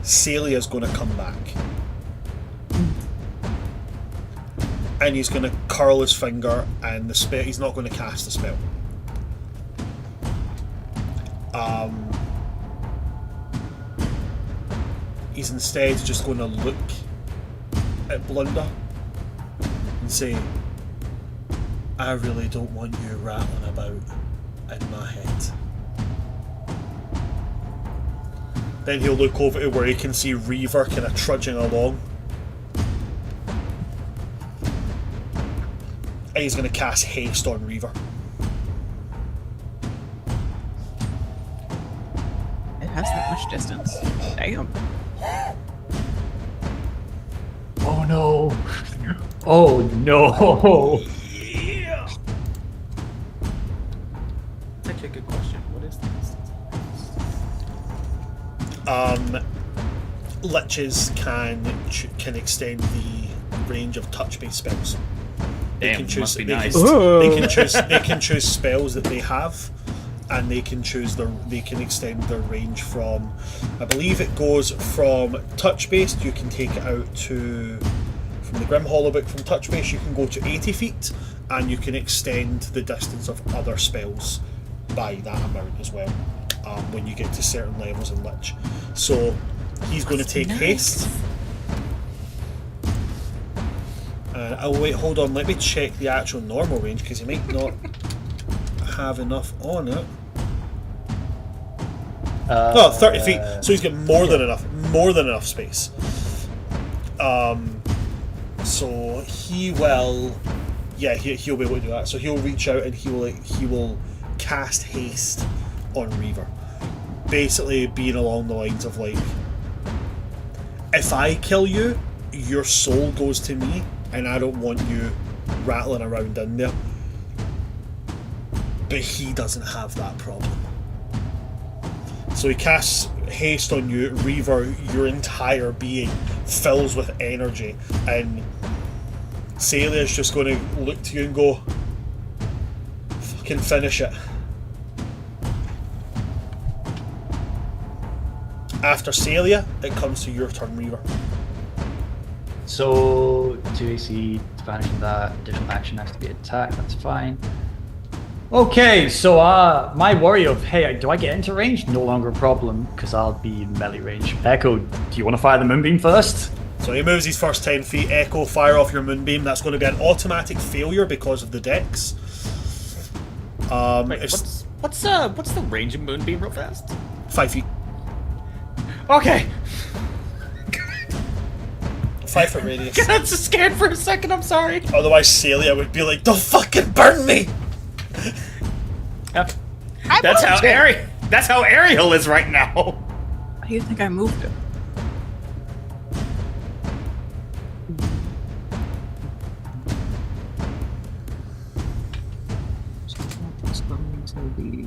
Celia's going to come back. And he's going to curl his finger, and the spell, he's not going to cast the spell. He's instead just going to look at Blunder and say, I really don't want you rattling about in my head. Then he'll look over to where he can see Reaver kind of trudging along. And he's going to cast Haste on Reaver. It has that much distance. Damn. Oh no! Oh no! Yeah. That's actually a good question. What is this? Liches can extend the range of touch-based spells. They can choose. Must be They nice. can choose spells that they have, and they can choose they can extend their range from, I believe it goes from touch based, you can take it out to, from the Grim Hollow book, from touch based you can go to 80 feet, and you can extend the distance of other spells by that amount as well, when you get to certain levels in Lich. So he's going to take haste. Oh wait, hold on, let me check the actual normal range, because he might not have enough on it. 30 feet, so he's got more than enough space. So he will, he'll be able to do that. So he'll reach out and he will cast haste on Reaver, basically being along the lines of like, if I kill you, your soul goes to me, and I don't want you rattling around in there. But he doesn't have that problem. So he casts haste on you, Reaver, your entire being fills with energy, and Celia's just going to look to you and go, fucking finish it. After Celia, it comes to your turn, Reaver. So 2 AC to vanish from that, additional action has to be attack, that's fine. Okay, so my worry of, hey, do I get into range? No longer a problem, because I'll be in melee range. Echo, do you want to fire the moonbeam first? So he moves his first 10 feet, Echo, fire off your moonbeam. That's going to be an automatic failure because of the dex. Wait, what's the range of Moonbeam real fast? 5 feet. Okay. 5 foot radius. I got so scared for a second, I'm sorry. Otherwise Celia would be like, don't fucking burn me! Yep. That's how Ariel is right now. How do you think I moved it? It's going to be...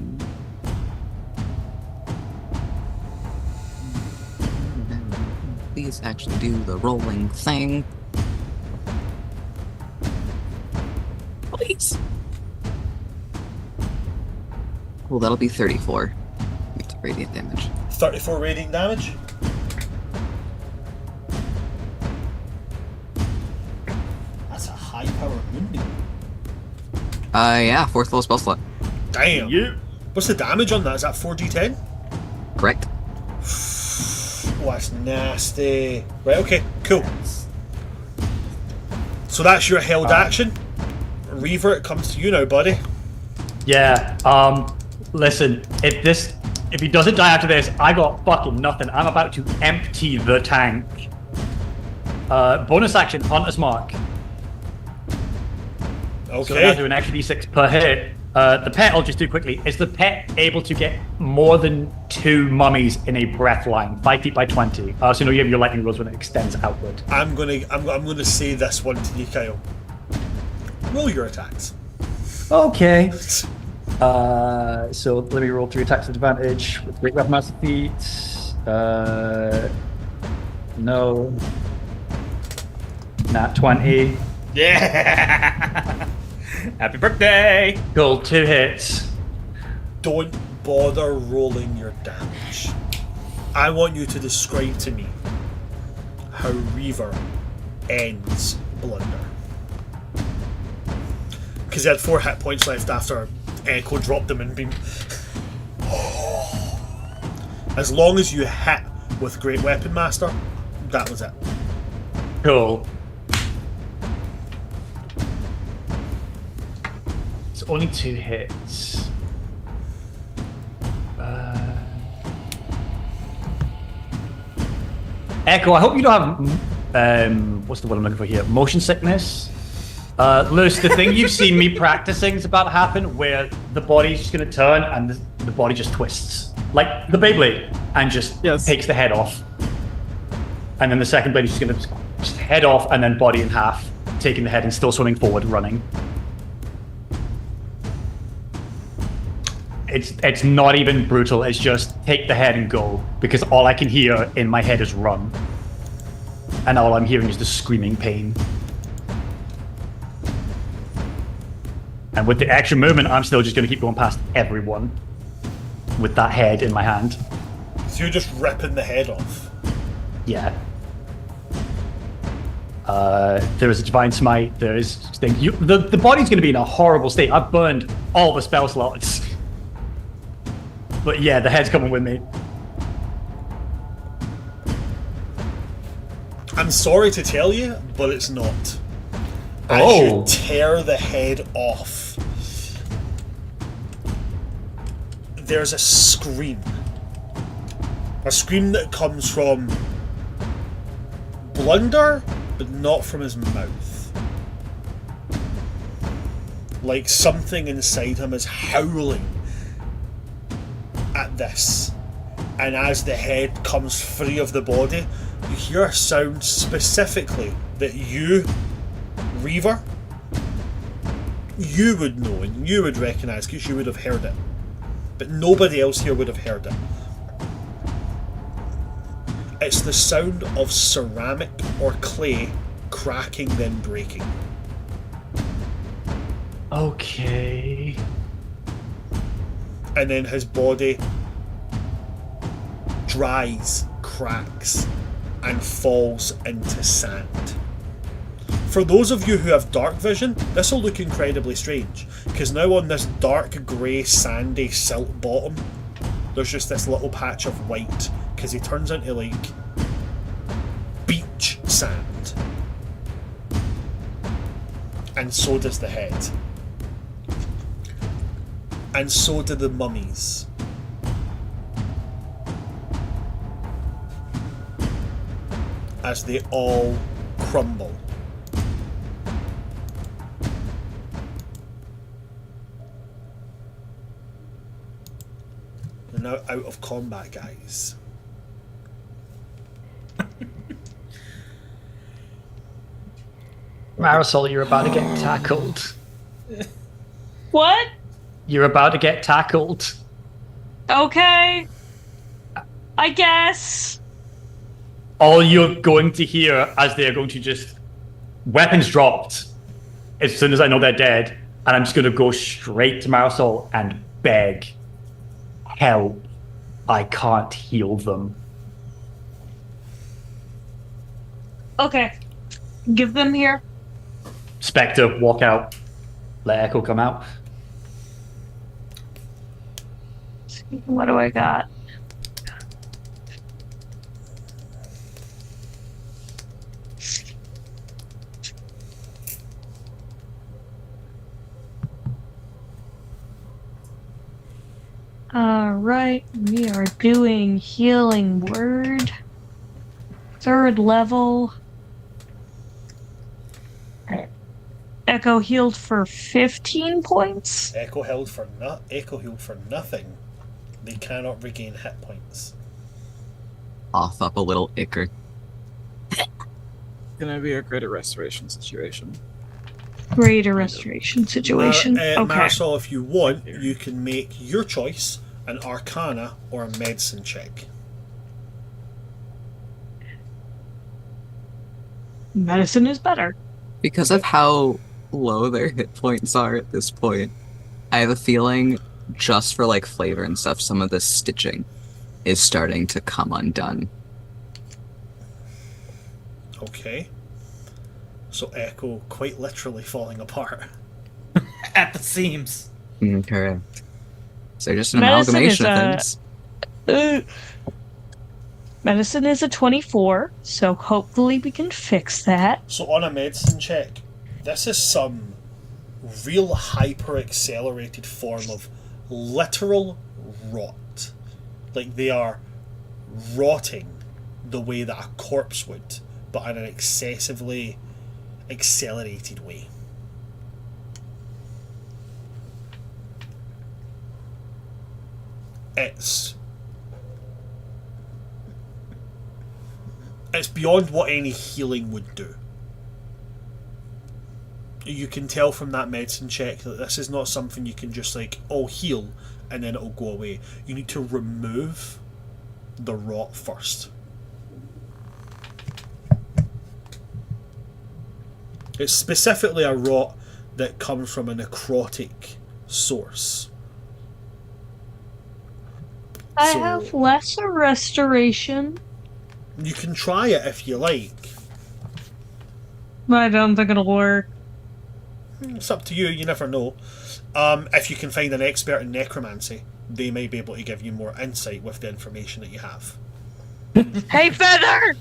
Please actually do the rolling thing. Please. Well, that'll be 34 radiant damage. 34 radiant damage. That's a high power moonbeam. Yeah, 4th level spell slot. Damn. Yeah. What's the damage on that? Is that 4d10? Correct. Oh, that's nasty. Right, okay, cool. So that's your held action. Reaver, it comes to you now, buddy. Yeah, listen, if If he doesn't die after this, I got fucking nothing. I'm about to empty the tank. Bonus action, Hunter's Mark. Okay. So now do an extra d6 per hit. The pet, I'll just do quickly. Is the pet able to get more than 2 mummies in a breath line? 5 feet by 20. So no, you have your lightning rolls when it extends outward. I'm gonna say this one to you, Kyle. Roll your attacks. Okay. So let me roll 3 attacks at advantage with Great Weapon Master Feat. No. Nat 20. Yeah! Happy birthday! Cool, 2 hits. Don't bother rolling your damage. I want you to describe to me how Reaver ends Blunder. Because he had 4 hit points left after Echo dropped him and beam. As long as you hit with Great Weapon Master, that was it. Cool. It's only 2 hits. Echo, I hope you don't have what's the word I'm looking for here? Motion sickness. Lewis, the thing you've seen me practicing is about to happen, where the body's just going to turn and the body just twists, like the Beyblade, and just takes the head off, and then the second blade is just going to just head off and then body in half, taking the head and still swimming forward, running. It's not even brutal. It's just take the head and go, because all I can hear in my head is run, and all I'm hearing is the screaming pain. And with the extra movement, I'm still just going to keep going past everyone with that head in my hand. So you're just ripping the head off? Yeah. There is a Divine Smite. There is things. The body's going to be in a horrible state. I've burned all the spell slots. But yeah, the head's coming with me. I'm sorry to tell you, but it's not. As you tear the head off, there's a scream. A scream that comes from Blunder, but not from his mouth. Like something inside him is howling at this. And as the head comes free of the body, you hear a sound specifically that you, Reaver, you would know and you would recognise because you would have heard it. But nobody else here would have heard it. It's the sound of ceramic or clay cracking then breaking. Okay. And then his body dries, cracks, and falls into sand. For those of you who have dark vision, this will look incredibly strange, because now on this dark grey sandy silt bottom, there's just this little patch of white, because he turns into like beach sand. And so does the head. And so do the mummies. As they all crumble. They're now out of combat, guys. Marisol, you're about to get tackled. What? You're about to get tackled. Okay. I guess. All you're going to hear as they're going to just... Weapons dropped. As soon as I know they're dead. And I'm just going to go straight to Marisol and beg. Help. I can't heal them. Okay. Give them here. Spectre, walk out. Let Echo come out. What do I got? Alright, we are doing healing word. 3rd level. Echo healed for 15 points. Echo healed for nothing. They cannot regain hit points. Off up a little icker. Gonna be a greater restoration situation. Greater restoration situation. Okay. Marisol, if you want, you can make your choice an Arcana or a Medicine check. Medicine is better. Because of how low their hit points are at this point, I have a feeling, just for like flavor and stuff, some of the stitching is starting to come undone. Okay. So Echo quite literally falling apart. At the seams. Correct. So just an Medicine amalgamation is of things. Medicine is a 24, so hopefully we can fix that. So on a medicine check, this is some real hyper accelerated form of literal rot. Like they are rotting the way that a corpse would, but in an excessively accelerated way. It's beyond what any healing would do. You can tell from that medicine check that this is not something you can just like, oh, heal and then it'll go away. You need to remove the rot first. It's specifically a rot that comes from a necrotic source. I So- have lesser restoration. You can try it if you like. I don't think it'll work. It's up to you, you never know. If you can find an expert in necromancy, they may be able to give you more insight with the information that you have. Hey, Feather!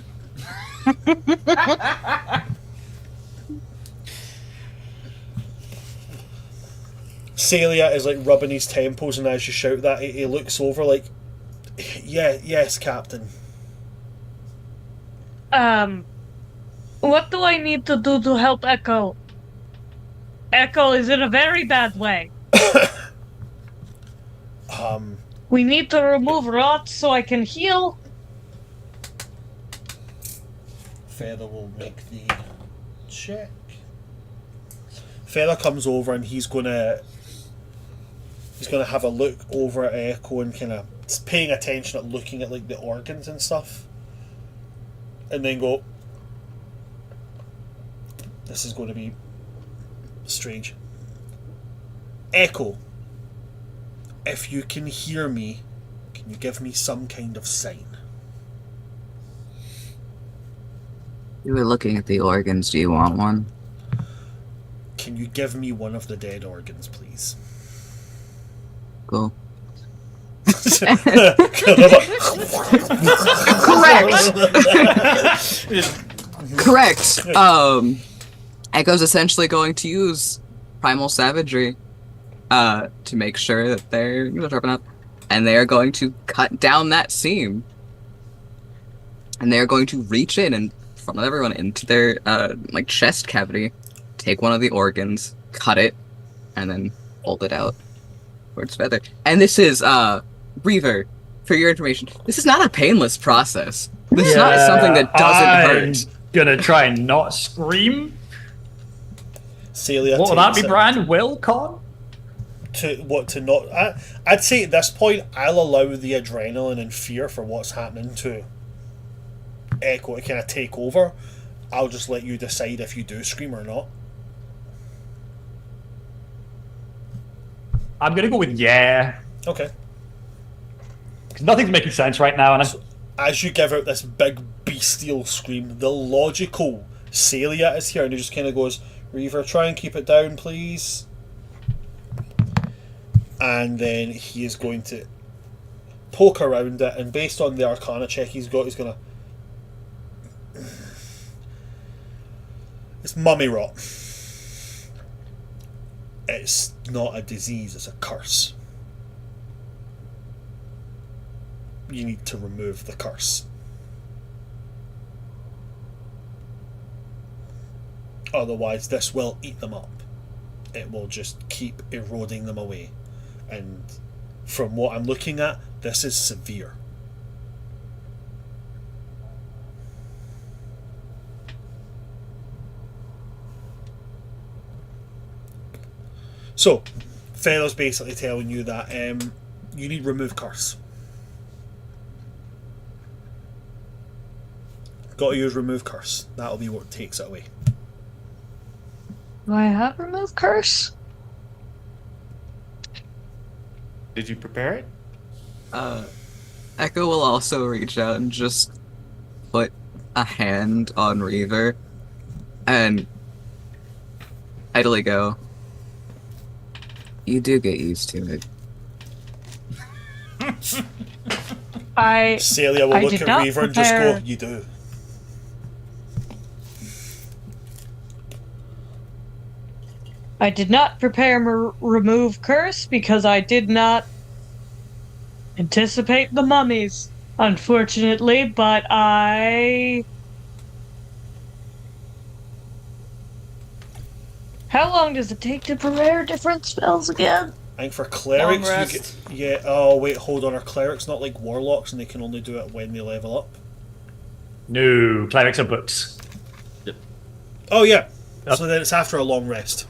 Celia is like rubbing his temples, and as you shout that, he looks over like, yeah, yes, Captain. What do I need to do to help Echo? Echo is in a very bad way. We need to remove rot so I can heal. Feather will make the check. Feather comes over and he's gonna have a look over at Echo and kind of paying attention at looking at like the organs and stuff, and then go, this is going to be strange. Echo, if you can hear me, can you give me some kind of sign? You were looking at the organs. Do you want one? Can you give me one of the dead organs, please? Cool. Correct. Echo's essentially going to use primal savagery to make sure that they're sharpen up, and they are going to cut down that seam, and they are going to reach in front of everyone into their like chest cavity, take one of the organs, cut it, and then hold it out towards Feather. And this is Reaver, for your information, this is not a painless process. This is not something that doesn't hurt. Gonna try and not scream. Celia, What will that takes be, it Brian? Will con? to not. I'd say at this point I'll allow the adrenaline and fear for what's happening to Echo to kind of take over. I'll just let you decide if you do scream or not. I'm gonna go with yeah. Okay. Because nothing's making sense right now, and As you give out this big bestial scream, the logical Celia is here, and he just kind of goes, Reaver, try and keep it down, please. And then he is going to poke around it, and based on the Arcana check he's got, he's going to... It's mummy rot. It's not a disease, it's a curse. you need to remove the curse. Otherwise, this will eat them up. It will just keep eroding them away. And from what I'm looking at, this is severe. So, Feather's basically telling you that you need remove curse. Got to use remove curse. That'll be what takes it away. Do I have remove curse? Did you prepare it? Echo will also reach out and just put a hand on Reaver and idly go, "You do get used to it." Celia will I look did at not Reaver and just go, prepare- "You do." I did not prepare remove curse because I did not anticipate the mummies, unfortunately, but I... How long does it take to prepare different spells again? I think for clerics, Long you rest. get... Yeah, oh wait, hold on. Are clerics not like warlocks and they can only do it when they level up? No, clerics are books. Oh yeah, Yep. so then it's after a long rest.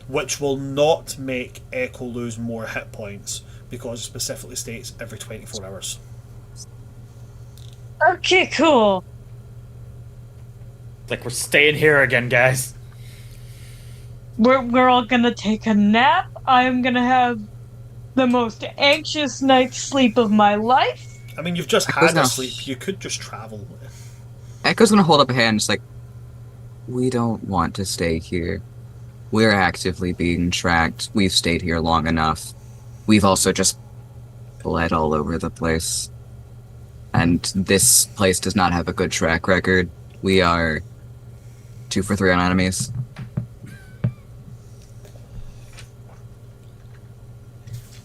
Which will not make Echo lose more hit points, because it specifically states every 24 hours. Okay, cool. Like, we're staying here again, guys. We're all gonna take a nap. I'm gonna have the most anxious night's sleep of my life. I mean, you've just Echo's had a gonna- sleep, you could just travel. Echo's gonna hold up a hand, just like, "We don't want to stay here. We're actively being tracked. We've stayed here long enough. We've also just bled all over the place. And this place does not have a good track record. We are 2 for 3 on enemies."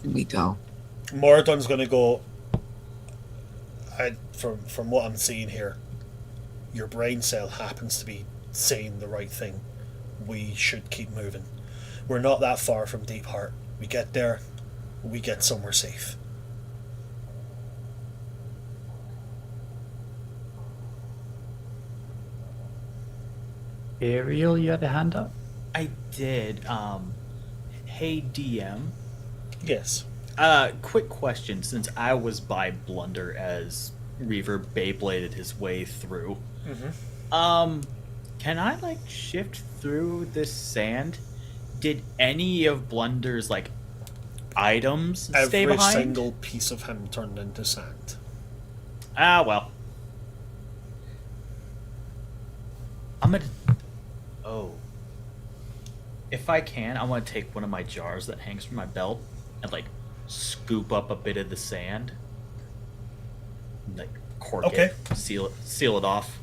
Here we go. Moradon's gonna go, from what I'm seeing here, your brain cell happens to be saying the right thing. We should keep moving. We're not that far from Deep Heart. We get there, we get somewhere safe. Ariel, you had a hand up? I did. Hey, DM. Yes. Quick question, since I was by Blunder as Reaver Beybladed his way through. Can I, like, shift through this sand? Did any of Blunder's, like, items stay Every behind? single piece of him turned into sand. Ah, well. I'm gonna... Oh. If I can, I want to take one of my jars that hangs from my belt and, like, scoop up a bit of the sand. Like, cork Okay. it, seal it off.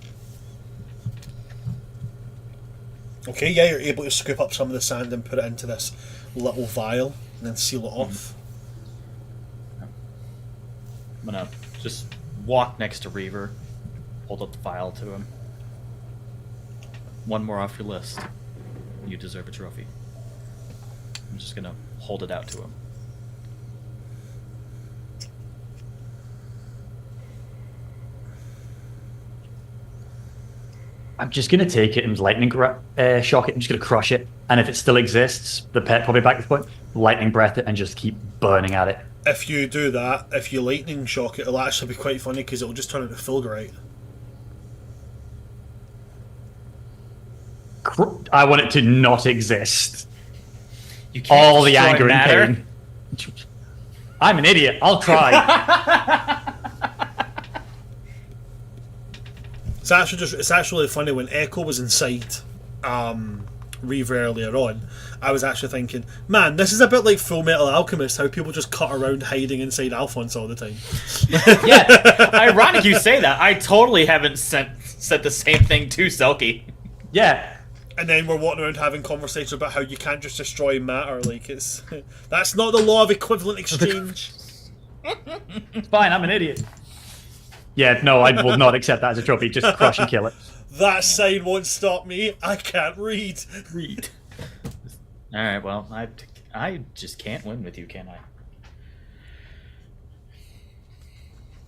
Okay, yeah, you're able to scoop up some of the sand and put it into this little vial and then seal it off. I'm gonna just walk next to Reaver, hold up the vial to him. One more off your list. You deserve a trophy. I'm just gonna hold it out to him. I'm just going to take it and lightning shock it. I'm just going to crush it. And if it still exists, the pet probably back to the point, lightning breath it and just keep burning at it. If you do that, if you lightning shock it, it'll actually be quite funny because it'll just turn into Fulgurite. I want it to not exist. You can't All the destroy anger matter. and pain. I'm an idiot. I'll try. It's actually funny when Echo was inside Reaver earlier on. I was actually thinking, man, this is a bit like Full Metal Alchemist, how people just cut around hiding inside Alphonse all the time. Yeah, ironic you say that. I totally haven't said the same thing to Selkie. Yeah. And then we're walking around having conversations about how you can't just destroy matter. Like it's that's not the law of equivalent exchange. It's fine, I'm an idiot. Yeah, no, I will not accept that as a trophy. Just crush and kill it. That sign won't stop me. I can't read. Read. All right. Well, I just can't win with you, can I?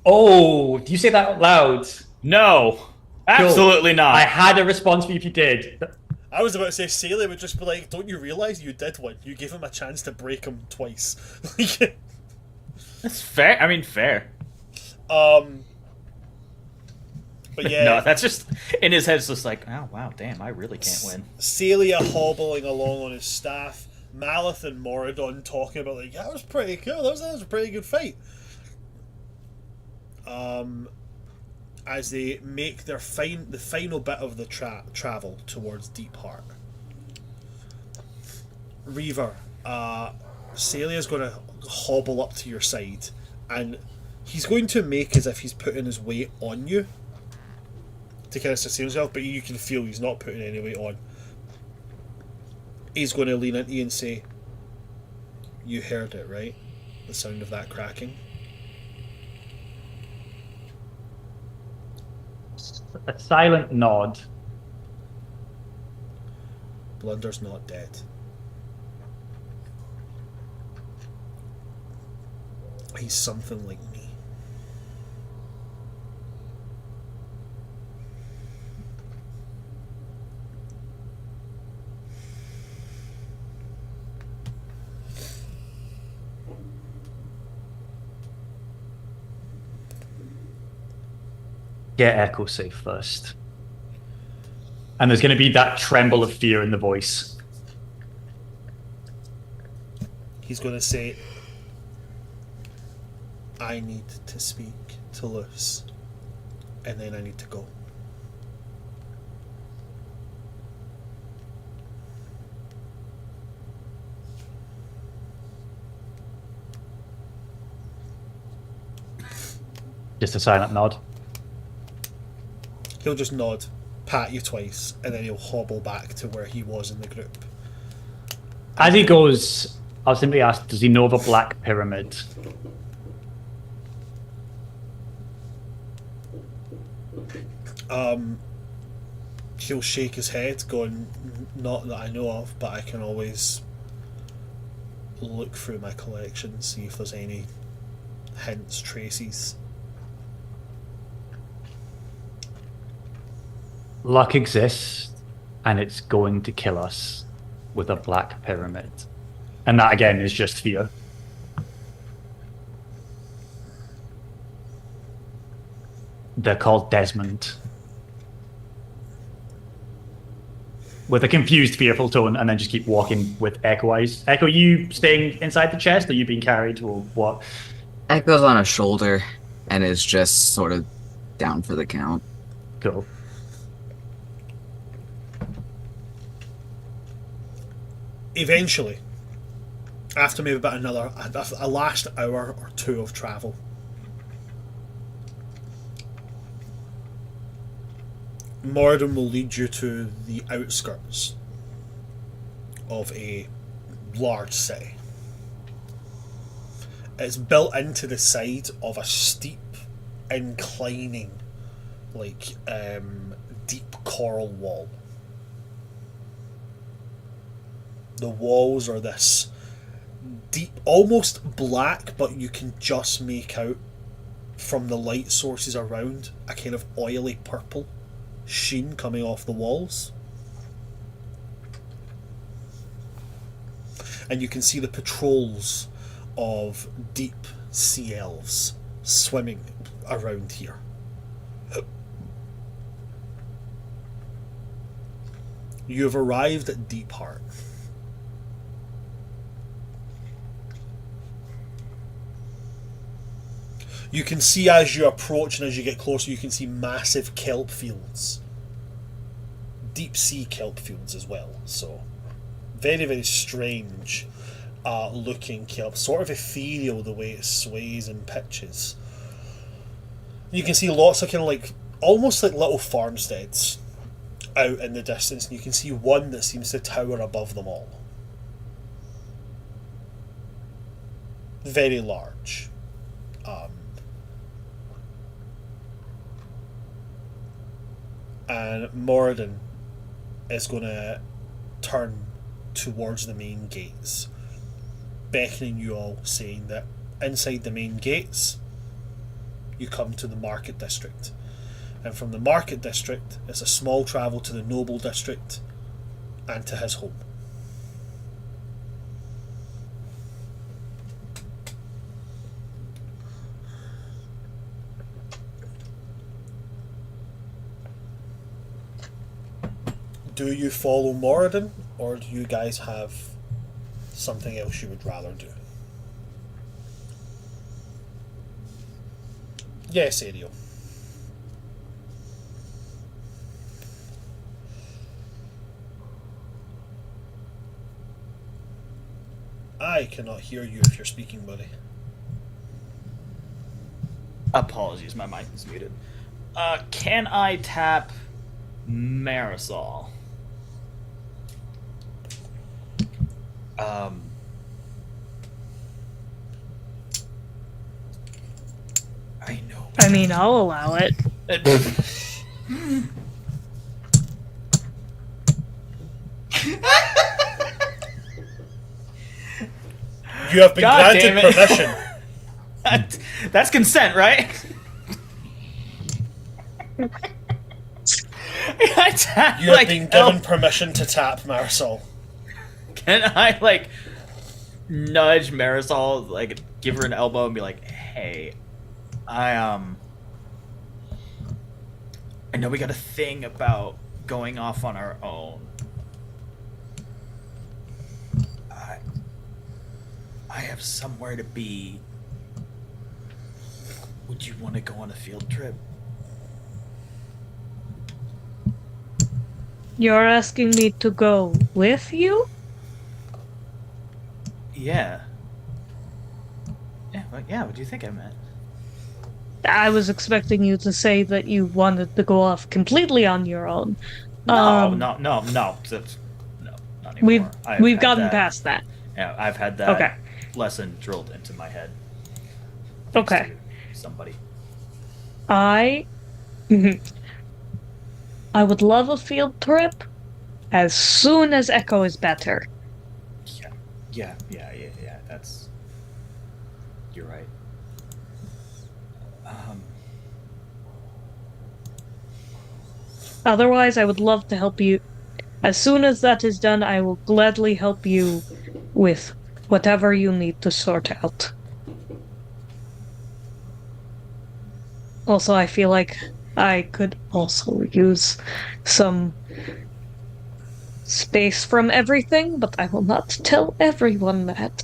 Oh, do you say that out loud? No, absolutely Cool. not. I had a response for you if you did. I was about to say Celia would just be like, "Don't you realise you did win? You gave him a chance to break him twice." That's fair. I mean, fair. But yeah, No, that's just in his head. It's just like, oh wow, damn, I really can't win. Celia hobbling along on his staff, Malith and Moradon talking about like, that was pretty cool. That was a pretty good fight. As they make their the final bit of the travel towards Deep Heart. Reaver, Celia's going to hobble up to your side, and he's going to make as if he's putting his weight on you to kind of sustain himself, but you can feel he's not putting any weight on. He's going to lean into you and say, "You heard it, right? The sound of that cracking." A silent nod. Blunder's not dead. He's something like me. Get Echo safe first. And there's going to be that tremble of fear in the voice. He's going to say, "I need to speak to Luce, and then I need to go." Just a silent nod. He'll just nod, pat you twice, and then he'll hobble back to where he was in the group. As he goes, I'll simply ask, does he know of a black pyramid? He'll shake his head, going, "Not that I know of, but I can always look through my collection, see if there's any hints, traces." Luck exists, and it's going to kill us with a black pyramid. And that, again, is just fear. They're called Desmond. With a confused, fearful tone, and then just keep walking with Echo eyes. Echo, you staying inside the chest, or you being carried, or what? Echo's on a shoulder and is just sort of down for the count. Cool. Eventually, after maybe about a last hour or two of travel, Moradin will lead you to the outskirts of a large city. It's built into the side of a steep, inclining, deep coral wall. The walls are this deep, almost black, but you can just make out from the light sources around a kind of oily purple sheen coming off the walls. And you can see the patrols of deep sea elves swimming around here. You have arrived at Deep Heart. You can see as you approach and as you get closer, you can see massive kelp fields. Deep sea kelp fields as well. So, very, very strange looking kelp. Sort of ethereal the way it sways and pitches. You can see lots of kind of almost like little farmsteads out in the distance, and you can see one that seems to tower above them all. Very large. And Moradin is going to turn towards the main gates, beckoning you all, saying that inside the main gates you come to the market district, and from the market district it's a small travel to the noble district and to his home. Do you follow Moradin, or do you guys have something else you would rather do? Yes, Ariel. I cannot hear you if you're speaking, buddy. Apologies, my mic is muted. Can I tap Marisol? I know. I mean, I'll allow it. You have been God granted damn it. permission. That's consent, right? I tap, You have like, been given permission to tap Marisol. Can I, like, nudge Marisol, like, give her an elbow and be like, hey, I know we got a thing about going off on our own. I have somewhere to be. Would you want to go on a field trip? You're asking me to go with you? Yeah. Yeah, what do you think I meant? I was expecting you to say that you wanted to go off completely on your own. No, no, not anymore. We've gotten past that. Yeah, I've had that lesson drilled into my head. Thanks Okay. to somebody. I would love a field trip as soon as Echo is better. Yeah. That's. You're right. Otherwise, I would love to help you. As soon as that is done, I will gladly help you with whatever you need to sort out. Also, I feel like I could also use some space from everything, but I will not tell everyone that.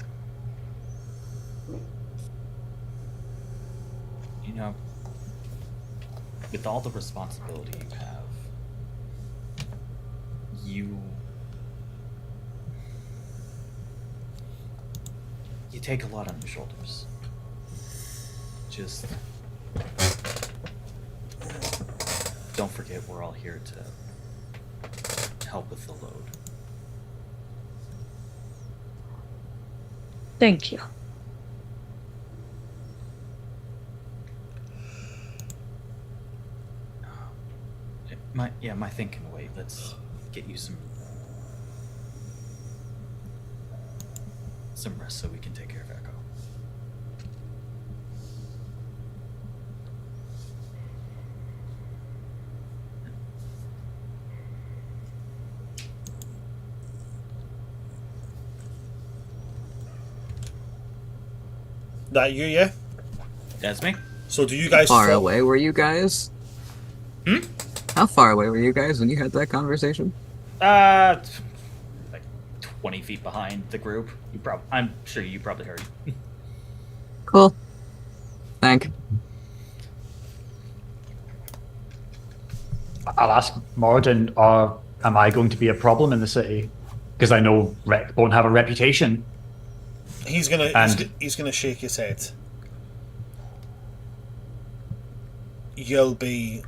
You know, with all the responsibility you have, you take a lot on your shoulders. Just don't forget we're all here to help with the load. Thank you. My thing can wait. Let's get you some rest so we can take care of Echo. That you, yeah? That's me. So do you guys How far fo- away were you guys? Hmm? How far away were you guys when you had that conversation? Like 20 feet behind the group. I'm sure you probably heard. Cool. Thank. I'll ask Moradin, am I going to be a problem in the city? Because I know Rec won't have a reputation. He's gonna he's gonna shake his head. You'll be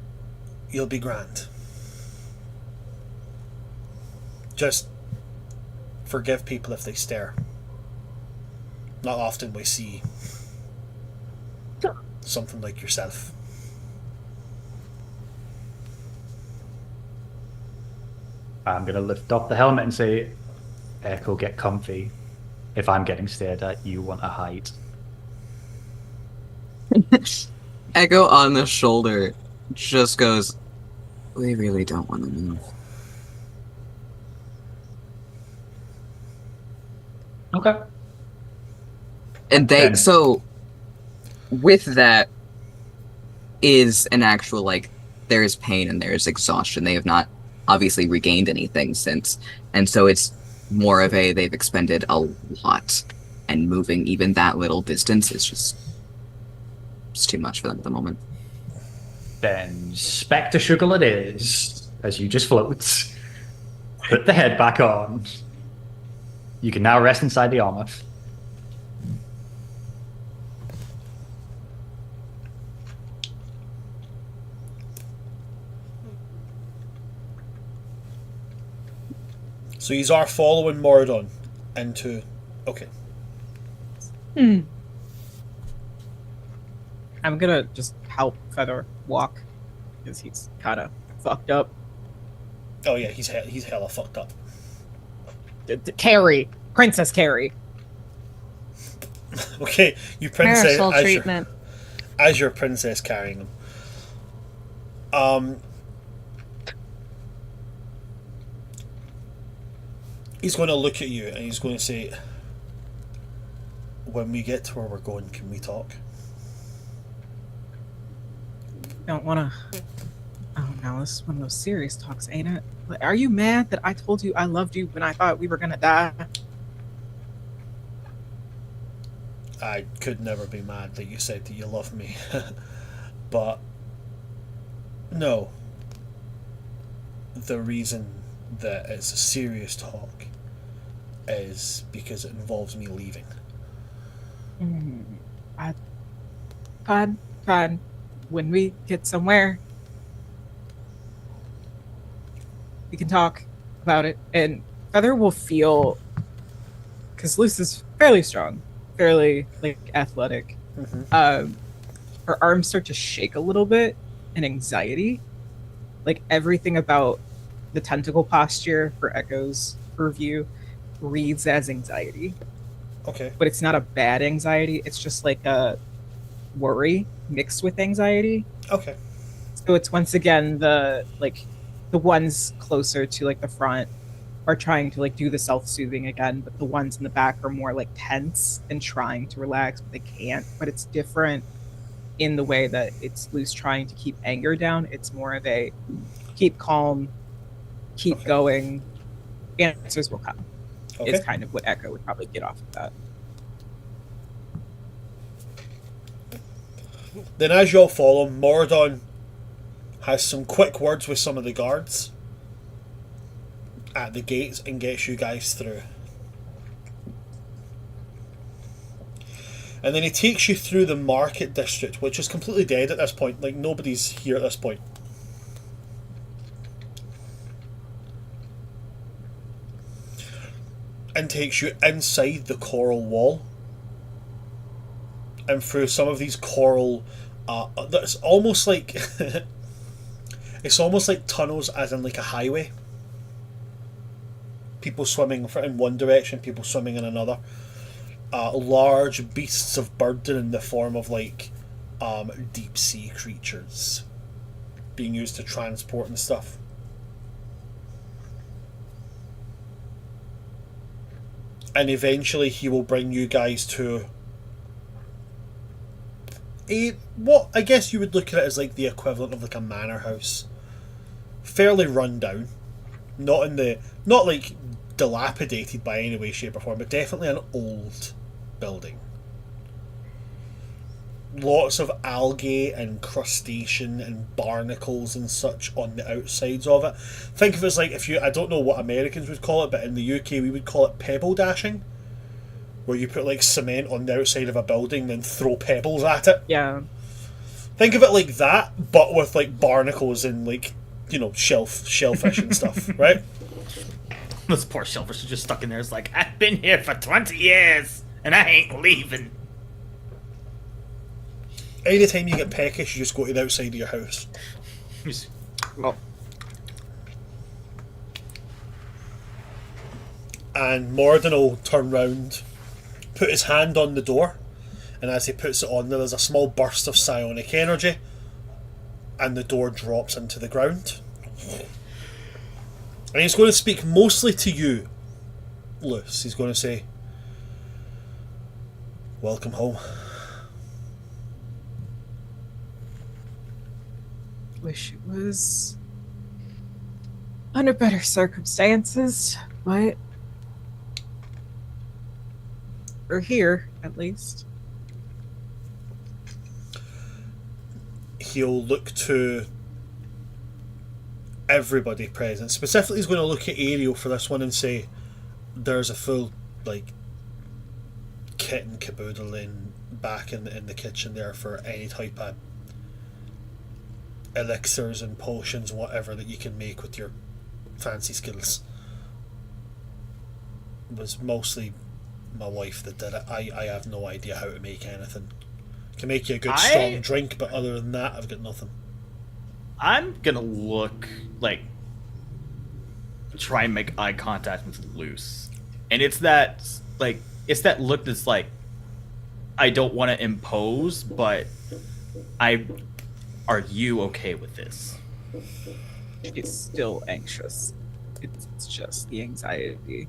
grand. just forgive people if they stare. Not often we see something like yourself. I'm going to lift up the helmet and say, Echo, get comfy. If I'm getting stared at, you want to hide. Echo on the shoulder just goes, we really don't want to move. Okay. And Then- so with that is an actual, like, there is pain and there is exhaustion. They have not obviously regained anything since. And so it's more of a, they've expended a lot. And moving even that little distance is just too much for them at the moment. Then Spectre Sugar it is, as you just float. Put the head back on. You can now rest inside the armor. So you are following Mordon into... Okay. I'm gonna just help Feather walk because he's kind of fucked up. Oh yeah, he's hella fucked up. Carrie, Princess Carrie. Okay, you princess Parasol as treatment. as your princess carrying him. He's going to look at you and he's going to say, when we get to where we're going, can we talk? Don't wanna. Oh no, this is one of those serious talks, ain't it? Like, are you mad that I told you I loved you when I thought we were gonna die? I could never be mad that you said that you love me. But no. The reason that it's a serious talk is because it involves me leaving. Fine. When we get somewhere, we can talk about it. And Feather will feel, because Luce is fairly strong, fairly like athletic. Her arms start to shake a little bit in anxiety. Like everything about the tentacle posture for Echo's purview reads as anxiety. Okay. But it's not a bad anxiety. It's just like a worry mixed with anxiety. Okay. So it's once again the ones closer to like the front are trying to like do the self-soothing again, but the ones in the back are more like tense and trying to relax, but they can't. But it's different in the way that it's Luce trying to keep anger down. It's more of a keep calm, keep going, answers will come. Okay. Is kind of what Echo would probably get off of that. Then as y'all follow, Mordon has some quick words with some of the guards at the gates and gets you guys through. And then he takes you through the market district, which is completely dead at this point. Like, nobody's here at this point. And takes you inside the coral wall. And through some of these coral... that's almost like... it's almost like tunnels as in like a highway. People swimming in one direction, people swimming in another. Large beasts of burden in the form of like deep sea creatures being used to transport and stuff. And eventually he will bring you guys to what I guess you would look at it as like the equivalent of like a manor house. Fairly run down. Not like dilapidated by any way, shape or form, but definitely an old building. Lots of algae and crustacean and barnacles and such on the outsides of it. Think of it as like, I don't know what Americans would call it, but in the UK we would call it pebble dashing, where you put like cement on the outside of a building and throw pebbles at it. Yeah. Think of it like that, but with like barnacles and like, shellfish and stuff, right? Those poor shellfish are just stuck in there. It's like, I've been here for 20 years, and I ain't leaving. Anytime you get peckish, you just go to the outside of your house. Well, And Morden will turn round, put his hand on the door, and as he puts it on there's a small burst of psionic energy, and the door drops into the ground. And he's going to speak mostly to you, Luce. He's going to say, "Welcome home." Wish it was under better circumstances, but we're here, at least. He'll look to everybody present. Specifically, he's going to look at Ariel for this one and say, "There's a full, kit and caboodle back in the kitchen there for any type of elixirs and potions, whatever that you can make with your fancy skills." It was mostly my wife that did it. I have no idea how to make anything. Can make you a good strong drink, but other than that, I've got nothing. I'm gonna look, try and make eye contact with Luce. And it's that look that's like, I don't want to impose, but are you okay with this? She's still anxious. It's just the anxiety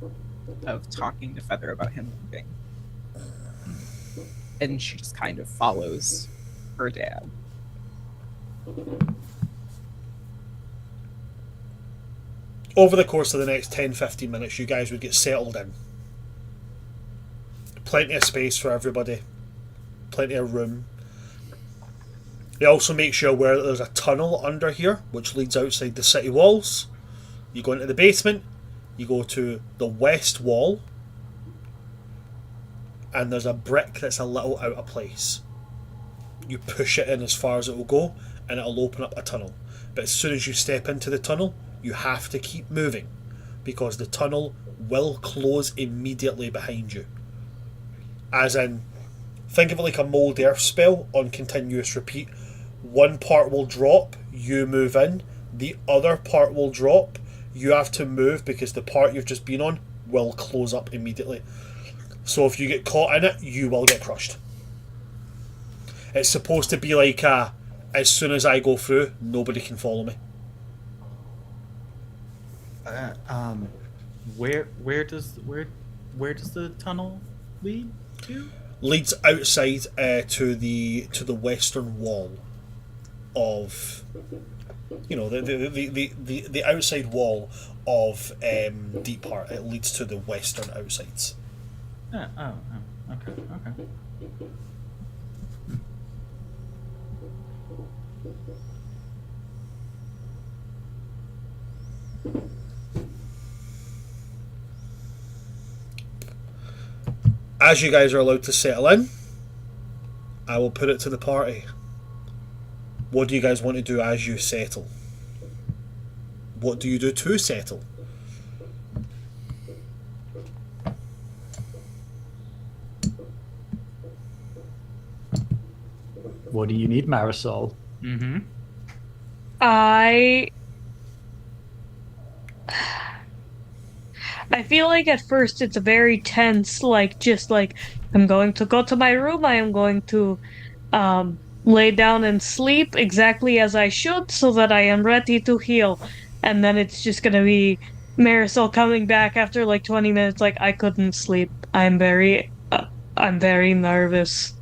of talking to Feather about him leaving. And she just kind of follows her dad. Over the course of the next 10-15 minutes, you guys would get settled in. Plenty of space for everybody. Plenty of room. They also make you aware that there's a tunnel under here, which leads outside the city walls. You go into the basement, you go to the west wall, and there's a brick that's a little out of place. You push it in as far as it will go, and it'll open up a tunnel. But as soon as you step into the tunnel, you have to keep moving, because the tunnel will close immediately behind you. As in, think of it like a mold earth spell on continuous repeat. One part will drop, you move in, the other part will drop, you have to move because the part you've just been on will close up immediately. So if you get caught in it, you will get crushed. It's supposed to be like as soon as I go through, nobody can follow me. Where does the tunnel lead to? Leads outside to the western wall of, the outside wall of Deep Heart. It leads to the western outsides. Okay. As you guys are allowed to settle in, I will put it to the party. What do you guys want to do as you settle? What do you do to settle? What do you need, Marisol? Mm-hmm. I feel like at first it's very tense, I'm going to go to my room, I am going to lay down and sleep exactly as I should so that I am ready to heal. And then it's just gonna be Marisol coming back after 20 minutes I couldn't sleep. I'm very nervous.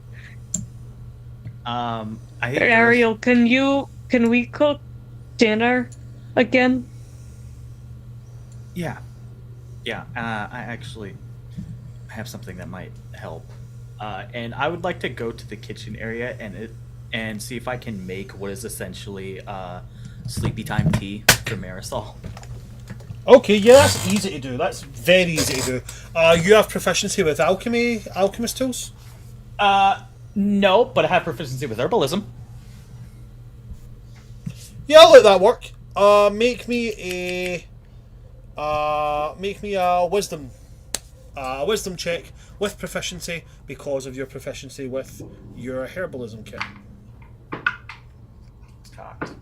I think Ariel, can we cook dinner again? Yeah. I have something that might help, and I would like to go to the kitchen area and see if I can make what is essentially sleepy time tea for Marisol. Okay, yeah, that's easy to do. That's very easy to do. You have proficiency with alchemist tools? No, but I have proficiency with herbalism. Yeah, I'll let that work. Make me Make me a wisdom check with proficiency because of your proficiency with your herbalism kit. Cocked.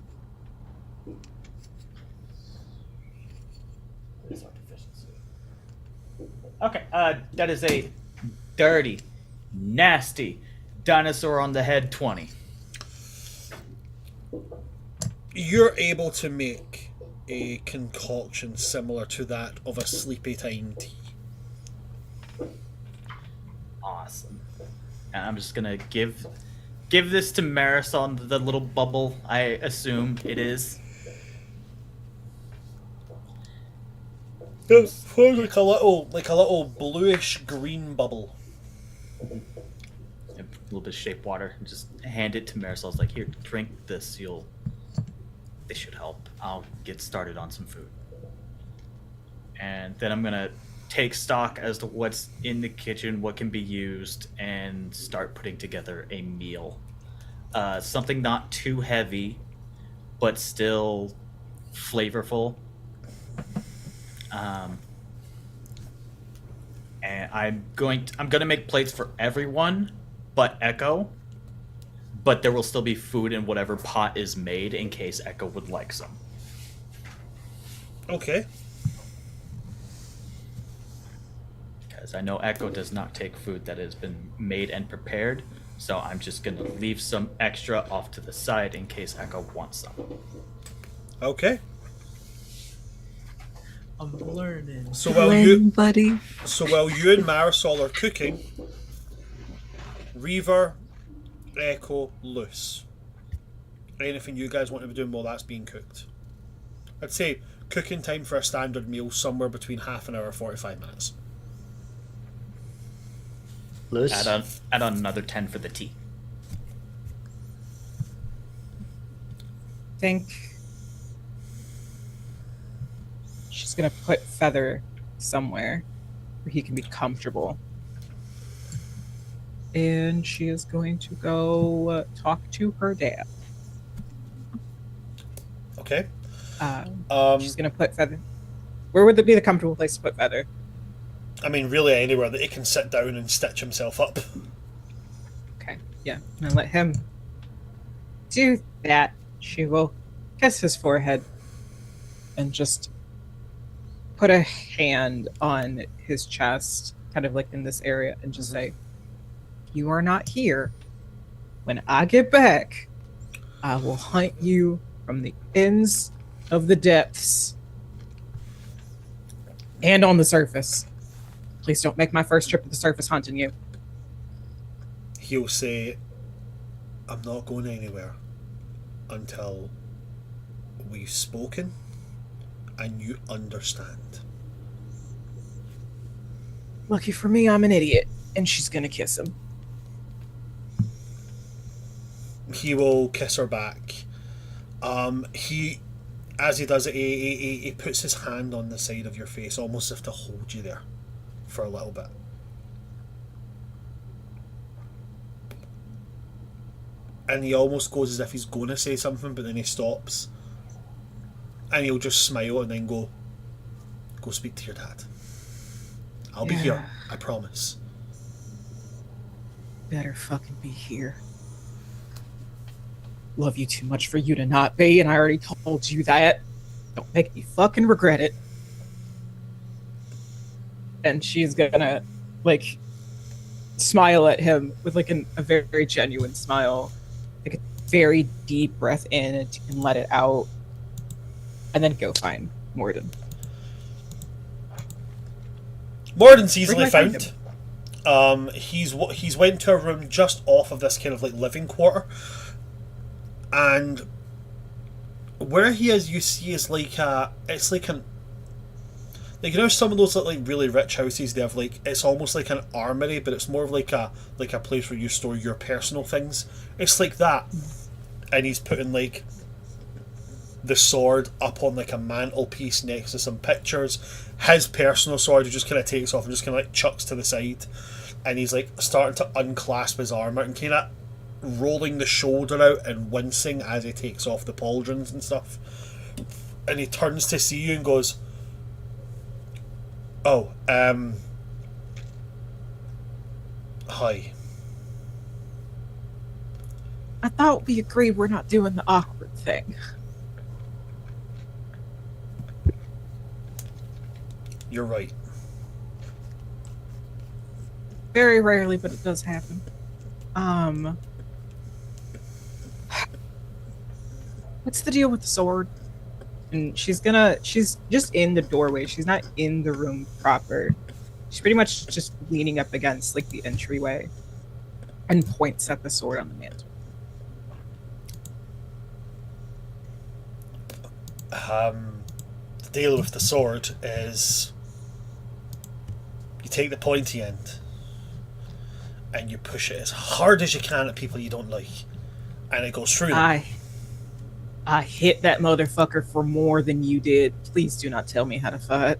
Where's our proficiency? Okay, that is a dirty, nasty dinosaur on the head 20. You're able to make a concoction similar to that of a sleepy time tea. Awesome. And I'm just gonna give this to Marisol, the little bubble I assume it is. It's like a little bluish green bubble. A little bit of shape water. Just hand it to Marisol. It's like, here, drink this. This should help. I'll get started on some food. And then I'm gonna take stock as to what's in the kitchen, what can be used, and start putting together a meal. Something not too heavy, but still flavorful. And I'm gonna make plates for everyone but Echo, but there will still be food in whatever pot is made in case Echo would like some. Okay. Because I know Echo does not take food that has been made and prepared, so I'm just gonna leave some extra off to the side in case Echo wants some. Okay. I'm learning. So while you and Marisol are cooking, Reaver, Echo, loose. Anything you guys want to be doing while that's being cooked? I'd say cooking time for a standard meal somewhere between half an hour, 45 minutes. Lewis? Add on another 10 for the tea. Think she's gonna put Feather somewhere where he can be comfortable. And she is going to go talk to her dad. Okay. She's gonna put Feather. Where would it be the comfortable place to put Feather? I mean, really anywhere that he can sit down and stitch himself up. Okay, yeah. I'm gonna let him do that. She will kiss his forehead and just put a hand on his chest, kind of like in this area, and just say, "You are not here. When I get back, I will hunt you from the ends of the depths and on the surface. Please don't make my first trip to the surface hunting you." He'll say, "I'm not going anywhere until we've spoken and you understand." Lucky for me, I'm an idiot. And she's gonna kiss him. He will kiss her back. As he does it, he puts his hand on the side of your face, almost as if to hold you there for a little bit. And he almost goes as if he's going to say something, but then he stops. And he'll just smile and then go speak to your dad. I'll be here, I promise. Better fucking be here. Love you too much for you to not be, and I already told you that. Don't make me fucking regret it. And she's gonna, like, smile at him with, like, a very, very genuine smile. Like a very deep breath in and let it out. And then go find Morden. Morden's easily Where do I find found. He's went to a room just off of this kind of like living quarter, and where he is, you see, is like it's like an, like, you know, some of those like really rich houses, they have like, it's almost like an armory, but it's more of like a place where you store your personal things. It's like that, and he's putting like the sword up on like a mantelpiece next to some pictures. His personal sword he just kind of takes off and just kind of like chucks to the side, and he's like starting to unclasp his armor and kind of rolling the shoulder out and wincing as he takes off the pauldrons and stuff. And he turns to see you and goes, Oh, hi. I thought we agreed we're not doing the awkward thing. You're right. Very rarely, but it does happen. What's the deal with the sword? And she's just in the doorway. She's not in the room proper. She's pretty much just leaning up against like the entryway and points at the sword on the mantle. The deal with the sword is you take the pointy end and you push it as hard as you can at people you don't like, and it goes through them. I hit that motherfucker for more than you did. Please do not tell me how to fight.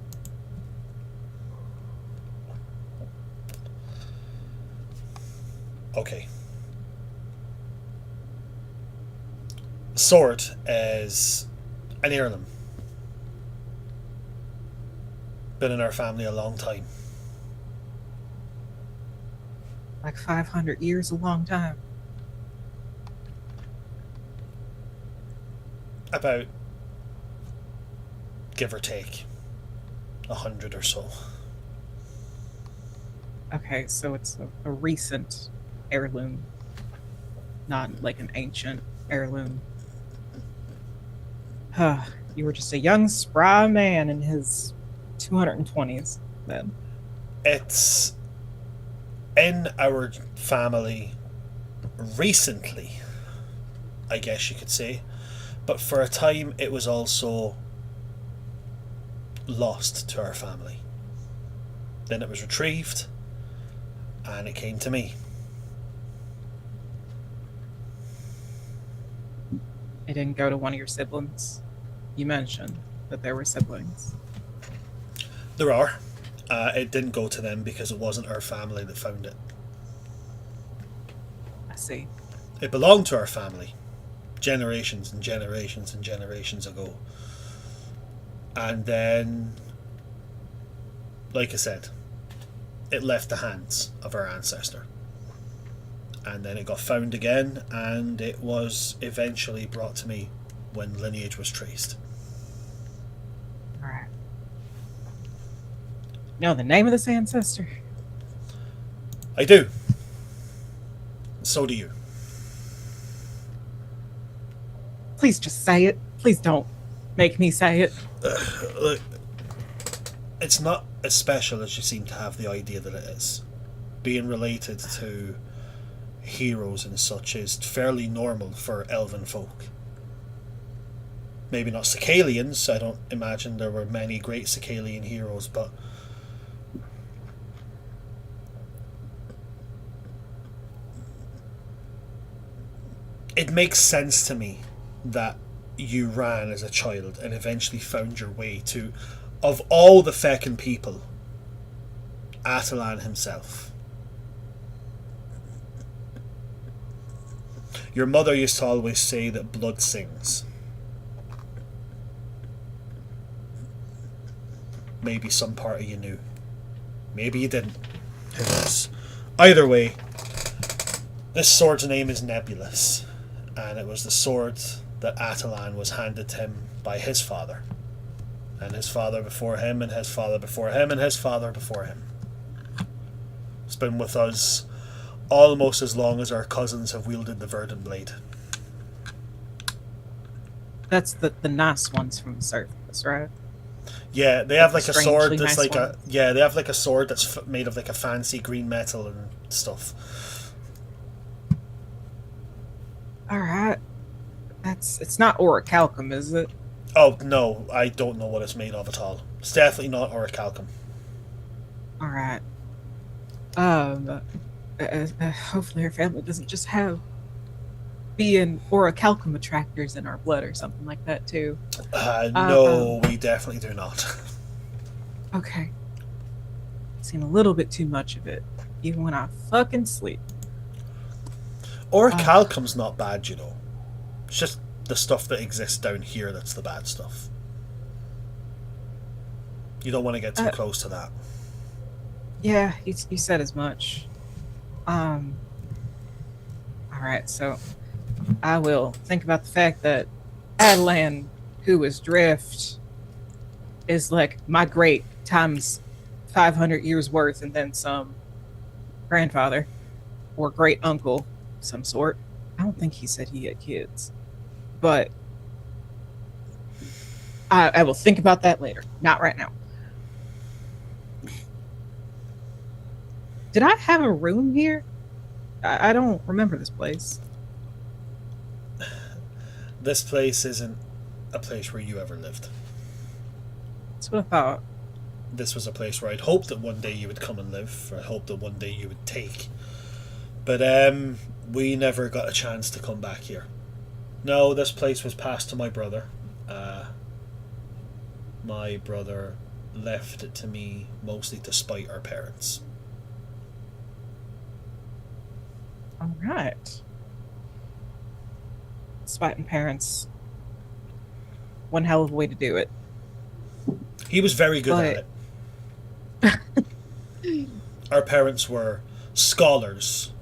Okay. Sword is an heirloom. Been in our family a long time. Like 500 years, a long time. About, give or take, 100 or so. Okay, so it's a recent heirloom, not like an ancient heirloom. You were just a young, spry man in his 220s then. It's in our family recently, I guess you could say. But for a time, it was also lost to our family. Then it was retrieved, and it came to me. It didn't go to one of your siblings. You mentioned that there were siblings. There are. It didn't go to them because it wasn't our family that found it. I see. It belonged to our family generations and generations and generations ago. And then, like I said, it left the hands of our ancestor. And then it got found again, and it was eventually brought to me when lineage was traced. Alright. Know the name of this ancestor? I do. So do you. Please just say it. Please don't make me say it. Look, it's not as special as you seem to have the idea that it is. Being related to heroes and such is fairly normal for elven folk. Maybe not Sicalians. I don't imagine there were many great Sicalian heroes, but it makes sense to me that you ran as a child and eventually found your way to, of all the feckin' people, Atalan himself. Your mother used to always say that blood sings. Maybe some part of you knew. Maybe you didn't. Who knows? Either way, this sword's name is Nebulous, and it was the sword that Atalan was handed to him by his father, and his father before him, and his father before him, and his father before him. It's been with us almost as long as our cousins have wielded the Verdant Blade. That's the nice ones from the surface, right? Yeah, they have like a strangely sword that's nice like one. they have like a sword that's made of like a fancy green metal and stuff. Alright. It's not orichalcum, is it? Oh no, I don't know what it's made of at all. It's definitely not orichalcum. Alright. Hopefully our family doesn't just have being orichalcum attractors in our blood or something like that too. No, we definitely do not. Okay. Seen a little bit too much of it, even when I fucking sleep. Orichalcum's not bad, you know. It's just the stuff that exists down here that's the bad stuff. You don't want to get too close to that. Yeah, you said as much. All right, so I will think about the fact that Adelan, who was Drift, is like my great times 500 years worth and then some grandfather or great uncle, some sort. I don't think he said he had kids, but I will think about that later. Not right now. Did I have a room here? I don't remember this place. This place isn't a place where you ever lived. That's what I thought. This was a place where I'd hoped that one day you would come and live. Or I hoped that one day you would take. But we never got a chance to come back here. No, this place was passed to my brother. My brother left it to me mostly to spite our parents. All right. Spiting parents. One hell of a way to do it. He was very good at it. Our parents were scholars,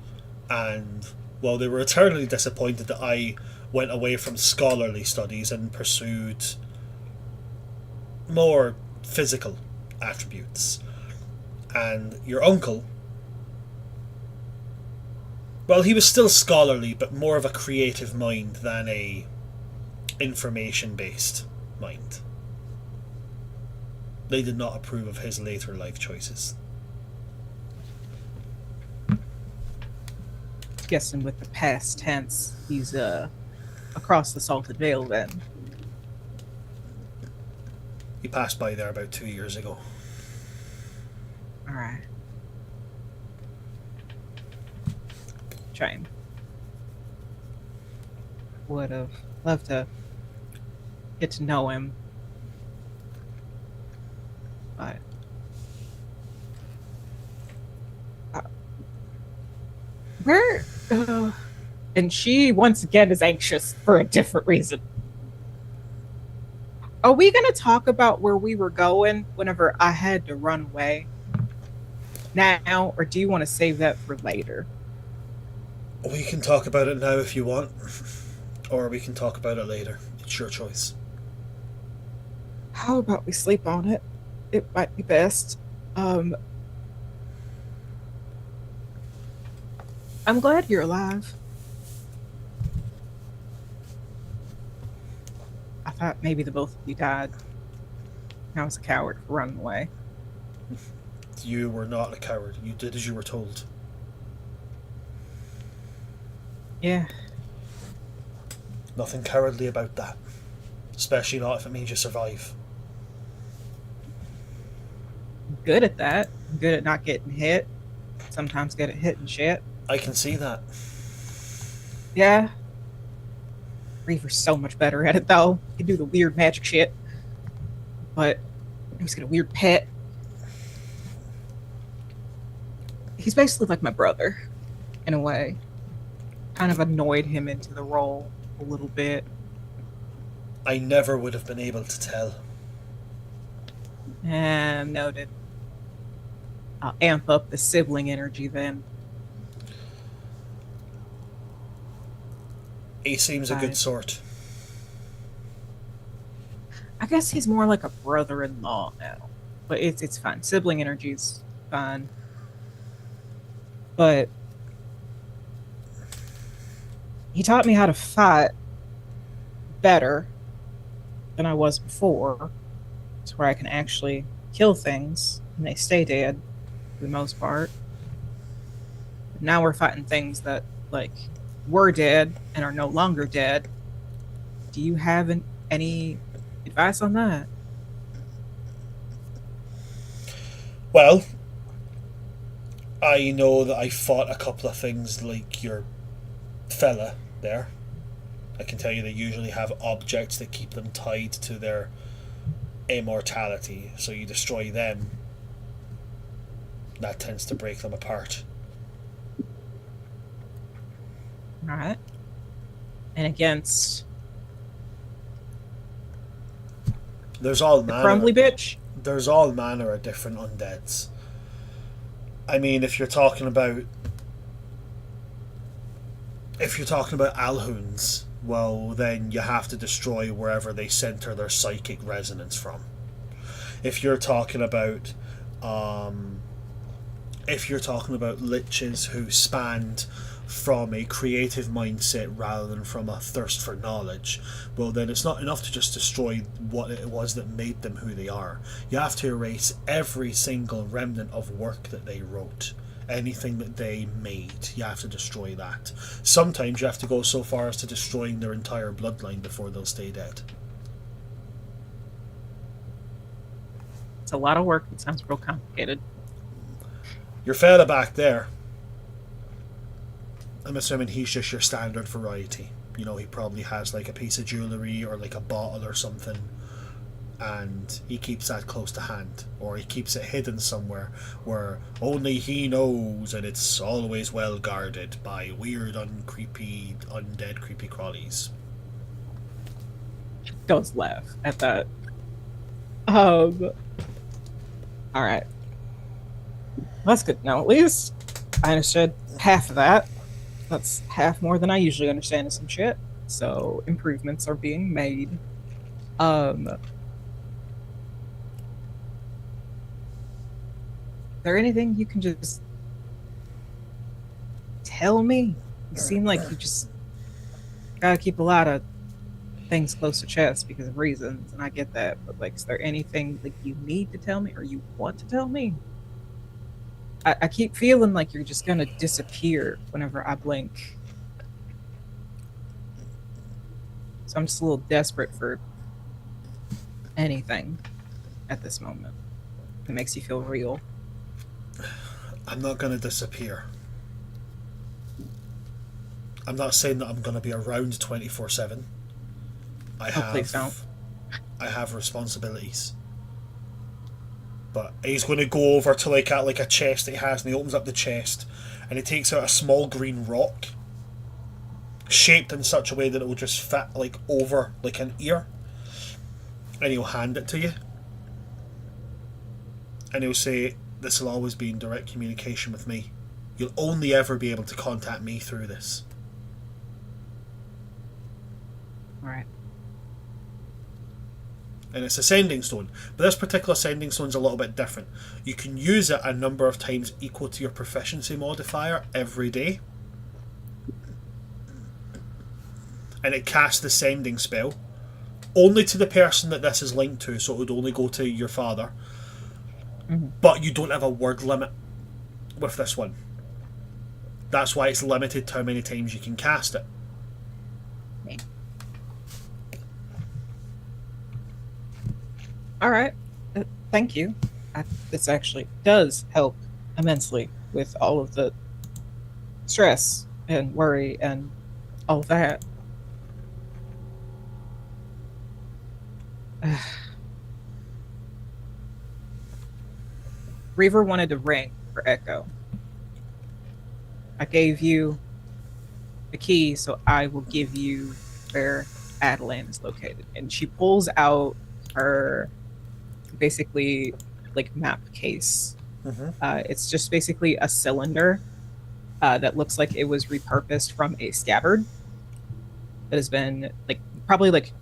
and well, they were eternally disappointed that I went away from scholarly studies and pursued more physical attributes. And your uncle, well, he was still scholarly, but more of a creative mind than a information-based mind. They did not approve of his later life choices. Guessing with the past tense, he's across the Salted Veil then. He passed by there about 2 years ago. All right. Shame. Would have loved to get to know him. But where and she once again is anxious for a different reason. Are we gonna talk about where we were going whenever I had to run away now, or do you want to save that for later? We can talk about it now if you want, or we can talk about it later. It's your choice. How about we sleep on it? It might be best. I'm glad you're alive. I thought maybe the both of you died. I was a coward for running away. You were not a coward. You did as you were told. Yeah. Nothing cowardly about that. Especially not if it means you survive. I'm good at that. I'm good at not getting hit. Sometimes good at hitting shit. I can see that. Yeah. Reaver's so much better at it though. He can do the weird magic shit. But he's got a weird pet. He's basically like my brother, in a way. Kind of annoyed him into the role a little bit. I never would have been able to tell. And noted. I'll amp up the sibling energy then. He seems a good sort. I guess he's more like a brother-in-law now. But it's fine. Sibling energy's fine. But he taught me how to fight better than I was before. It's where I can actually kill things and they stay dead for the most part. But now we're fighting things that like were dead and are no longer dead. Do you have any advice on that? Well, I know that I fought a couple of things like your fella there. I can tell you they usually have objects that keep them tied to their immortality, so you destroy them, that tends to break them apart. Alright. And against There's all the manner. crumbly bitch? there's all manner of different undeads. I mean, if you're talking about Alhoons, well, then you have to destroy wherever they center their psychic resonance from. If you're talking about liches who spanned from a creative mindset rather than from a thirst for knowledge, well, then it's not enough to just destroy what it was that made them who they are. You have to erase every single remnant of work that they wrote. Anything that they made, you have to destroy that. Sometimes you have to go so far as to destroying their entire bloodline before they'll stay dead. It's a lot of work. It sounds real complicated. Your fella back there, I'm assuming he's just your standard variety. You know, he probably has like a piece of jewellery or like a bottle or something, and he keeps that close to hand, or he keeps it hidden somewhere where only he knows, and it's always well guarded by weird, undead creepy crawlies. Does laugh at that. All right. That's good. Now, at least I understood half of that. That's half more than I usually understand of some shit. So improvements are being made. Is there anything you can just tell me? You seem like you just gotta keep a lot of things close to chest because of reasons, and I get that, but like, is there anything like you need to tell me or you want to tell me? I keep feeling like you're just gonna disappear whenever I blink. So I'm just a little desperate for anything at this moment that makes you feel real. I'm not gonna disappear. I'm not saying that I'm gonna be around 24/7. Please don't. I have responsibilities. But he's going to go over to like a chest that he has, and he opens up the chest, and he takes out a small green rock, shaped in such a way that it will just fit like over like an ear, and he'll hand it to you, and he'll say, "This will always be in direct communication with me. You'll only ever be able to contact me through this." All right. And it's a sending stone, but this particular sending stone is a little bit different. You can use it a number of times equal to your proficiency modifier every day, and it casts the sending spell only to the person that this is linked to, so it would only go to your father. But you don't have a word limit with this one. That's why it's limited to how many times you can cast it. All right. Thank you. This actually does help immensely with all of the stress and worry and all that. Reaver wanted to ring for Echo. I gave you the key, so I will give you where Adeline is located. And she pulls out her basically like map case. It's just basically a cylinder that looks like it was repurposed from a scabbard that has been like probably like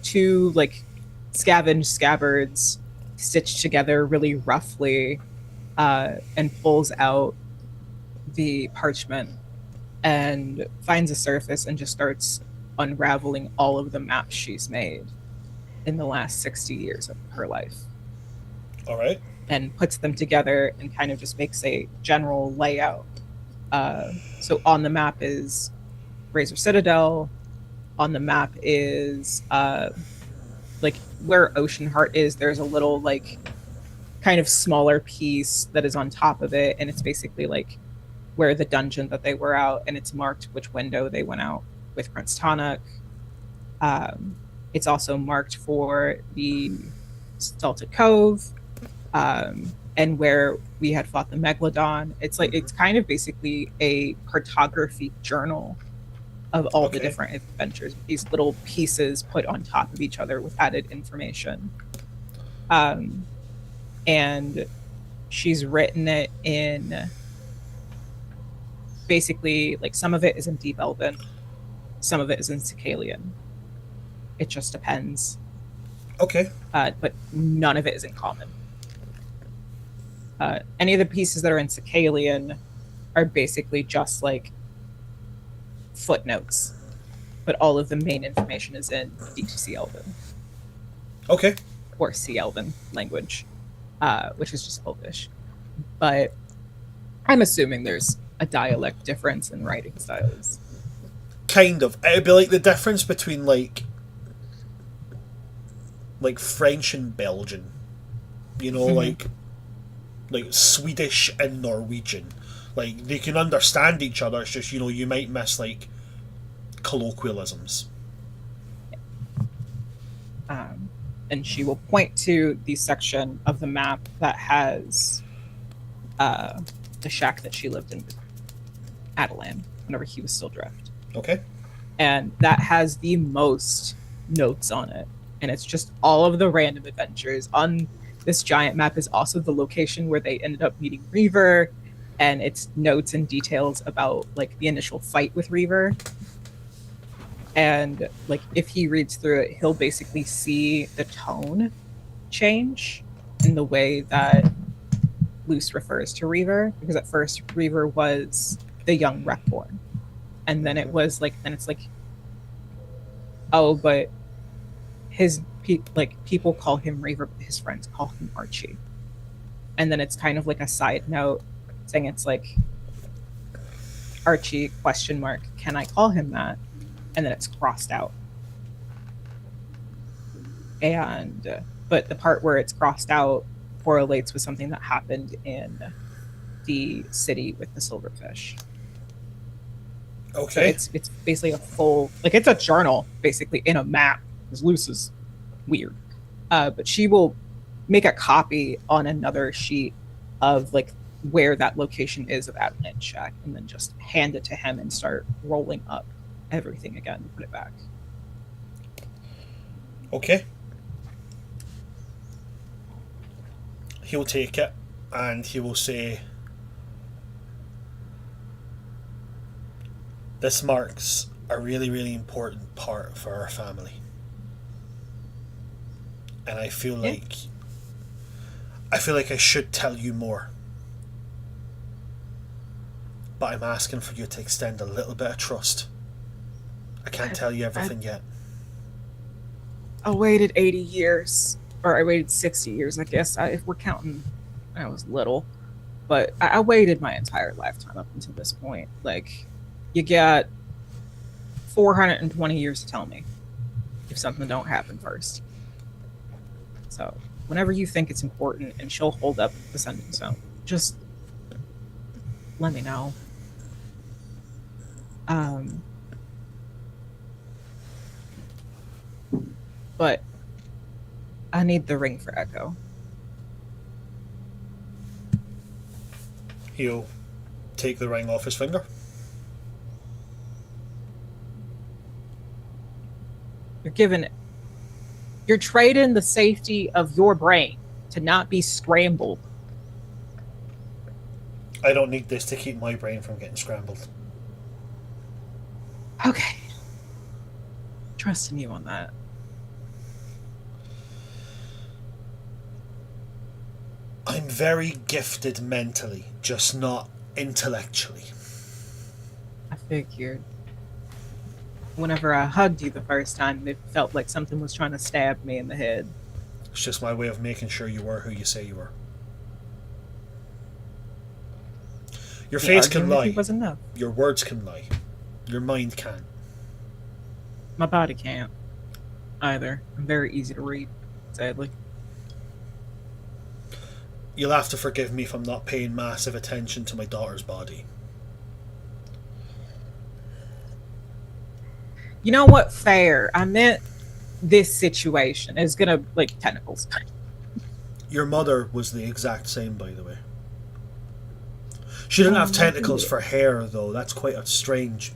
two like scavenged scabbards stitched together really roughly, and pulls out the parchment and finds a surface and just starts unraveling all of the maps she's made in the last 60 years of her life. All right. And puts them together and kind of just makes a general layout. So on the map is Razor Citadel. On the map is like where Ocean Heart is. There's a little like kind of smaller piece that is on top of it, and it's basically like where the dungeon that they were out, and it's marked which window they went out with Prince Tonic. It's also marked for the Salted Cove, and where we had fought the Megalodon. It's like it's kind of basically a cartography journal of all the different adventures. These little pieces put on top of each other with added information. and she's written it in basically like some of it is in Deep Elven, some of it is in Sicalian. It just depends. Okay. But none of it is in common. Any of the pieces that are in Sicalian are basically just like footnotes, but all of the main information is in Deep Sea Elven Okay. or Sea Elven language, which is just Elvish. But I'm assuming there's a dialect difference in writing styles. Kind of. It'd be like the difference between like French and Belgian. You know, like Swedish and Norwegian. Like they can understand each other. It's just, you know, you might miss like colloquialisms. And she will point to the section of the map that has the shack that she lived in with Adelan whenever he was still Drift. Okay. And that has the most notes on it. And it's just all of the random adventures. On this giant map is also the location where they ended up meeting Reaver, and it's notes and details about like the initial fight with Reaver. And like if he reads through it, he'll basically see the tone change in the way that Luce refers to Reaver, because at first Reaver was the young Wreckborn, and then it was like, then it's like, oh, but his people call him Reaver, but his friends call him Archie. And then it's kind of like a side note saying it's like Archie question mark, can I call him that? And then it's crossed out. And but the part where it's crossed out correlates with something that happened in the city with the silverfish. Okay. So it's basically a full, like, it's a journal basically in a map, because Luce is weird. But she will make a copy on another sheet of like where that location is of Adelan's shack, and then just hand it to him and start rolling up everything again and put it back. Okay. He'll take it and he will say, this marks a really, really important part for our family. And I feel like I should tell you more. But I'm asking for you to extend a little bit of trust. I can't tell you everything yet. I waited 80 years, or I waited 60 years, I guess, if we're counting when I was little. But I waited my entire lifetime up until this point. Like, you got 420 years to tell me if something don't happen first. So, whenever you think it's important and she'll hold up the sending zone, just let me know. But I need the ring for Echo. He'll take the ring off his finger. You're trading the safety of your brain to not be scrambled. I don't need this to keep my brain from getting scrambled. Okay. Trusting you on that. I'm very gifted mentally, just not intellectually. I figured. Whenever I hugged you the first time, it felt like something was trying to stab me in the head. It's just my way of making sure you were who you say you were. Your face can lie. Was enough. Your words can lie. Your mind can't. My body can't either. I'm very easy to read, sadly. You'll have to forgive me if I'm not paying massive attention to my daughter's body. You know what? Fair. I meant this situation is gonna, like, tentacles. Your mother was the exact same, by the way. She didn't have tentacles for hair, though. That's quite a strange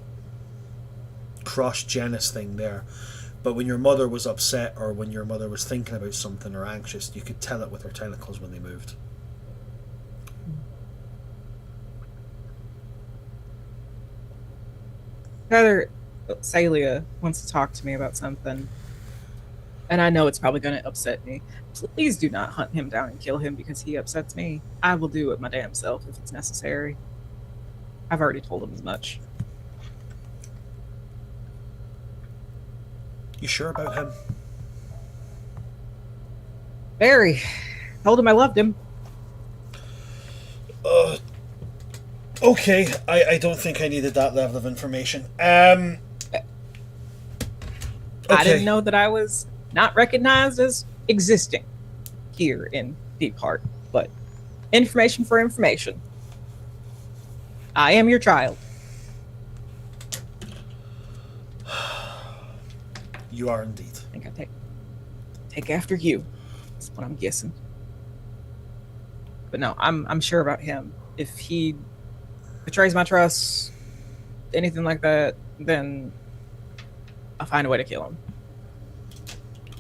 cross-genus thing there. But when your mother was upset or when your mother was thinking about something or anxious, you could tell it with her tentacles when they moved. Rather, Celia wants to talk to me about something, and I know it's probably going to upset me. Please do not hunt him down and kill him because he upsets me. I will do it my damn self if it's necessary. I've already told him as much. You sure about him? Very. Told him I loved him. Okay, I don't think I needed that level of information. Okay. I didn't know that I was not recognized as existing here in Deep Heart, but information for information. I am your child. You are indeed. I think I take after you. That's what I'm guessing. But no, I'm sure about him. If he betrays my trust, anything like that, then I'll find a way to kill him.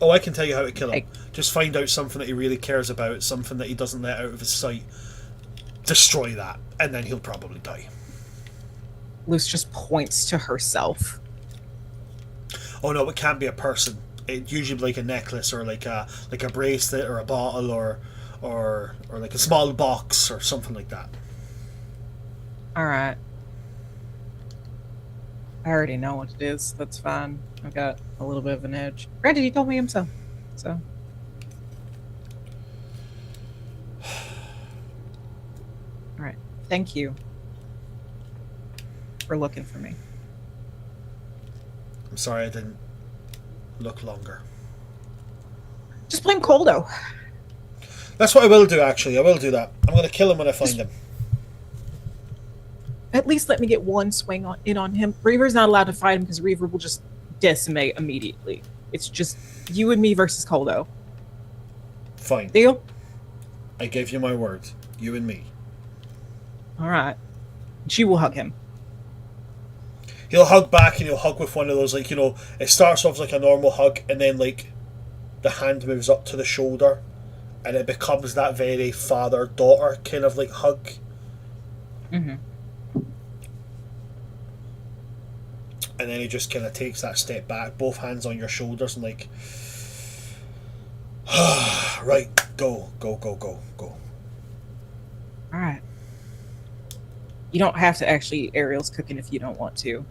Oh, I can tell you how to kill him. Hey. Just find out something that he really cares about, something that he doesn't let out of his sight. Destroy that, and then he'll probably die. Luce just points to herself. Oh no, it can't be a person. It usually be like a necklace or like a bracelet or a bottle or like a small box or something like that. All right. I already know what it is. That's fine. I've got a little bit of an edge. Granted, he told me himself. So. All right. Thank you for looking for me. I'm sorry I didn't look longer. Just blame Coldo. That's what I will do, actually. I will do that. I'm going to kill him when I find him. At least let me get one swing in on him. Reaver's not allowed to fight him because Reaver will just decimate immediately. It's just you and me versus Coldo. Fine. Deal? I gave you my word. You and me. All right. She will hug him. He'll hug back and he'll hug with one of those, like, you know, it starts off like a normal hug and then, like, the hand moves up to the shoulder and it becomes that very father-daughter kind of, like, hug. Mm-hmm. And then he just kind of takes that step back, both hands on your shoulders and, like, right, go. All right. You don't have to actually eat Ariel's cooking if you don't want to.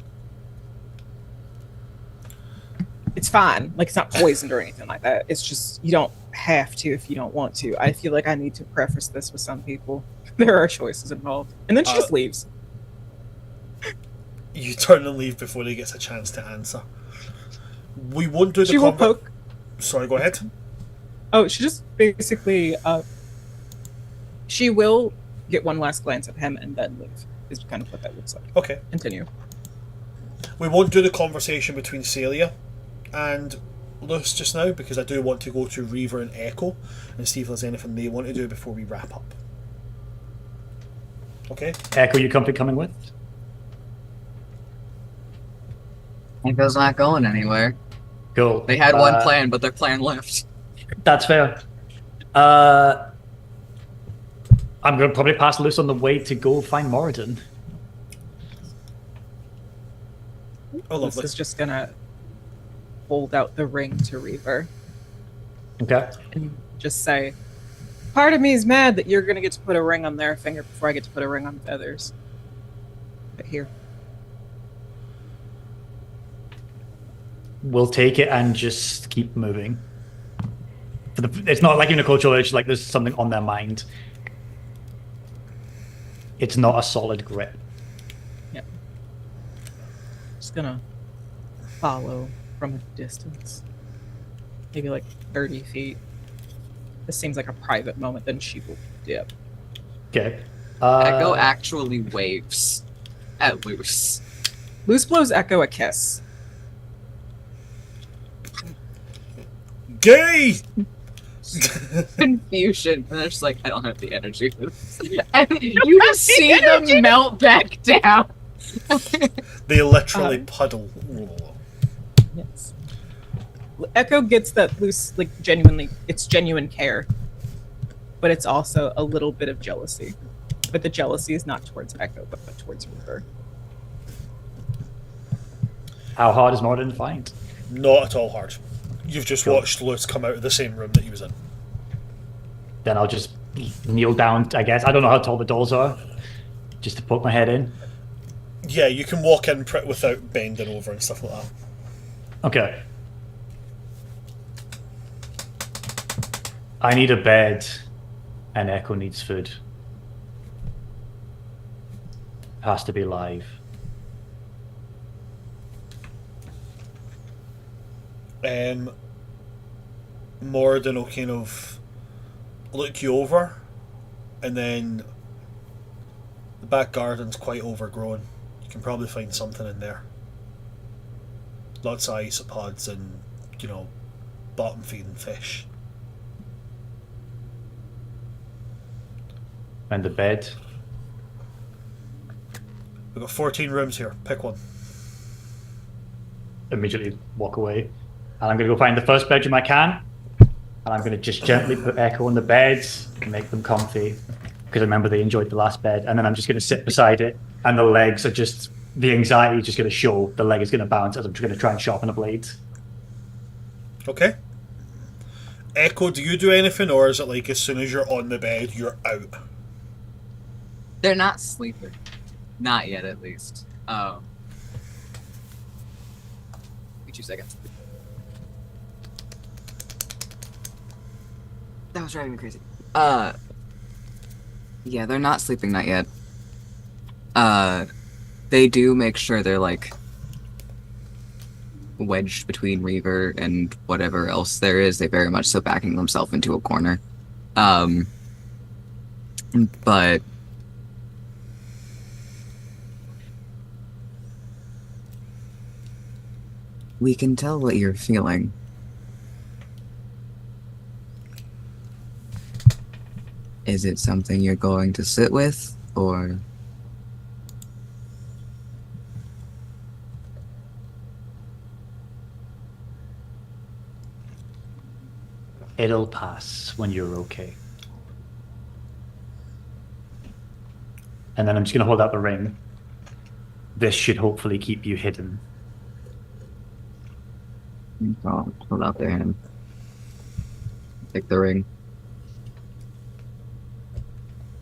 It's fine. Like, it's not poisoned or anything like that. It's just, you don't have to if you don't want to. I feel like I need to preface this with some people. There are choices involved. And then she just leaves. You turn and leave before he gets a chance to answer. We won't do the She will poke. Sorry, go ahead. Oh, she just basically, she will get one last glance at him and then leave. Is kind of what that looks like. Okay. Continue. We won't do the conversation between Celia and Luce just now because I do want to go to Reaver and Echo and see if there's anything they want to do before we wrap up. Okay? Echo, you coming with? Echo's not going anywhere. Cool. They had one plan, but their plan left. That's fair. I'm going to probably pass Luce on the way to go find Moradin. Oh, lovely. This is just gonna hold out the ring to Reaver Okay. and just say, part of me is mad that you're gonna get to put a ring on their finger before I get to put a ring on Feathers. But here. We'll take it and just keep moving. It's not like in a cultural age, like there's something on their mind. It's not a solid grip. Yep. Just gonna follow from a distance. Maybe like 30 feet. This seems like a private moment, then she will dip. Okay. Echo actually waves at Luce. Luce blows Echo a kiss. Gay! Confusion. And they're just like, I don't have the energy for this. And you just see them melt back down. They literally puddle. Yes. Echo gets that loose, like genuinely, it's genuine care, but it's also a little bit of jealousy. But the jealousy is not towards Echo, but towards Reaver. How hard is Morden to find? Not at all hard. You've just Cool. watched Lewis come out of the same room that he was in. Then I'll just kneel down, I guess. I don't know how tall the doors are, just to poke my head in. Yeah, you can walk in without bending over and stuff like that. Okay. I need a bed, and Echo needs food. Has to be live. Morden will kind of look you over, and then the back garden's quite overgrown. You can probably find something in there. Lots of isopods and, bottom feeding fish. And the bed. We've got 14 rooms here. Pick one. Immediately walk away. And I'm going to go find the first bedroom I can. And I'm going to just gently put Echo on the beds and make them comfy. Because I remember they enjoyed the last bed. And then I'm just going to sit beside it. And the legs are just, the anxiety is just going to show. The leg is going to bounce as I'm just going to try and sharpen a blade. Okay. Echo, do you do anything, or is it like as soon as you're on the bed, you're out? They're not sleeping. Not yet, at least. Give me 2 seconds. That was driving me crazy. Yeah, they're not sleeping, not yet. They do make sure they're, like, wedged between Reaver and whatever else there is. They very much so backing themselves into a corner. But we can tell what you're feeling. Is it something you're going to sit with, or... It'll pass when you're okay. And then I'm just going to hold out the ring. This should hopefully keep you hidden. Oh, hold out their hand. Take the ring.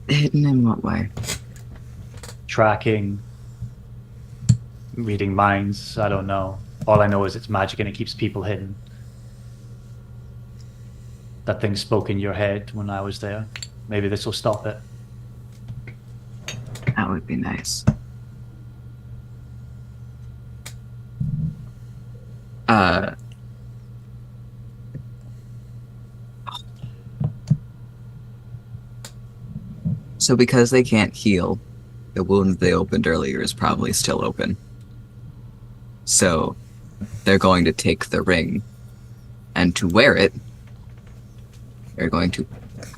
Hidden in what way? Tracking, reading minds, I don't know. All I know is it's magic and it keeps people hidden. That thing spoke in your head when I was there. Maybe this will stop it. That would be nice. So because they can't heal, the wound they opened earlier is probably still open. So they're going to take the ring, and to wear it, they're going to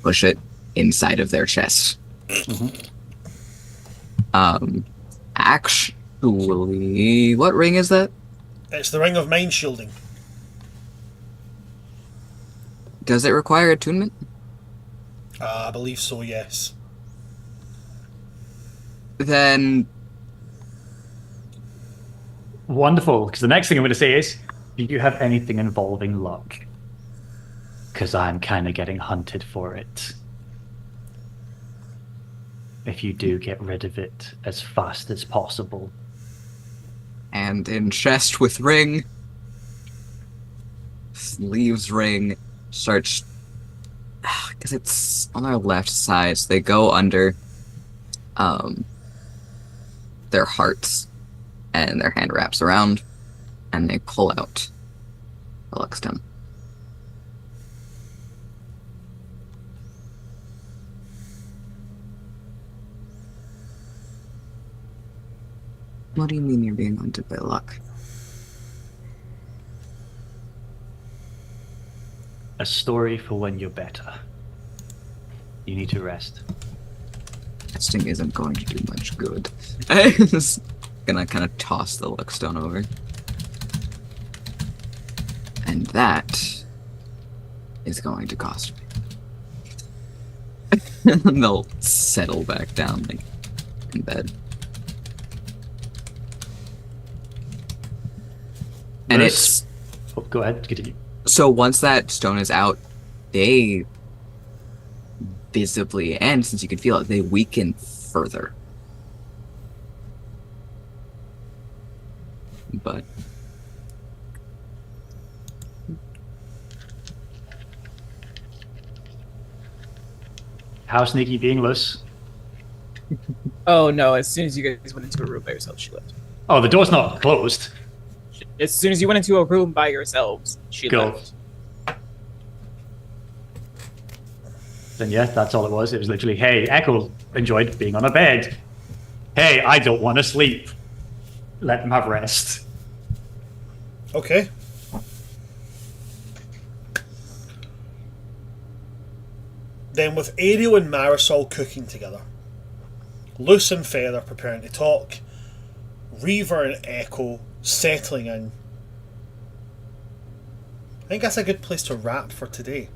push it inside of their chest. Actually, what ring is that? It's the ring of mind shielding. Does it require attunement? I believe so, yes. Then Wonderful, because the next thing I'm going to say is, do you have anything involving luck? Because I'm kind of getting hunted for it. If you do, get rid of it as fast as possible. and in chest with ring, leaves ring, starts, because it's on their left side, so they go under their hearts, and their hand wraps around, and they pull out the luck stone. What do you mean you're being hunted by luck? A story for when you're better. You need to rest. Resting isn't going to do much good. I'm just gonna kind of toss the luck stone over. And that is going to cost me. And they'll settle back down like in bed. And Nice. it's Oh, go ahead, continue. so once that stone is out, they visibly, and since you can feel it, they weaken further. But How sneaky being loose? Oh no! As soon as you guys went into a room by yourselves, she left. Oh, the door's not closed. As soon as you went into a room by yourselves, she Go. left. Then yeah, that's all it was. It was literally, hey, Echo enjoyed being on a bed. Hey, I don't want to sleep. Let them have rest. Okay. Then with Ariel and Marisol cooking together, Luce and Feather preparing to talk, Reaver and Echo settling in. I think that's a good place to wrap for today.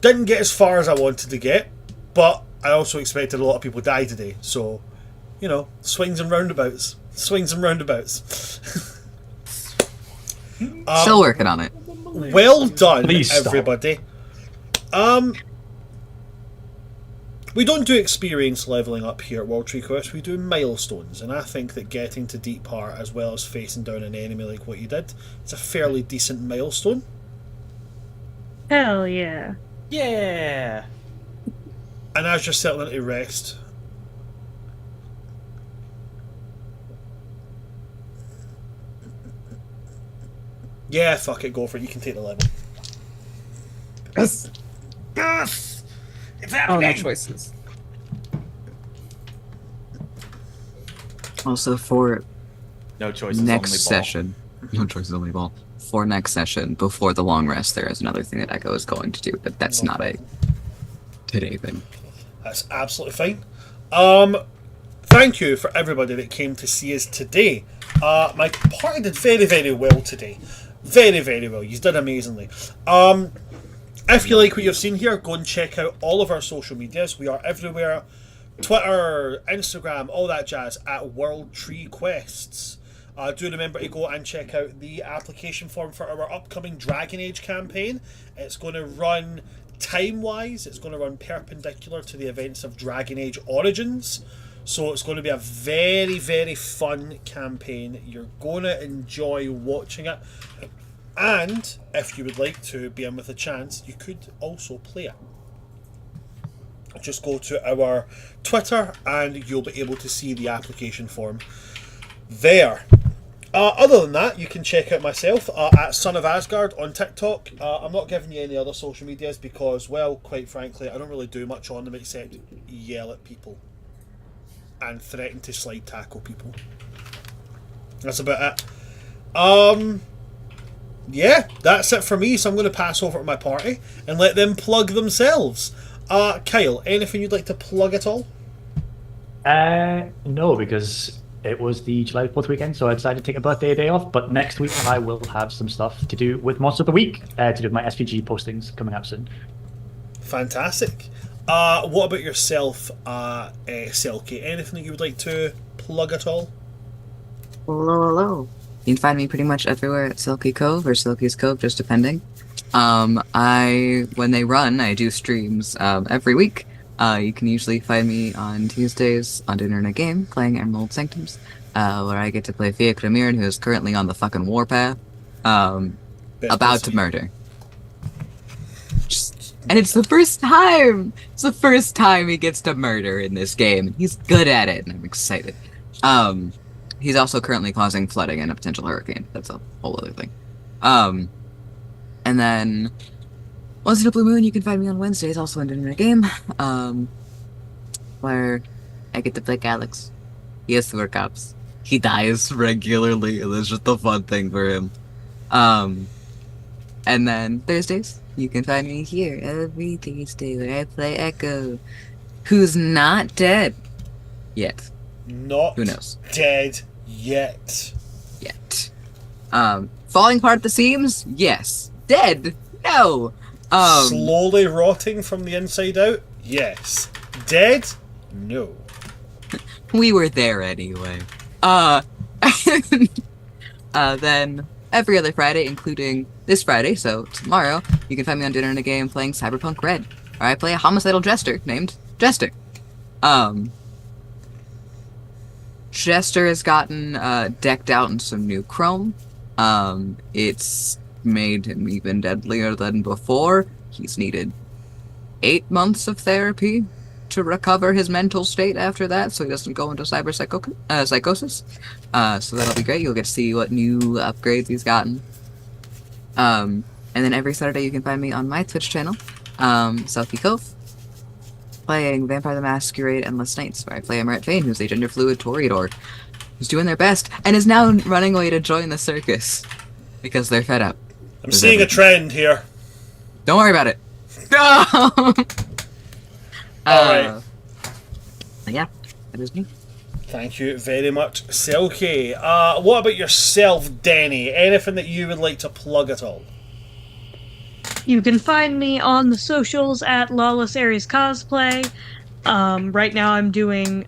Didn't get as far as I wanted to get, but I also expected a lot of people die today, so, you know, swings and roundabouts. Swings and roundabouts. still working on it. Well done, Please stop. everybody. We don't do experience leveling up here at World Tree Quest, we do milestones, and I think that getting to Deep Heart as well as facing down an enemy like what you did, it's a fairly decent milestone. Hell yeah. Yeah. And as you're settling into rest, yeah, fuck it, go for it, you can take the level. Yes. Yes! It's Oh, happening! no choices. Also for No choices, next only ball. session, no choices only ball. For next session, before the long rest, there is another thing that Echo is going to do, but that's not a today thing. That's absolutely fine. Thank you for everybody that came to see us today. My party did very, very well today. Very, very well. You did amazingly. If you like what you've seen here, go and check out all of our social medias. We are everywhere. Twitter, Instagram, all that jazz at World Tree Quests. Do remember to go and check out the application form for our upcoming Dragon Age campaign. It's going to run time-wise, it's going to run perpendicular to the events of Dragon Age Origins. So it's going to be a very, very fun campaign. You're going to enjoy watching it. And if you would like to be in with a chance, you could also play it. Just go to our Twitter and you'll be able to see the application form there. Other than that, you can check out myself at Son of Asgard on TikTok. I'm not giving you any other social medias because, well, quite frankly, I don't really do much on them except yell at people and threaten to slide tackle people. That's about it. Yeah, that's it for me, so I'm going to pass over to my party and let them plug themselves. Kyle, anything you'd like to plug at all? No, because it was the July 4th weekend, so I decided to take a birthday day off. But next week I will have some stuff to do with Monster of the Week, to do with my SVG postings coming out soon. Fantastic. What about yourself, Selkie? Anything that you would like to plug at all? Hello. You can find me pretty much everywhere at Silky Cove or Silky's Cove, just depending. When they run, I do streams every week. You can usually find me on Tuesdays on Dinner and a Game playing Emerald Sanctums, where I get to play Fia Kramirin, who is currently on the fucking warpath, about to murder. And it's the first time! It's the first time he gets to murder in this game. He's good at it, and I'm excited. He's also currently causing flooding and a potential hurricane. That's a whole other thing. And then, once in a blue moon, you can find me on Wednesdays, also in Dinner and a Game, where I get to play Alex. He has to work ups. He dies regularly, and it's just a fun thing for him. And then Thursdays, you can find me here every Thursday where I play Echo, who's not dead yet. Not Who knows? dead yet. Yet. Falling apart at the seams? Yes. Dead? No. Slowly rotting from the inside out? Yes. Dead? No. We were there anyway. Then every other Friday, including this Friday, so tomorrow, you can find me on Dinner in a Game playing Cyberpunk Red, where I play a homicidal jester named Jester. Jester has gotten decked out in some new chrome. It's made him even deadlier than before. He's needed 8 months of therapy to recover his mental state after that, so he doesn't go into psychosis. So that'll be great. You'll get to see what new upgrades he's gotten. And then every Saturday you can find me on my Twitch channel, Selfie Cove, playing Vampire the Masquerade Endless Nights, where I play a Merit Vane, who's a gender-fluid Toreador, who's doing their best, and is now running away to join the circus, because they're fed up. I'm seeing a trend here. Don't worry about it. Alright. Yeah, that is me. Thank you very much, Selkie. What about yourself, Denny? Anything that you would like to plug at all? You can find me on the socials at Lawless Aries Cosplay. Right now I'm doing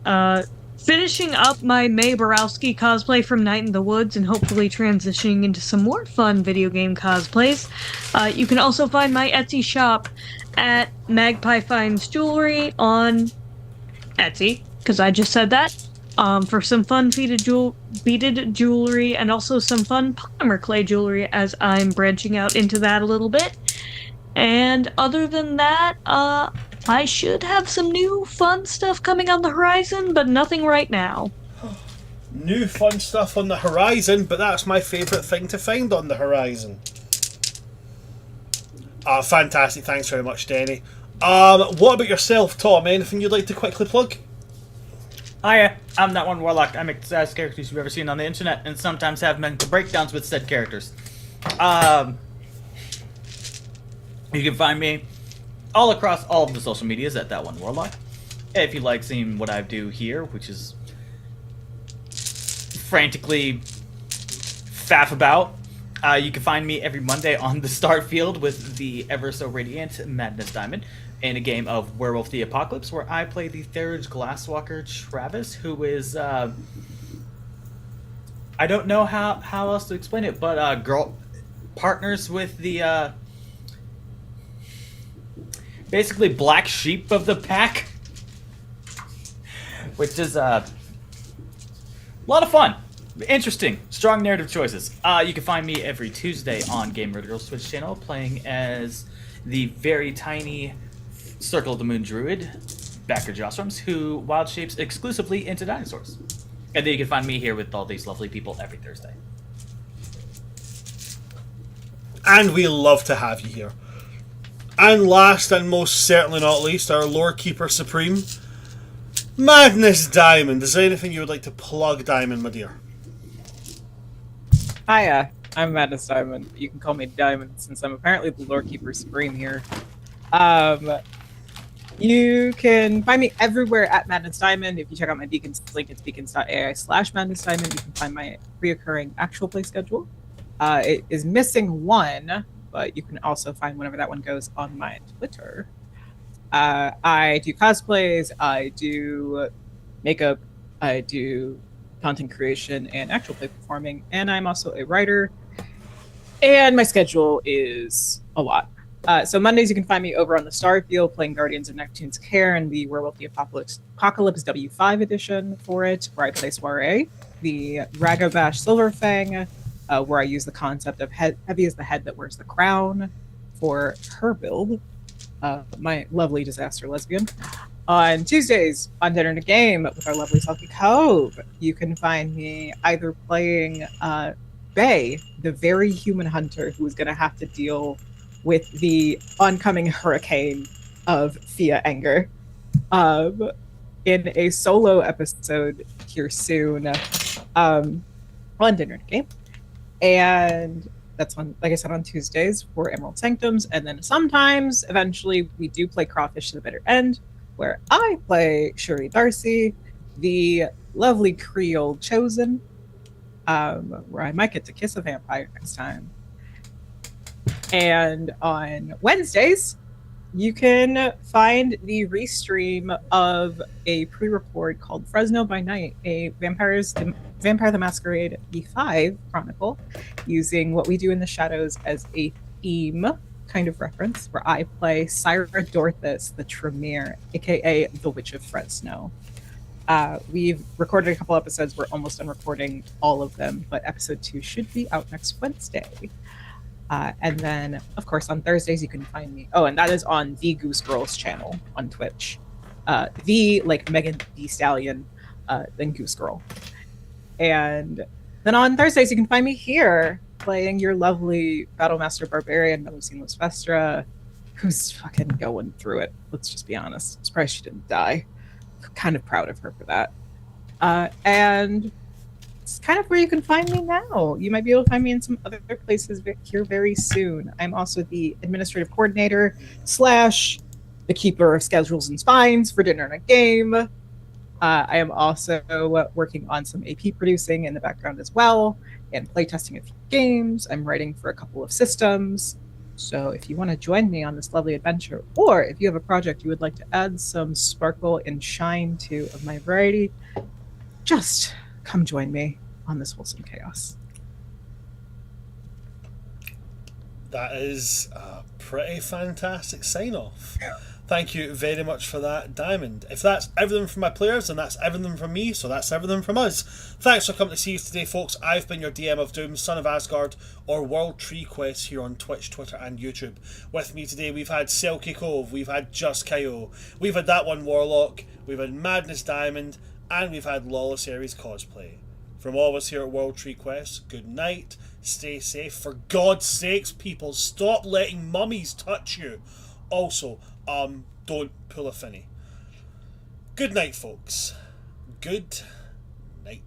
finishing up my May Borowski cosplay from Night in the Woods and hopefully transitioning into some more fun video game cosplays. You can also find my Etsy shop at Magpie Finds Jewelry on Etsy, because I just said that, for some fun beaded jewelry and also some fun polymer clay jewelry as I'm branching out into that a little bit. And other than that, I should have some new fun stuff coming on the horizon, but nothing right now. New fun stuff on the horizon, but that's my favourite thing to find on the horizon. Fantastic, thanks very much, Denny. What about yourself, Tom? Anything you'd like to quickly plug? Hiya, I'm that one warlock. I make the saddest characters you've ever seen on the internet, and sometimes have mental breakdowns with said characters. You can find me all across all of the social medias at that one warlock. If you like seeing what I do here, which is frantically faff about, you can find me every Monday on the start field with the ever so radiant Madness Diamond in a game of Werewolf the Apocalypse, where I play the Therage Glasswalker Travis, who is I don't know how else to explain it, but girl partners with the basically black sheep of the pack, which is a lot of fun. Interesting, strong narrative choices. You can find me every Tuesday on Gamer Girl's Twitch channel playing as the very tiny Circle of the Moon Druid, Backer Jostrums, who wild shapes exclusively into dinosaurs. And then you can find me here with all these lovely people every Thursday. And we love to have you here. And last and most certainly not least, our Lore Keeper Supreme, Madness Diamond. Is there anything you would like to plug, Diamond, my dear? Hiya, I'm Madness Diamond. You can call me Diamond since I'm apparently the Lore Keeper Supreme here. You can find me everywhere at Madness Diamond. If you check out my Beacons link, it's beacons.ai/Madness Diamond. You can find my reoccurring actual play schedule. It is missing one, but you can also find whenever that one goes on my Twitter. I do cosplays, I do makeup, I do content creation and actual play performing, and I'm also a writer. And my schedule is a lot. So Mondays you can find me over on the Starfield playing Guardians of Neptune's Care and the Werewolf the Apocalypse W5 edition for it, where I play Soiree. The Ragobash Silverfang, where I use the concept of Heavy as the head that wears the crown for her build. My lovely disaster lesbian. On Tuesdays on Dinner and a Game with our lovely Selkie Cove, you can find me either playing Bay, the very human hunter who is going to have to deal with the oncoming hurricane of Fia anger, in a solo episode here soon on Dinner and a Game. And that's on, like I said, on Tuesdays for Emerald Sanctums. And then sometimes, eventually, we do play Crawfish to the Bitter End, where I play Shuri Darcy, the lovely Creole Chosen, where I might get to kiss a vampire next time. And on Wednesdays, you can find the restream of a pre-record called Fresno by Night, a Vampire the Masquerade V5 chronicle, using What We Do in the Shadows as a theme kind of reference, where I play Syra Dorthus, the Tremere, aka the Witch of Fresno. We've recorded a couple episodes. We're almost done recording all of them, but episode 2 should be out next Wednesday. And then, of course, on Thursdays you can find me. Oh, and that is on the Goose Girls channel on Twitch. The like Megan Thee Stallion, then Goose Girl. And then on Thursdays you can find me here playing your lovely Battlemaster Barbarian Melusine Vestra, who's fucking going through it. Let's just be honest. I'm surprised she didn't die. Kind of proud of her for that. And it's kind of where you can find me now. You might be able to find me in some other places here very soon. I'm also the administrative coordinator / the keeper of schedules and spines for Dinner and a Game. I am also working on some AP producing in the background as well, and playtesting a few games. I'm writing for a couple of systems. So if you want to join me on this lovely adventure, or if you have a project you would like to add some sparkle and shine to of my variety, just come join me on this wholesome chaos. That is a pretty fantastic sign-off. Thank you very much for that, Diamond. If that's everything from my players, then that's everything from me, so that's everything from us. Thanks for coming to see us today, folks. I've been your DM of Doom, Son of Asgard, or World Tree Quest here on Twitch, Twitter, and YouTube. With me today, we've had Selkie Cove, we've had Just Kyo, we've had That One Warlock, we've had Madness Diamond, and we've had Lawless Aries Cosplay. From all of us here at World Tree Quest, good night, stay safe. For God's sakes, people, stop letting mummies touch you. Also, don't pull a finny. Good night, folks. Good night.